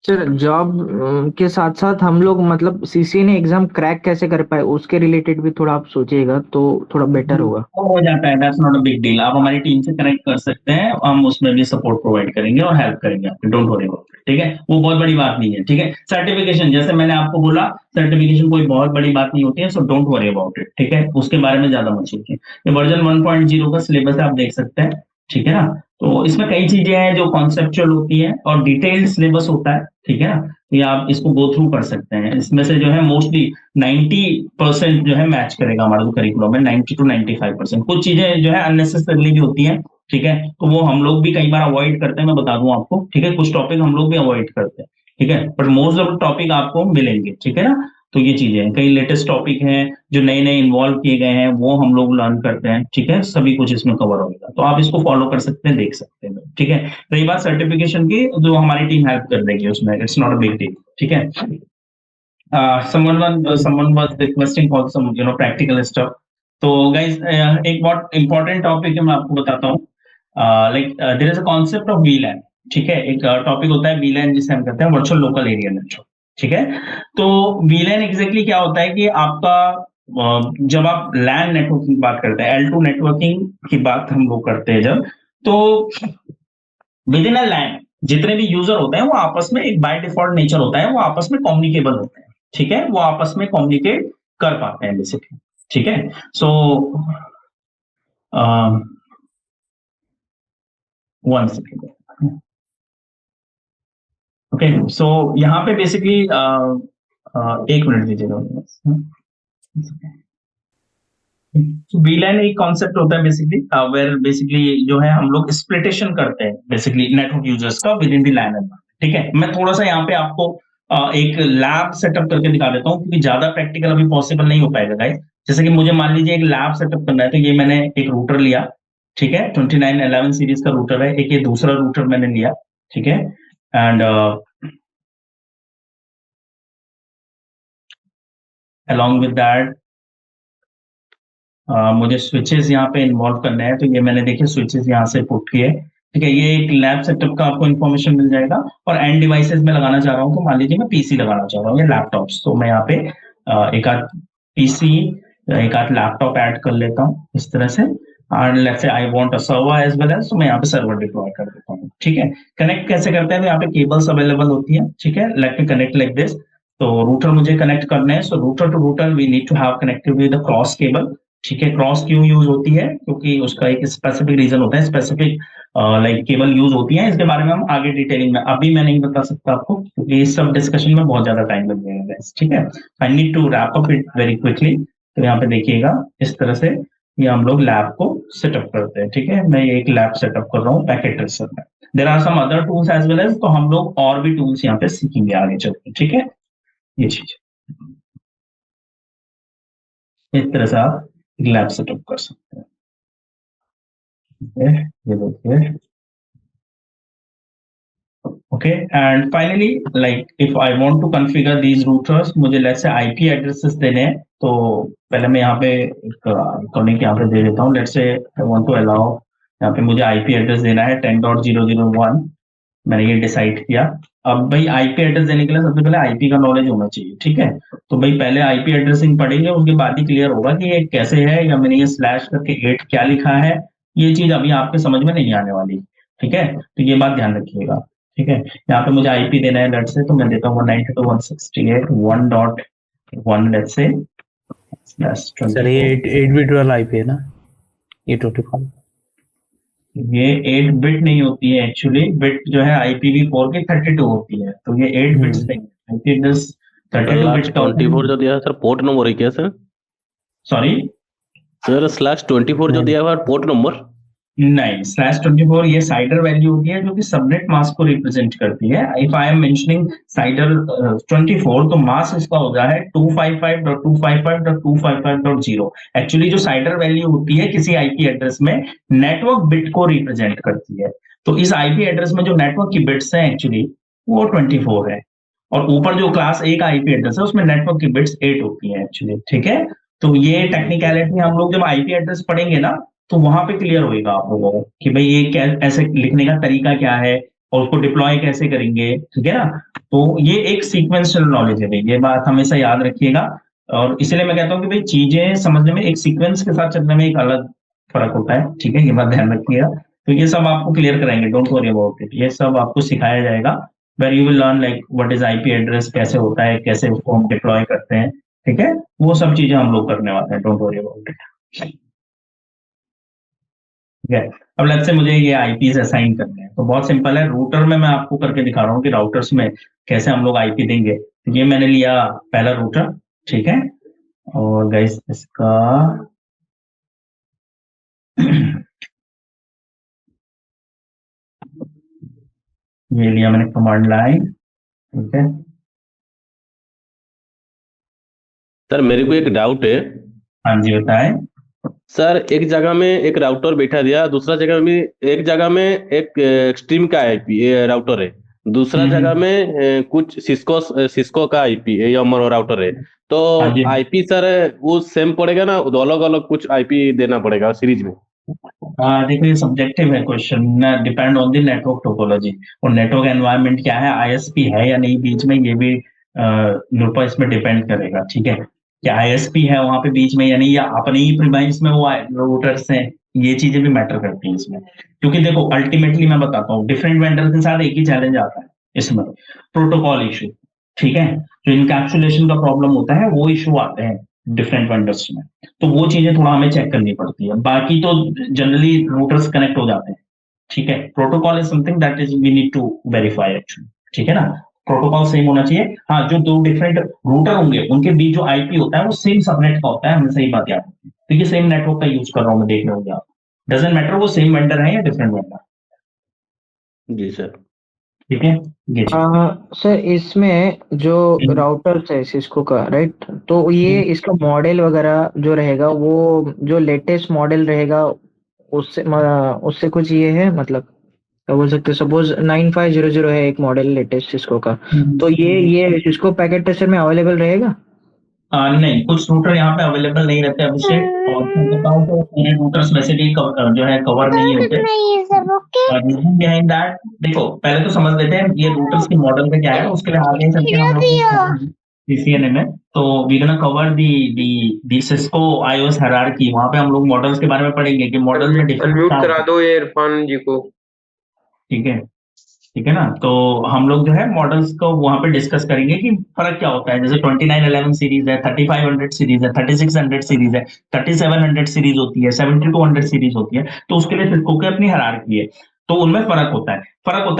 सर जॉब के साथ साथ हम लोग मतलब सीसीएनए एग्जाम क्रैक कैसे कर पाए उसके रिलेटेड भी थोड़ा आप सोचिएगा तो थोड़ा बेटर होगा। हो जाता है, that's not a big deal. आप हमारी टीम से कनेक्ट कर सकते हैं, हम उसमें भी सपोर्ट प्रोवाइड करेंगे और हेल्प करेंगे आपको, डोंट वरी अबाउट इट, ठीक है। वो बहुत बड़ी बात नहीं है, ठीक है। सर्टिफिकेशन जैसे मैंने आपको बोला, सर्टिफिकेशन कोई बहुत बड़ी बात नहीं होती है, so don't worry about it, ठीक है। उसके बारे में ज्यादा मत सोचिए। ये वर्जन 1.0 का सिलेबस आप देख सकते हैं, ठीक है ना। तो इसमें कई चीजें हैं जो कॉन्सेप्चुअल होती हैं और डिटेल्ड सिलेबस होता है, ठीक है ना। ये आप इसको गो थ्रू कर सकते हैं। इसमें से जो है मोस्टली 90% जो है मैच करेगा हमारा जो करिकुलम है, 90 to 95%। कुछ चीजें जो है अननेसेसरली भी होती हैं, ठीक है। तो वो हम लोग भी कई बार अवॉइड करते हैं, मैं बता दूं आपको, ठीक है। कुछ टॉपिक हम लोग भी अवॉइड करते हैं, ठीक है, बट मोस्ट ऑफ टॉपिक आपको मिलेंगे, ठीक है ना। तो ये चीजें हैं, कई लेटेस्ट टॉपिक हैं जो नए नए इन्वॉल्व किए गए हैं, वो हम लोग लर्न करते हैं, ठीक है। सभी कुछ इसमें कवर होगा, तो आप इसको फॉलो कर सकते हैं, देख सकते हैं, ठीक है। रही बात सर्टिफिकेशन की, जो हमारी टीम हेल्प कर देगी उसमें, it's not a big deal, ठीक है। someone was requesting for some practical stuff. तो guys एक बहुत important topic है, मैं आपको बताता हूँ। like there is a concept of VLAN, ठीक है। एक टॉपिक होता है VLAN जिसे हम कहते हैं वर्चुअल लोकल एरिया नेटवर्क, ठीक है। तो VLAN एग्जैक्टली क्या होता है कि आपका जब आप LAN नेटवर्किंग की बात करते हैं, L2 नेटवर्किंग की बात हम लोग करते हैं जब, तो विद इन अ LAN जितने भी यूजर होते हैं वो आपस में एक बाय डिफॉल्ट नेचर होता है, वो आपस में कम्युनिकेबल होते हैं, ठीक है। वो आपस में कम्युनिकेट कर पाते हैं बेसिकली, ठीक है। So one second, okay. So यहाँ पे बेसिकली एक मिनट दीजिएगा। VLAN एक कॉन्सेप्ट होता है बेसिकली, वेयर बेसिकली जो है हम लोग स्प्लिटेशन करते हैं बेसिकली नेटवर्क यूजर्स का विद इन द LAN, ठीक है। मैं थोड़ा सा यहाँ पे आपको एक लैब सेटअप करके दिखा देता हूँ, क्योंकि ज्यादा प्रैक्टिकल अभी पॉसिबल नहीं हो पाएगा गाइस। जैसे कि मुझे मान लीजिए एक लैब सेटअप करना है, तो ये मैंने एक रूटर लिया, ठीक है। 2911 सीरीज का रूटर है, एक ये दूसरा रूटर मैंने लिया, ठीक है। एंड along with that मुझे स्विचेस यहाँ पे इन्वॉल्व करने हैं, तो ये मैंने देखिए स्विचेस यहाँ से पुट किए, ठीक है। ये एक लैब सेटअप का आपको इन्फॉर्मेशन मिल जाएगा। और एंड डिवाइसेस में लगाना चाह रहा हूँ, तो मान लीजिए मैं पीसी लगाना चाह रहा हूँ या लैपटॉप्स, तो मैं यहाँ पे एक आध पीसी एक आध लैपटॉप ऐड कर लेता हूँ इस तरह से। And let's say I want a server as well as, तो मैं यहाँ पे सर्वर डिप्लॉय कर देता हूँ, ठीक है। कनेक्ट कैसे करते हैं, तो यहाँ पे केबल्स अवेलेबल होती है, ठीक है। Let me connect like this. तो रूटर मुझे कनेक्ट करने हैं, so router to router we need to have connected with the cross cable, ठीक है। क्रॉस क्यों यूज होती है, क्योंकि उसका एक स्पेसिफिक रीजन होता है, स्पेसिफिक लाइक केबल यूज होती है। इसके बारे में हम आगे डिटेलिंग में, अभी मैं नहीं बता सकता आपको, क्योंकि इस सब डिस्कशन में बहुत ज्यादा टाइम लग जाएगा, ठीक है। I need to wrap up it very quickly. तो यहाँ पे देखिएगा इस तरह से ये हम लोग लैब को सेटअप करते हैं, ठीक है। मैं ये एक लैब सेटअप कर रहा हूँ पैकेट ट्रेसर में। There are some other tools as well as, तो हम लोग और भी टूल्स यहाँ पे सीखेंगे आगे चलकर, ठीक है। ये चीज इस तरह से आप लैब सेटअप कर सकते हैं, ये देखिए, okay. And finally like if I want to configure these routers, मुझे लेट्स से आईपी एड्रेसेस देने हैं, तो पहले मैं यहाँ पे एक कॉनिक यहाँ पे दे देता हूँ। Let's say I want to allow, यहाँ पे मुझे आईपी एड्रेस देना है 10.0.0.1, मैंने ये डिसाइड किया। अब भाई आईपी एड्रेस देने के लिए सबसे पहले आईपी का नॉलेज होना चाहिए, ठीक है। तो भाई पहले आईपी एड्रेसिंग पढ़ेंगे, उसके बाद ही क्लियर होगा कि ये कैसे है, या मैंने ये स्लैश करके 8 क्या लिखा है, ये चीज अभी आपके समझ में नहीं आने वाली, ठीक है। तो ये बात ध्यान रखिएगा, ठीक है। यहाँ पे मुझे आईपी देना है, लेट्स से, तो मैं देता हूँ 192.168.1.1 लेट्स से सर ये 8 बिट वाला आईपी है ना, ये 25। ये 8 बिट नहीं होती है एक्चुअली, बिट जो है IPv4 की 32 होती है, तो ये 8 बिट्स नहीं है, 32 बिट का 24 जो दिया है सर पोर्ट नंबर है क्या सर? सॉरी सर /24 जो दिया हुआ है पोर्ट नंबर? नहीं, /24 ये साइडर वैल्यू होती है जो कि सबनेट मास्क को रिप्रेजेंट करती है। If I am mentioning cider 24 तो मास्क इसका हो गया है 255.255.255.0। एक्चुअली जो साइडर वैल्यू होती है किसी आईपी एड्रेस में नेटवर्क बिट को रिप्रेजेंट करती है। तो इस आईपी एड्रेस में जो नेटवर्क की बिट्स हैं एक्चुअली वो 24 है, और ऊपर जो क्लास A का आईपी एड्रेस है उसमें नेटवर्क की बिट्स 8 होती हैं एक्चुअली। ठीक है, तो ये टेक्निकलिटी हम लोग जब आईपी एड्रेस पढ़ेंगे ना तो वहां पे क्लियर होएगा आप लोगों को कि भाई ये क्या ऐसे लिखने का तरीका क्या है और उसको डिप्लॉय कैसे करेंगे। ठीक है ना, तो ये एक सीक्वेंशियल नॉलेज है भाई, ये बात हमेशा याद रखिएगा। और इसलिए मैं कहता हूँ कि भाई चीजें समझने में एक सीक्वेंस के साथ चलने में एक अलग फर्क होता है। ठीक है, ये बात ध्यान रखिएगा। तो ये सब आपको क्लियर कराएंगे, डोंट वरी अबाउट इट। ये सब आपको सिखाया जाएगा, where you will learn like what is IP address, कैसे होता है, कैसे उसको हम डिप्लॉय करते हैं। ठीक है, वो सब चीजें हम लोग करने वाले हैं, डोंट वरी अबाउट इट। ठीक है, अब लेट्स से मुझे ये आईपीज असाइन करने हैं, तो बहुत सिंपल है। रूटर में मैं आपको करके दिखा रहा हूँ कि राउटर्स में कैसे हम लोग आईपी देंगे। तो ये मैंने लिया पहला रूटर, ठीक है, और गाइस इसका ये लिया मैंने कमांड लाइन। ठीक है सर, मेरे को एक डाउट है। हाँ जी बताएं। सर, एक जगह में एक राउटर बैठा दिया, दूसरा जगह में एक जगह में एक एक्सट्रीम का आईपी राउटर है, दूसरा जगह में कुछ सिस्को का आईपी या राउटर है। तो हाँ जी। आईपी सर वो सेम पड़ेगा ना, अलग अलग कुछ आईपी देना पड़ेगा सीरीज में? देखो ये सब्जेक्टिव है question, depend on the network topology और नेटवर्क एनवायरनमेंट क्या है, आईएसपी है या नहीं बीच में, ये भी नूरपा इसमें डिपेंड करेगा। ठीक है, क्या आईएसपी है वहां पे बीच में या नहीं, या अपने ही प्रीमाइस में वो रूटर्स हैं, ये चीजें भी मैटर करती हैं इसमें। क्योंकि देखो अल्टीमेटली मैं बताता हूँ, डिफरेंट वेंडर के साथ एक ही चैलेंज आता है इसमें, प्रोटोकॉल इशू। ठीक है, जो इनकैप्सुलेशन का प्रॉब्लम होता है वो इशू आते हैं डिफरेंट वेंडर्स में, तो वो चीजें थोड़ा हमें चेक करनी पड़ती है। बाकी तो जनरली रूटर्स कनेक्ट हो जाते हैं। ठीक है, protocol is something that is we need to verify actually. ठीक है ना, प्रोटोकॉल सेम होना चाहिए। हाँ, जो दो डिफरेंट रूटर होंगे उनके बीच जो आईपी होता है वो सेम सबनेट का होता है, हमें सही बात याद है। तो ये सेम नेटवर्क का यूज कर रहा हूँ मैं, देख रहे होंगे आप, डजंट मैटर वो सेम वेंडर है या डिफरेंट वेंडर। जी सर। ठीक है, ये सर इसमें जो राउटर्स है सिस्को का, राइट, तो ये इसका मॉडल वगैरह जो रहेगा वो जो लेटेस्ट मॉडल रहेगा उससे कुछ ये है, मतलब क्या बोल सकते हैं, सपोज 9500 है एक मॉडल लेटेस्ट सिस्को का, तो ये सिस्को पैकेट टेस्टर में अवेलेबल रहेगा? नहीं, कुछ रूटर यहाँ पे अवेलेबल नहीं रहते अभिषेक, और बताऊं तो पूरे रूटर्स वैसे भी जो है कवर नहीं होते। रीजन बिहाइंड दैट, देखो पहले तो समझ लेते हैं ये रूटर्स के मॉडल का क्या है, उसके लिए आगे चलते हैं हम लोग सीसीएनए में। तो we gonna cover the Cisco IOS hierarchy, वहां पे हम लोग मॉडल्स के बारे में पढ़ेंगे कि मॉडल में डिफरेंट। अनम्यूट करा दो ये इरफान जी को। ठीक है, ठीक है ना, तो हम लोग जो है मॉडल्स को वहां पे डिस्कस करेंगे कि फर्क क्या होता है। जैसे 2911 सीरीज है, 3500 सीरीज है, 3600 सीरीज है, 3700 सीरीज होती है, 7200 सीरीज होती है, तो उसके लिए सिस्को की अपनी हायरार्की है, तो उनमें फर्क होता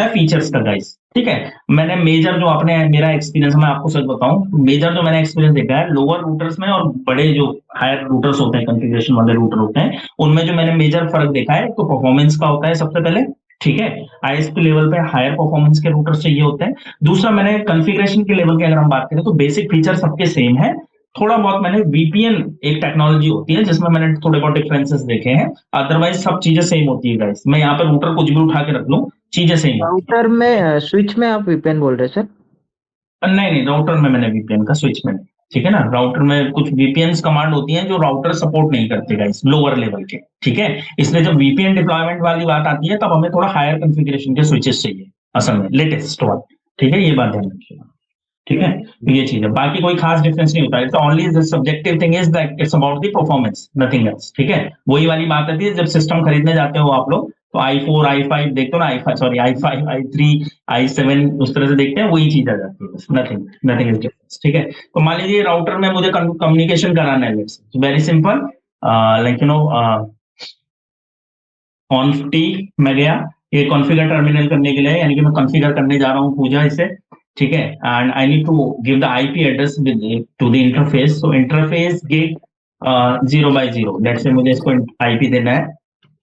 है फीचर्स का गाइस। ठीक है, मैंने मेजर जो आपने मेरा एक्सपीरियंस, मैं आपको सच बताऊं, मेजर जो मैंने एक्सपीरियंस देखा है लोअर रूटर्स में और बड़े जो हायर रूटर्स होते हैं, कॉन्फ़िगरेशन वाले रूटर होते हैं, उनमें जो मैंने मेजर फर्क देखा है तो परफॉर्मेंस का होता है सबसे पहले। ठीक है, आईएसपी लेवल पे हायर परफॉर्मेंस के रूटर्स चाहिए होते हैं। दूसरा, मैंने कॉन्फ़िगरेशन के लेवल की अगर हम बात करें तो बेसिक फीचर सबके सेम है, थोड़ा बहुत मैंने वीपीएन एक टेक्नोलॉजी होती है जिसमें मैंने थोड़े बहुत डिफरेंसेस देखे हैं, अदरवाइज सब चीजें सेम होती है गाइस। मैं यहाँ पे रूटर कुछ भी उठा के रख लूं, चीजें सेम है। राउटर में स्विच में आप वीपीएन बोल रहे हैं सर? नहीं, राउटर में मैंने वीपीएन का, स्विच में। ठीक है ना, राउटर में कुछ वीपीएन कमांड होती हैं जो राउटर सपोर्ट नहीं करते गाइस, लोअर लेवल के। ठीक है, इसलिए जब वीपीएन डिप्लॉयमेंट वाली बात आती है तब हमें थोड़ा हायर कॉन्फ़िगरेशन के स्विचेस चाहिए असल में, लेटेस्ट वाला। ठीक है, ये बात ध्यान रखिएगा। ठीक है, तो ये चीज है, बाकी कोई खास डिफरेंस नहीं होता है। तो only the subjective thing is that it's about the performance, nothing else. ठीक है, वही वाली बात आती है जब सिस्टम खरीदने जाते हो आप लोग तो i4 i5 देखते हो ना, i5 i3 i7 उस तरह से देखते हैं, वही चीज आ जाती है बस, नथिंग इज डिफरेंस। ठीक है, तो मान लीजिए राउटर में मुझे कम्युनिकेशन कराना है, very simple, like you no conft में गया, ये कॉन्फ़िगर टर्मिनल करने के लिए, यानी कि मैं कॉन्फ़िगर करने जा रहा हूँ पूजा इसे। ठीक है, and I need to give the IP address to the interface, so interface get 0 by 0, let's say मुझे इसको आईपी देना है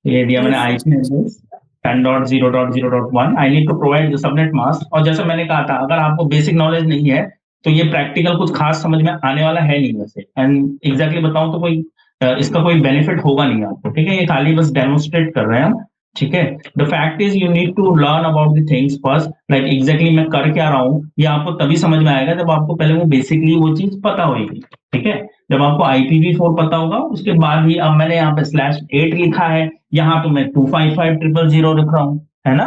ये दिया मैंने IP address 10.0.0.1 I need to provide the subnet mask. और जैसे मैंने कहा था, अगर आपको बेसिक नॉलेज नहीं है तो ये प्रैक्टिकल कुछ खास समझ में आने वाला है नहीं वैसे, एंड एग्जैक्टली बताऊं तो कोई इसका कोई बेनिफिट होगा नहीं आपको, ठीक है। ये खाली बस डेमोन्स्ट्रेट कर रहे हैं हम, ठीक है। The fact is you need to learn about the things first, like exactly मैं कर क्या रहा हूँ ये आपको तभी समझ में आएगा जब आपको पहले वो बेसिकली वो चीज पता होगी, ठीक है। जब आपको IPv4 पता होगा उसके बाद ही, अब मैंने यहाँ पे /8 लिखा है, यहाँ तो मैं 255.000 लिख रहा हूँ, है ना।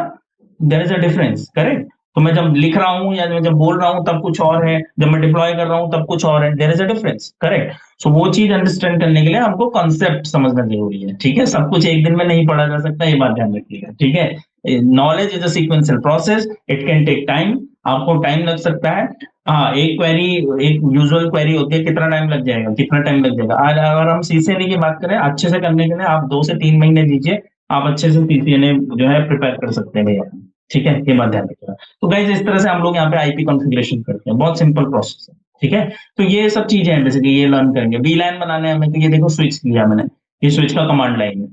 There is a difference, correct. तो मैं जब लिख रहा हूँ या मैं जब बोल रहा हूँ तब कुछ और है, जब मैं डिप्लॉय कर रहा हूँ तब कुछ और है, there is a difference, correct. So वो चीज अंडरस्टैंड करने के लिए हमको कॉन्सेप्ट समझना जरूरी है, ठीक है। सब कुछ एक दिन में नहीं पढ़ा जा सकता, ये बात ध्यान रखिएगा, ठीक है। Knowledge is a sequential process, it can take time, आपको टाइम लग सकता है। हाँ, एक क्वेरी, एक यूजुअल क्वेरी होती है, कितना टाइम लग जाएगा, कितना टाइम लग जाएगा। आज अगर हम CCNA की बात करें अच्छे से करने के लिए आप 2 से 3 महीने दीजिए, आप अच्छे से CCNA जो है प्रिपेयर कर सकते हैं भैया, ठीक है। ये बात ध्यान रखिएगा। तो गाइस इस तरह से हम लोग यहाँ पे IP कॉन्फ़िगरेशन करते हैं, बहुत सिंपल प्रोसेस है, ठीक है। तो ये सब चीजें हैं बेसिकली, ये लर्न करेंगे। VLAN बनाने हमें, तो ये देखो स्विच किया मैंने, ये स्विच का कमांड लाइन है,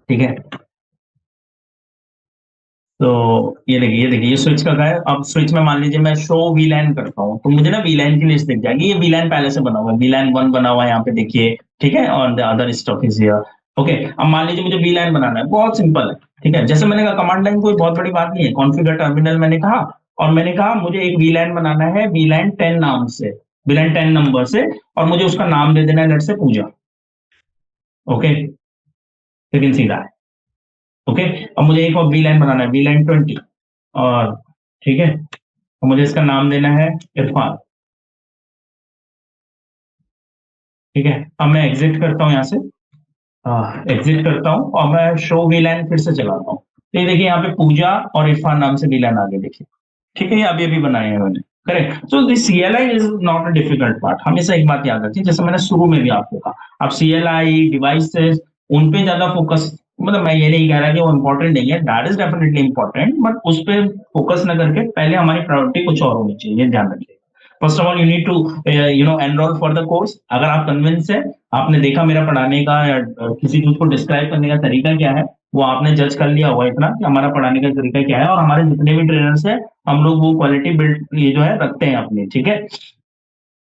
ठीक है। तो ये देखिए ये स्विच का है। अब स्विच में मान लीजिए मैं शो VLAN करता हूँ तो मुझे ना VLAN की लिस्ट दिख जाएगी। ये VLAN पहले से बना हुआ है, VLAN 1 बना हुआ है यहाँ पे देखिए, ठीक है। और the other stuff is here, okay. अब मान लीजिए मुझे VLAN बनाना है, बहुत सिंपल है, ठीक है। जैसे मैंने कहा कमांड लाइन कोई बहुत बड़ी बात नहीं है, कॉन्फ़िगर टर्मिनल मैंने कहा, और मैंने कहा मुझे एक VLAN बनाना है VLAN 10 नाम से, VLAN 10 नंबर से, और मुझे उसका नाम दे देना है लेट्स से पूजा, ओके। लेकिन सीधा है, ओके। अब मुझे एक और VLAN बनाना है VLAN 20, और ठीक है, तो मुझे इसका नाम देना है इरफान, ठीक है। अब मैं एग्जिट करता हूँ यहाँ से, एग्जिट करता हूँ और मैं शो VLAN फिर से चलाता हूँ। तो ये देखिए यहाँ पे पूजा और इरफान नाम से VLAN आगे देखिए, ठीक है। ये अभी बनाए हैं मैंने, correct. So this CLI is not a difficult part. हमेशा एक बात याद रखिए, जैसे मैंने शुरू में भी आपको कहा, अब CLI डिवाइसेस उन पे ज्यादा फोकस, मतलब मैं ये नहीं कह रहा कि वो इम्पोर्टेंट नहीं है, that is definitely important, but उस पर फोकस न करके पहले हमारी प्रायोरिटी कुछ और होनी चाहिए, ध्यान रखिए। First of all you need to enrol for the course. अगर आप कन्विंस है, आपने देखा मेरा पढ़ाने का या किसी चीज को डिस्क्राइब करने का तरीका क्या है, वो आपने जज कर लिया हुआ इतना कि हमारा पढ़ाने का तरीका क्या है, और हमारे जितने भी ट्रेनर्स हैं हम लोग वो क्वालिटी बिल्ड ये जो है रखते हैं अपनी, ठीक है।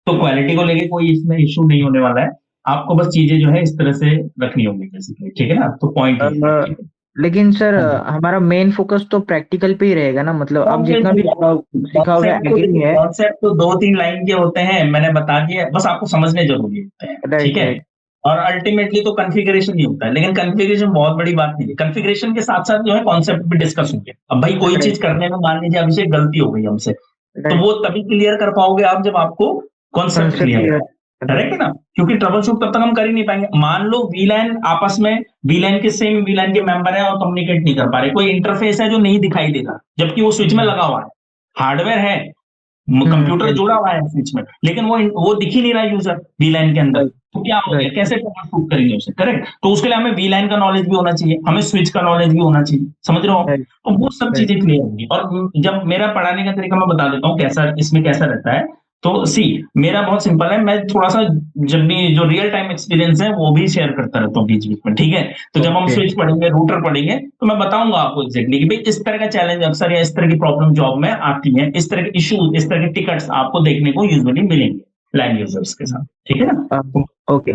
तो क्वालिटी को लेके कोई इसमें इशू नहीं होने वाला है, आपको बस चीजें जो है इस तरह से रखनी होंगी बेसिकली, ठीक है ना। तो पॉइंट लेकिन सर हमारा मेन फोकस तो प्रैक्टिकल पे ही रहेगा ना, मतलब आप जितना भी सिखाओगे एग्री है। कॉन्सेप्ट तो 2-3 लाइन के होते हैं, मैंने बता दिया, बस आपको समझने जरूरी होते हैं, ठीक है। और अल्टीमेटली तो कन्फिगरेशन ही होता है, लेकिन कन्फिगरेशन बहुत बड़ी बात नहीं है। कन्फिगरेशन के साथ साथ जो है कॉन्सेप्ट भी डिस्कस होंगे। अब भाई कोई चीज करने में मान लीजिए अभिषेक गलती हो गई हमसे, तो वो तभी क्लियर कर पाओगे आप जब आपको कॉन्सेप्ट क्लियर है, करेक्ट है ना। क्योंकि ट्रबल शूट तब तक हम कर ही नहीं पाएंगे। मान लो VLAN आपस में VLAN के सेम VLAN के मेंबर है और कम्युनिकेट नहीं कर पा रहे, कोई इंटरफेस है जो नहीं दिखाई देगा जबकि वो स्विच में लगा हुआ है, हार्डवेयर है, कंप्यूटर जुड़ा हुआ है स्विच में, लेकिन वो दिख ही नहीं रहा यूजर VLAN के अंदर, तो क्या हो गया, कैसे ट्रबल शूट करेंगे उसे, करेक्ट। तो उसके लिए हमें VLAN का नॉलेज भी होना चाहिए, हमें स्विच का नॉलेज भी होना चाहिए, समझ रहे हो आप। तो वो सब चीजें क्लियर होंगी। और जब मेरा पढ़ाने का तरीका मैं बता देता हूँ कैसा इसमें कैसा रहता है। तो मेरा बहुत सिंपल है, मैं थोड़ा सा जब भी जो रियल टाइम एक्सपीरियंस है वो भी शेयर करता रहता हूँ बीच बीच में, ठीक है। तो जब हम स्विच पढ़ेंगे, रूटर पढ़ेंगे, तो मैं बताऊंगा आपको एग्जैक्टली कि भाई इस तरह का चैलेंज अक्सर या इस तरह की प्रॉब्लम जॉब में आती है, इस तरह के इश्यूज, इस तरह के टिकट्स आपको देखने को यूजुअली मिलेंगे लैंड यूजर्स के साथ, ठीक है ना। ओके,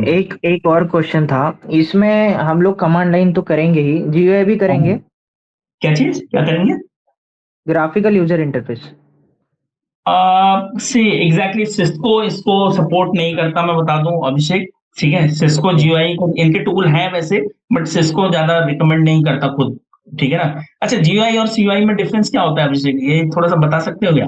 एक और क्वेश्चन था, इसमें हम लोग कमांड लाइन तो करेंगे ही, GUI भी करेंगे। क्या चीज क्या करेंगे? Graphical user interface. Exactly Cisco इसको सपोर्ट नहीं करता, मैं बता दूं अभिषेक, ठीक है। सिस्को GUI को, इनके टूल हैं वैसे, बट सिस्को ज्यादा रिकमेंड नहीं करता खुद, ठीक है ना। अच्छा, GUI और CUI में डिफरेंस क्या होता है अभिषेक, ये थोड़ा सा बता सकते हो क्या?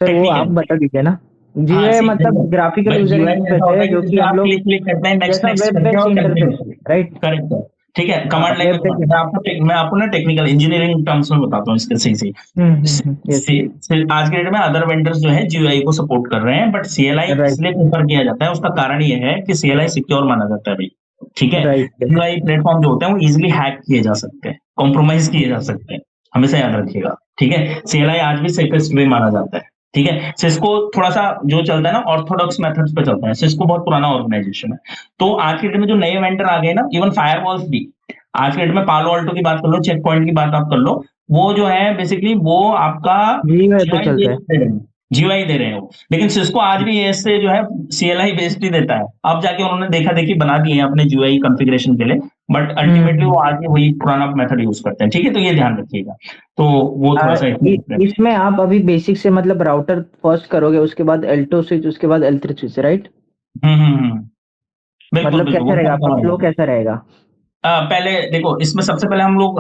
सर वो आप बता दीजिए ना। GUI मतलब ग्राफिकल यूजर इंटरफेस है, जो कि हम लोग क्लिक करते हैं नेक्स्ट राइट, करेक्ट, ठीक है। कमांड लाइन मैं आपको ना टेक्निकल इंजीनियरिंग टर्म्स में बताता हूँ इसके सही आज के डेट में अदर वेंडर्स जो है GUI को सपोर्ट कर रहे हैं, बट CLI इसलिए प्रेफर किया जाता है, उसका कारण ये है कि CLI सिक्योर माना जाता है भाई, ठीक है। GUI प्लेटफॉर्म जो होते हैं वो इजिली हैक किए जा सकते हैं, कॉम्प्रोमाइज किए जा सकते हैं, हमेशा याद रखिएगा, ठीक है। CLI आज भी सेफेस्ट वे माना जाता है, ठीक है। सिस्को थोड़ा सा जो चलता है ना ऑर्थोडॉक्स मेथड्स पे चलता है, सिस्को बहुत पुराना ऑर्गेनाइजेशन है। तो आज के डेट में जो नए वेंडर आ गए ना, इवन फायरवॉल्स भी, आज के डेट में पालो अल्टो की बात कर लो, चेक पॉइंट की बात आप कर लो, वो जो है बेसिकली वो आपका जीयूआई दे रहे हैं वो, लेकिन सिस्को आज भी एएस से जो है CLI बेस्ड ही देता है। अब जाके उन्होंने देखा देखी बना दिए हैं अपने जीयूआई कॉन्फ़िगरेशन के लिए, बट अल्टीमेटली वो आज भी वही पुराना मेथड यूज करते हैं। ठीक है, तो ये ध्यान रखिएगा। तो वो थोड़ा सा इसमें आप अभी बेसिक से मतलब राउटर फर्स्ट करोगे, उसके बाद L2 स्विच, उसके बाद L3 स्विच, राइट? मतलब कैसा रहेगा आपका फ्लो, कैसा रहेगा? पहले देखो, इसमें सबसे पहले हम लोग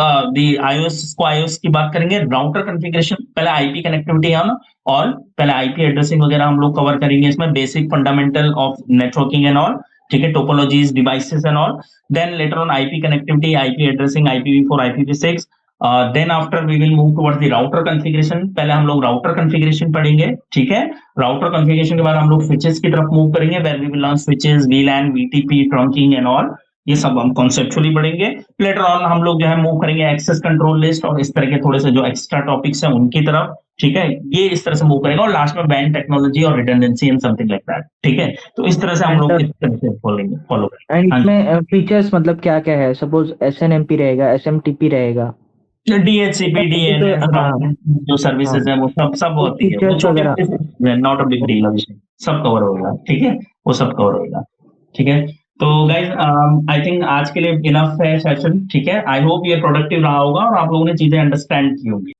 iOS की बात करेंगे। राउटर कॉन्फ़िगरेशन, पहले आईपी कनेक्टिविटी है ना, और पहले आईपी एड्रेसिंग वगैरह हम लोग कवर करेंगे इसमें, basic fundamental of networking and all. ठीक है, topologies, devices and all. Then later on IP connectivity, IP addressing, IPv4, IPv6। Then after we will move towards the router configuration. पहले हम लोग राउटर कॉन्फ़िगरेशन पढ़ेंगे। ठीक है, राउटर कॉन्फ़िगरेशन के बाद हम लोग स्विचेस की तरफ मूव करेंगे, where we will learn switches, VLAN, VTP, trunking and all. ये सब हम कॉन्सेप्चुअली पढ़ेंगे। लेटर ऑन हम लोग जो है मूव करेंगे एक्सेस कंट्रोल लिस्ट और इस तरह के थोड़े से जो एक्स्ट्रा टॉपिक्स हैं उनकी तरफ। ठीक है, ये इस तरह से मूव करेंगे, और लास्ट में बैंड टेक्नोलॉजी और redundancy and something like that. ठीक है, तो इस तरह से हम लोग इस तरह से फॉलो करेंगे। एंड इसमें फीचर्स मतलब क्या क्या है? सपोज SNMP रहेगा, SMTP रहेगा, DHCP, DNS, जो सर्विसेज है वो सब होती है, वो छोटे, नॉट अ बिग डील, अभी सब कवर होगा। ठीक है, वो सब कवर होगा। ठीक है, तो गाइज आई थिंक आज के लिए इनफ है सेशन। ठीक है, आई होप ये प्रोडक्टिव रहा होगा और आप लोगों ने चीजें अंडरस्टैंड की होंगी।